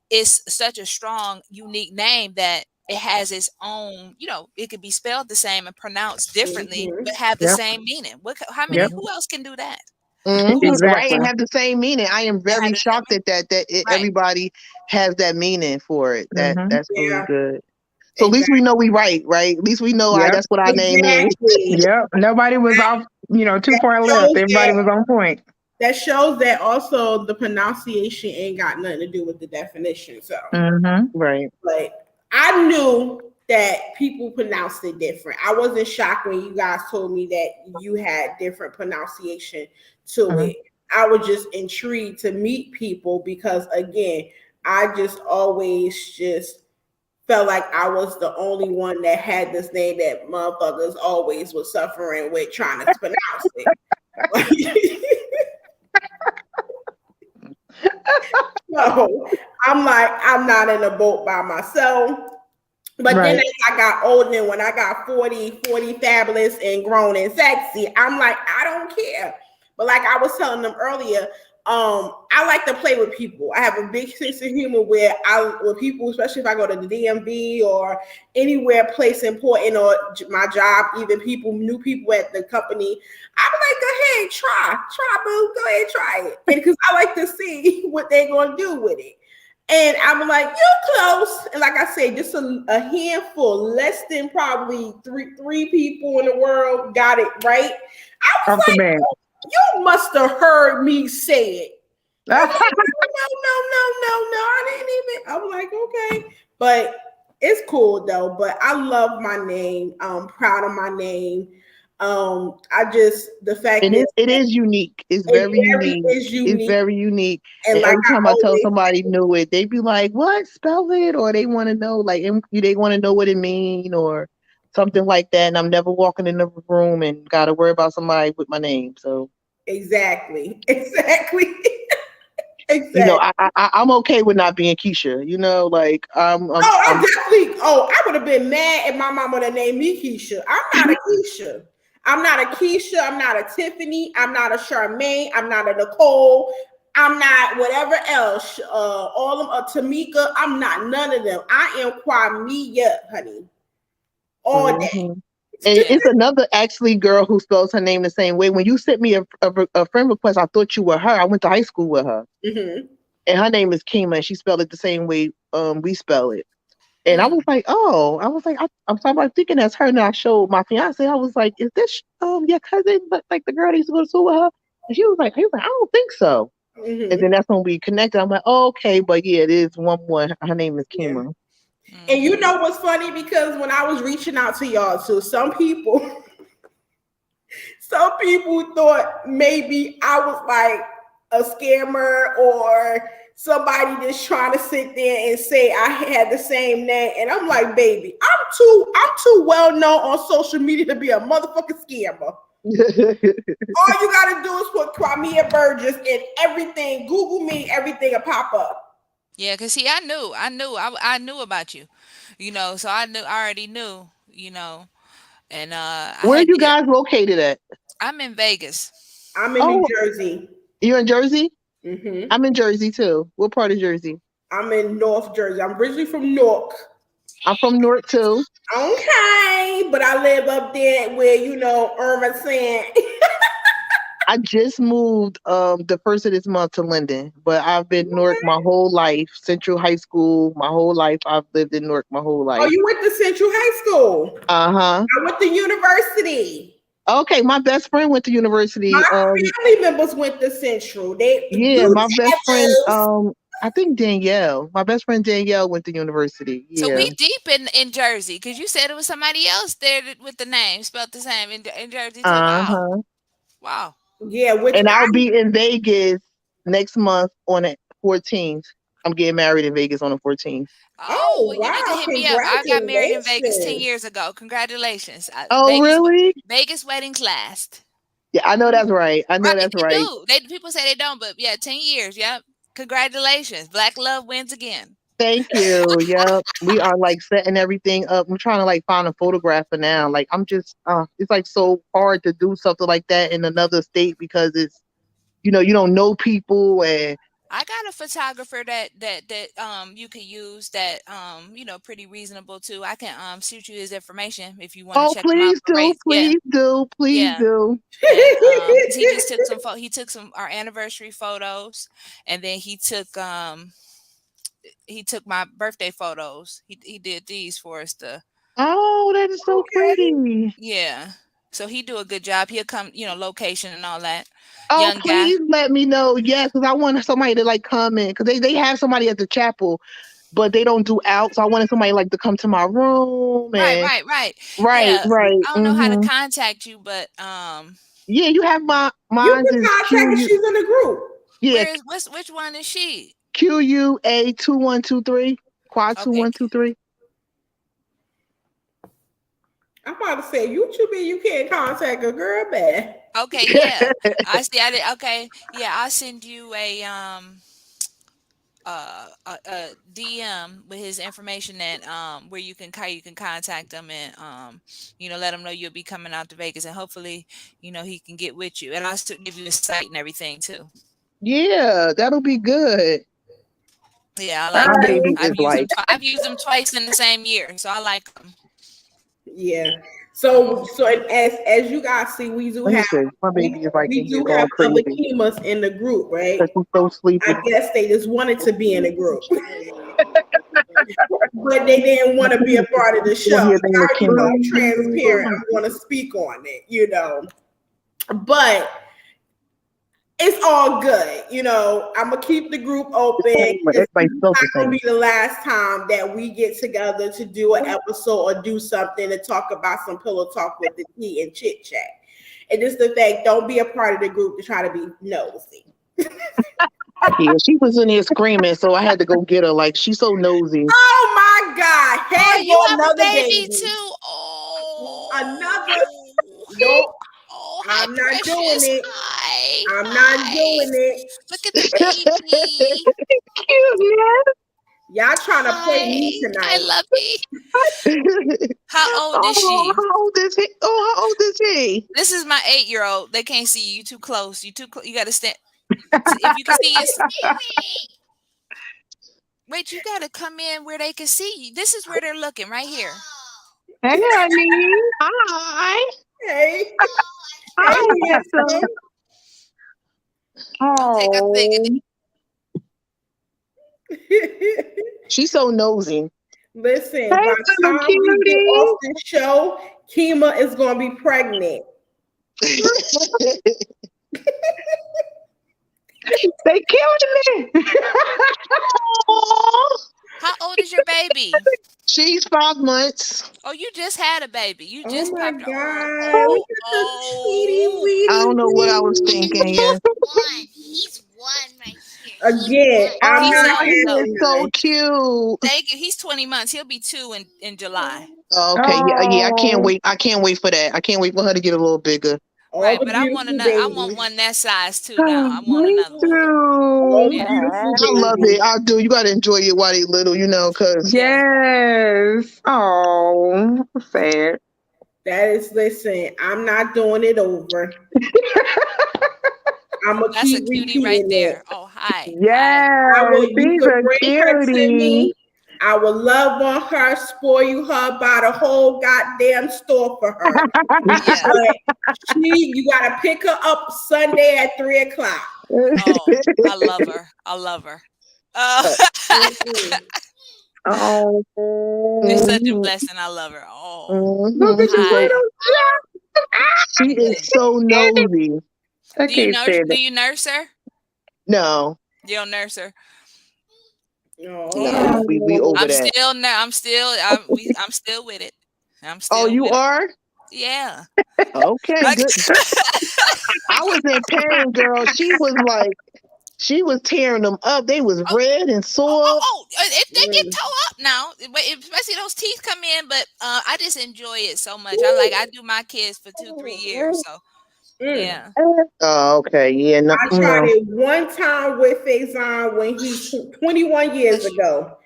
it's such a strong, unique name that it has its own, you know, it could be spelled the same and pronounced differently, but have the same meaning. Who else can do that? Exactly. Right, and have the same meaning. I am very shocked at that everybody has that meaning for it. That's really good. So at least we know we right? At least we know that's what our name is. Yep. Nobody was off, too far left. Everybody was on point. that shows that also the pronunciation ain't got nothing to do with the definition. So, Right. like, I knew that people pronounced it different. I wasn't shocked when you guys told me that you had different pronunciation to it. I was just intrigued to meet people because, again, I just always just felt like I was the only one that had this name that motherfuckers always was suffering with trying to pronounce it. So I'm like, I'm not in a boat by myself. But then as I got older, and when I got 40 fabulous and grown and sexy, I'm like, I don't care. But like I was telling them earlier, I like to play with people. I have a big sense of humor with people, especially if I go to the DMV or anywhere place important or my job, even new people at the company. I'm like, go ahead, try, boo, go ahead, try it. And because I like to see what they're gonna do with it. And I'm like, you're close. And like I said, just a handful, less than probably three people in the world got it right. I was like, you must have heard me say it. I was like, no, I didn't even. I was like, okay. But it's cool though. But I love my name. I'm proud of my name. The fact it is unique. It's very unique. It's very unique. And like every time I tell somebody knew it, they be like, "What? Spell it?" Or they want to know, like, they want to know what it mean or something like that. And I'm never walking in the room and got to worry about somebody with my name. So exactly. You know, I'm okay with not being Keisha. You know, like I would have been mad if my mom would have named me Keisha. I'm not a Keisha. I'm not a Keisha. I'm not a Tiffany. I'm not a Charmaine. I'm not a Nicole. I'm not whatever else. All of them, Tamika. I'm not none of them. I am Kwamia, honey. All day. And it's another actually girl who spells her name the same way. When you sent me a friend request, I thought you were her. I went to high school with her. And her name is Qimmah. And she spelled it the same way we spell it. And I was like, I'm sorry, thinking that's her. And I showed my fiance. I was like, is this your cousin? But like the girl that used to go to school with her? And he was like, I don't think so. And then that's when we connected. I'm like, oh, okay, but yeah, it is one more. Her name is Qimmah. And you know what's funny? Because when I was reaching out to y'all too, some people thought maybe I was like a scammer or somebody just trying to sit there and say I had the same name. And I'm like, baby, I'm too well known on social media to be a motherfucking scammer. All you gotta do is put Kwamia Burgess in everything. Google me, everything will pop up. Yeah, cause see, I knew about you, you know. So I already knew, you know. And where are you guys located at? I'm in Vegas. I'm in New Jersey. You're in Jersey? I'm in Jersey too. What part of Jersey? I'm in North Jersey. I'm originally from Newark. I'm from Newark too. Okay, but I live up there where Irma saying. I just moved the first of this month to Linden, but I've been Newark my whole life. Central High School, my whole life. I've lived in Newark my whole life. Oh, you went to Central High School? I went to university. Okay, my best friend went to university. My family members went to Central. My best friend, I think Danielle. My best friend Danielle went to university. Yeah. So we deep in Jersey, because you said it was somebody else there with the name spelled the same in Jersey too. Wow. Yeah, and I'll be in Vegas next month on the 14th. I'm getting married in Vegas on the 14th. Oh, wow. You need to hit me up. I got married in Vegas 10 years ago. Congratulations. Really? Vegas weddings last. Yeah, I know that's right. That's right. People say they don't, but yeah, 10 years. Yep. Congratulations. Black love wins again. Thank you. Yep. We are like setting everything up. I'm trying to like find a photographer now. Like I'm just it's like so hard to do something like that in another state because it's you don't know people. And I got a photographer that you could use that pretty reasonable too. I can shoot you his information if you want to check him out. Please do. And, he just took some our anniversary photos, and then he took my birthday photos. He did these for us. Oh, that is so pretty. Yeah. So he do a good job. He'll come, location and all that. Oh, Young guy. please let me know. Yes, because I want somebody to like come in because they have somebody at the chapel, but they don't do out. So I wanted somebody like to come to my room. And Right. right. I don't know how to contact you, but yeah, you have mine. You can contact her. She's in the group. Yeah. Which one is she? QUA2123. Quad 2123. I'm about to say you can't contact a girl back. Okay, yeah. I see. Okay, yeah. I'll send you a DM with his information that where you can contact him and let him know you'll be coming out to Vegas, and hopefully he can get with you, and I'll still give you a site and everything too. Yeah, that'll be good. Yeah, I like them. I've used them twice in the same year, so I like them. Yeah. So as you guys see, we do have other Qimmahs in the group, right? So sleepy. I guess they just wanted to be in the group, but they didn't want to be a part of the show. I'm transparent. I'm going to speak on it, but it's all good. I'm going to keep the group open. It's not going to be the last time that we get together to do an episode or do something to talk about some pillow talk with the tea and chit chat. And just the fact, don't be a part of the group to try to be nosy. Yeah, she was in there screaming, so I had to go get her. Like, she's so nosy. Oh my God. Hey, you have a baby too. Oh. Another. Nope. Oh, I'm not precious. doing it. Hi. I'm not doing it. Look at the baby. Cute, man. Y'all trying to play me tonight. I love it. How old is she? How old is he? Oh, how old is he? This is my 8-year-old. They can't see you. You too close. You got to stand. If you can see your wait, you got to come in where they can see you. This is where they're looking, right here. Hey, honey. Hi. Hey. Hi, handsome. Oh. She's so nosy. Listen, by the time we get off the show, Qimmah is going to be pregnant. They killing me. How old is your baby? She's 5 months. Oh, you just had a baby. You just oh my popped God. I don't know what I was thinking. Yeah. He's one right here. Again, He's so cute. Thank you. He's 20 months. He'll be 2 in July. Oh, okay. Yeah. I can't wait. I can't wait for that. I can't wait for her to get a little bigger. Right, but I want one that size too now. I want another one. Yeah. I love it. I do. You gotta enjoy it while they're little, cause yes. Oh, sad. Listen, I'm not doing it over. That's a cutie right there. Oh, hi. Yeah, she's a cutie. I will love on her, spoil her, buy the whole goddamn store for her. But you gotta pick her up Sunday at 3:00. Oh, I love her. Oh, it's such a blessing. I love her. Oh, she is so nosy. Do you nurse her? No. You don't nurse her. No, we over I'm that. I'm still with it. I'm still. Oh, you are? Yeah. Okay, good. I was in pain, girl. She was tearing them up. They was red and sore. If they get toe up now, especially those teeth come in. But I just enjoy it so much. I do my kids for 2-3 years. So yeah. Oh, okay. Yeah. No, I tried it one time with Faison when he's 21 years ago.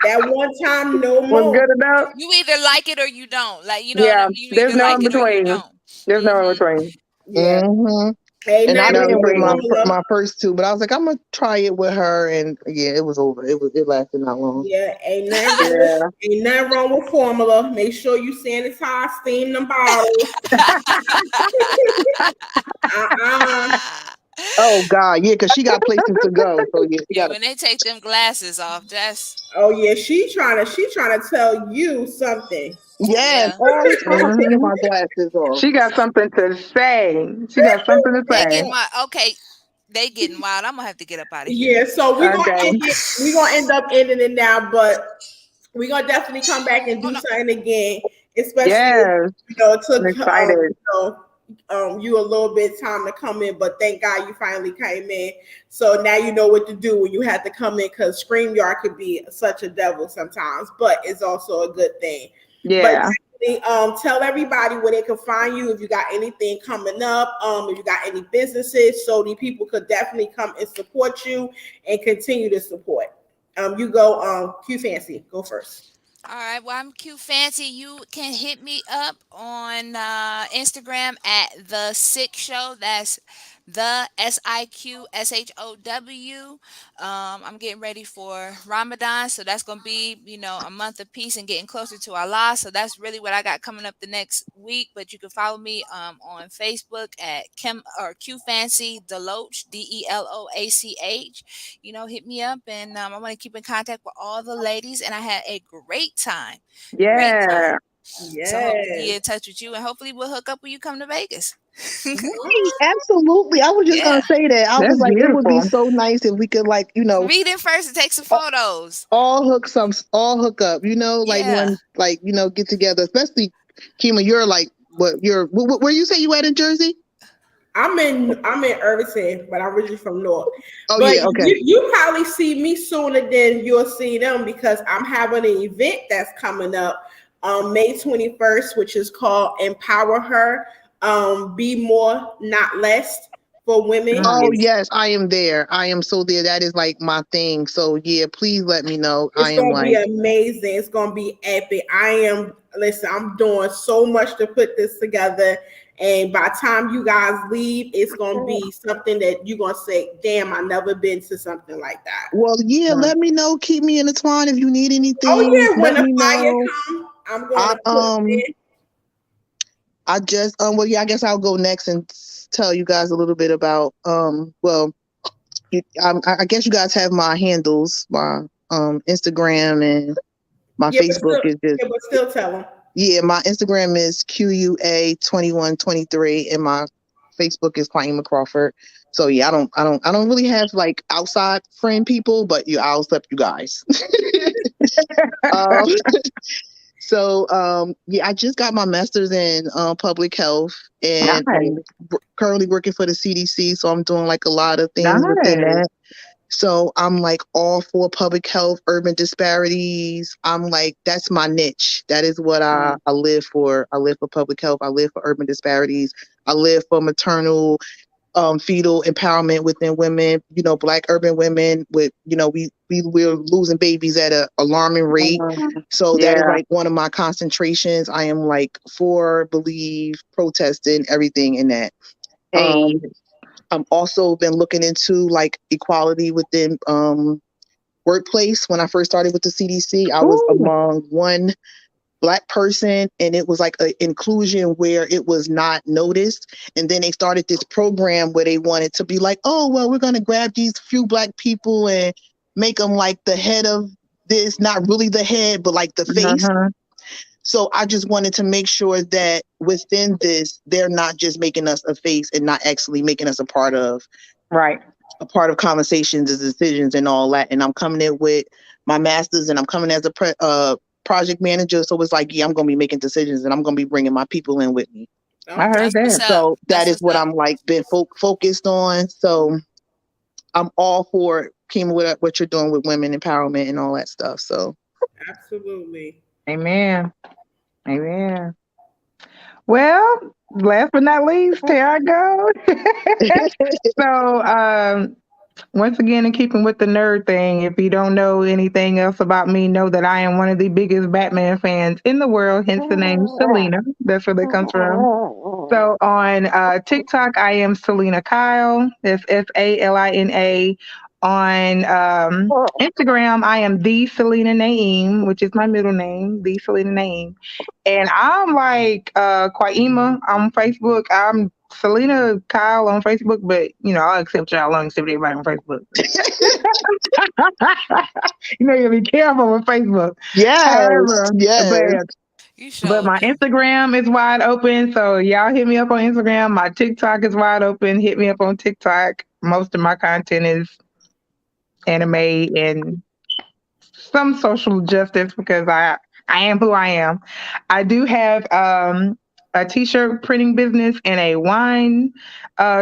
That one time, no more. What's good about? You either like it or you don't. Yeah, there's no in between. There's no in between. Yeah. Mm-hmm. And I didn't with my first 2, but I was like, I'm gonna try it with her, and yeah, it was over. It lasted not long. Yeah, ain't nothing wrong with formula. Make sure you sanitize, steam them bottles. Oh God, yeah, because she got places to go. So yeah, when they take them glasses off, that's. Oh yeah, she trying to tell you something. Yes, Yeah. all the time I'm taking Mhm. my glasses off. She got something to say. She got something to They say. getting wild. Okay, they getting wild. I'm gonna have to get up out of here. Yeah, so we're gonna Okay. end it. We're gonna end up ending it now, but we're gonna definitely come back and Oh do no. something again, especially if, Yes. it took I'm excited. you a little bit time to come in, but thank God you finally came in. So now you know what to do when you have to come in, because StreamYard could be such a devil sometimes, but it's also a good thing. But Yeah. tell everybody where they can find you if you got anything coming up, if you got any businesses, so the people could definitely come and support you and continue to support. You go, Q Fancy, go first. All right. Well, I'm Q Fancy. You can hit me up on Instagram at The Sick Show. That's the SIQSHOW. I'm getting ready for Ramadan, so that's gonna be a month of peace and getting closer to Allah. So that's really what I got coming up the next week. But you can follow me on Facebook at Q Fancy Deloach, DELOACH. Hit me up, and I want to keep in contact with all the ladies. And I had a great time. Great Yeah. time. So hopefully Yes. get in touch with you, and hopefully we'll hook up when you come to Vegas. Right, absolutely. I was just Yeah. gonna say that. I That's was like, it would be beautiful. so nice if we could, like, Meet in person, take some photos. all hook up. Like Yeah. one, like get together. Especially, Qimmah, you're like, where you say you at in Jersey? I'm in Irvington, but I'm originally from North. Oh But yeah, okay. you probably see me sooner than you'll see them, because I'm having an event that's coming up on May 21st, which is called Empower Her. Be More, Not Less, for women. Oh Nice. yes, I am there. I am so there. That is like my thing. So yeah, please let me know. I It's am gonna be like, amazing. It's gonna be epic. Listen, I'm doing so much to put this together. And by the time you guys leave, it's gonna be something that you're gonna say, damn, I never been to something like that. well, yeah, Right. let me know. Keep me in the twine if you need Oh anything. yeah, when Let the me fire know. comes, I'm I gonna put it in. I just well, yeah, I guess I'll go next and tell you guys a little bit about well, I guess you guys have my handles, my Instagram, and my Yeah, Facebook is just, but still tell them. yeah, my Instagram is QUA2123 and my Facebook is Qimmah Crawford. So yeah, I don't really have like outside friend people, but I'll accept you guys. um, yeah, I just got my master's in public health, and Nice. I'm currently working for the CDC. So I'm doing like a lot of things within Nice. that. So I'm like all for public health, urban disparities. I'm like, that's my niche. That is what I live for. I live for public health. I live for urban disparities. I live for maternal, fetal empowerment within women. Black urban women with, we're losing babies at an alarming rate. So that is Yeah. like one of my concentrations. I am like for, believe, protesting, everything in that. Hey. I've also been looking into like equality within workplace. When I first started with the CDC, I was Ooh. among one Black person, and it was like an inclusion where it was not noticed. And then they started this program where they wanted to be like, oh, well, we're going to grab these few Black people and make them like the head of this, not really the head, but like the face. Uh-huh. So I just wanted to make sure that within this, they're not just making us a face and not actually making us a part of Right. conversations and decisions and all that. And I'm coming in with my master's, and I'm coming as a project manager. So it's like, yeah, I'm going to be making decisions, and I'm going to be bringing my people in with me. I heard That's what's that. up. So that That's is what what's up. I'm like been focused on. So I'm all for Qimmah, what you're doing with women empowerment and all that stuff. So Absolutely. Amen. Amen. Well, last but not least, here I go. So, once again, in keeping with the nerd thing, if you don't know anything else about me, know that I am one of the biggest Batman fans in the world, hence the name Selena. That's where that comes from. So on TikTok, I am Selena Kyle. That's SALINA. On Instagram, I am the Selena Naeem, which is my middle name, the Selena Naeem. And I'm like Qimmah on Facebook. I'm Selena Kyle on Facebook, but I'll accept y'all. I don't accept everybody on Facebook. You gotta be careful with Facebook. yes, However, yes. but You But sure my do. Instagram is wide open. So y'all hit me up on Instagram. My TikTok is wide open. Hit me up on TikTok. Most of my content is anime and some social justice because I am who I am. I do have a t-shirt printing business and a wine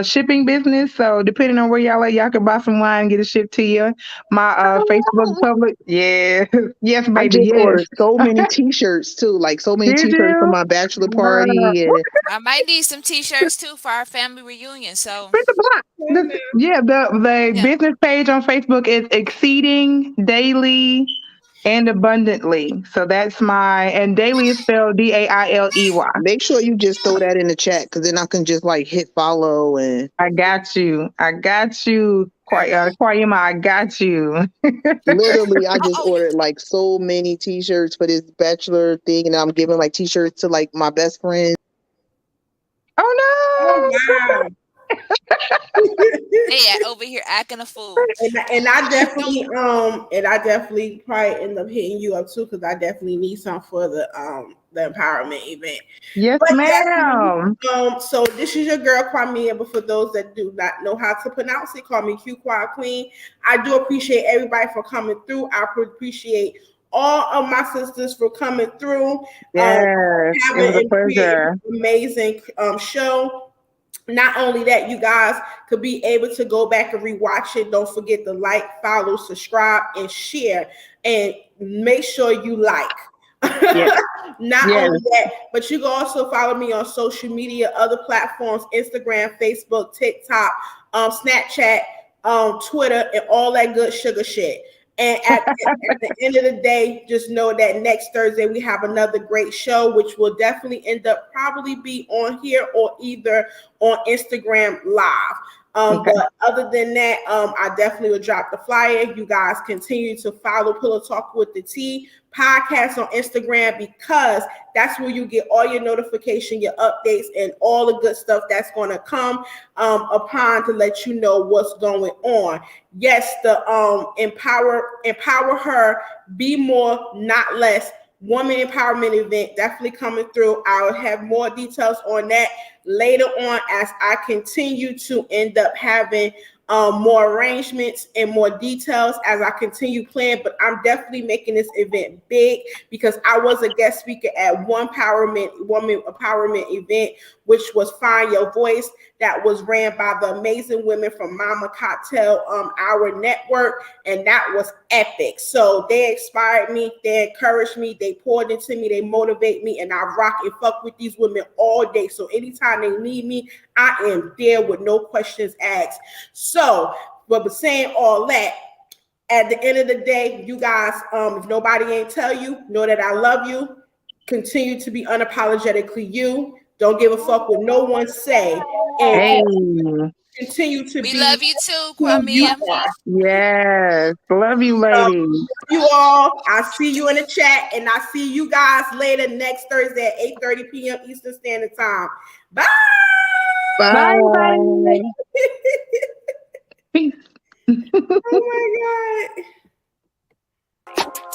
shipping business. So depending on where y'all at, y'all can buy some wine and get it shipped to you. My Facebook public, yeah, yes, I baby, just yes. ordered so many T-shirts too, like so many Did T-shirts for you? my bachelor Uh, party. And I might need some t-shirts too for our family reunion. So Print the block. Yeah, the yeah. business page on Facebook is Exceeding Daily and Abundantly. So that's and daily is spelled Dailey. make sure you just throw that in the chat, because then I can just like hit follow. And I got you. I got you. Quayima, I got you. literally, I just Oh, ordered like so many T-shirts for this bachelor thing, and I'm giving like T-shirts to like my best friend. Oh Oh wow. they over here acting a fool. And I definitely probably end up hitting you up too, because I definitely need some for the empowerment event. yes, But definitely, ma'am. so this is your girl Kwamia, but for those that do not know how to pronounce it, call me Q Quiet Queen. I do appreciate everybody for coming through. I appreciate all of my sisters for coming through. Yes, it was Having a and creating pleasure. an amazing show. Not only that, you guys could be able to go back and rewatch it. Don't forget to like, follow, subscribe, and share. And make sure you like. Yes, Not yes. only that, but you can also follow me on social media, other platforms, Instagram, Facebook, TikTok, Snapchat, Twitter, and all that good sugar shit. And at the end of the day, just know that next Thursday we have another great show, which will definitely end up probably be on here or either on Instagram Live. Okay. But other than that, I definitely will drop the flyer. You guys continue to follow Pillow Talk with the Tea podcast on Instagram, because that's where you get all your notification, your updates, and all the good stuff that's going to come upon to let you know what's going on. Yes, the empower her, be more, not less. Woman empowerment event definitely coming through. I'll have more details on that later on as I continue to end up having more arrangements and more details as I continue playing. But I'm definitely making this event big, because I was a guest speaker at woman empowerment event, which was Find Your Voice, that was ran by the amazing women from Mama Cocktail our network, and that was epic. So they inspired me, they encouraged me, they poured into me, they motivate me, and I rock and fuck with these women all day. So anytime they need me, I am there with no questions asked. So, but saying all that, at the end of the day, you guys, if nobody ain't tell you, know that I love you. Continue to be unapologetically you. Don't give a fuck what no one say. And Hey, continue to We be love you too, who you Kwamia. are. yes. Love you, ladies. You all, I see you in the chat, and I see you guys later next Thursday at 8:30 p.m. Eastern Standard Time. Bye. Bye, bye. Peace. Oh my God.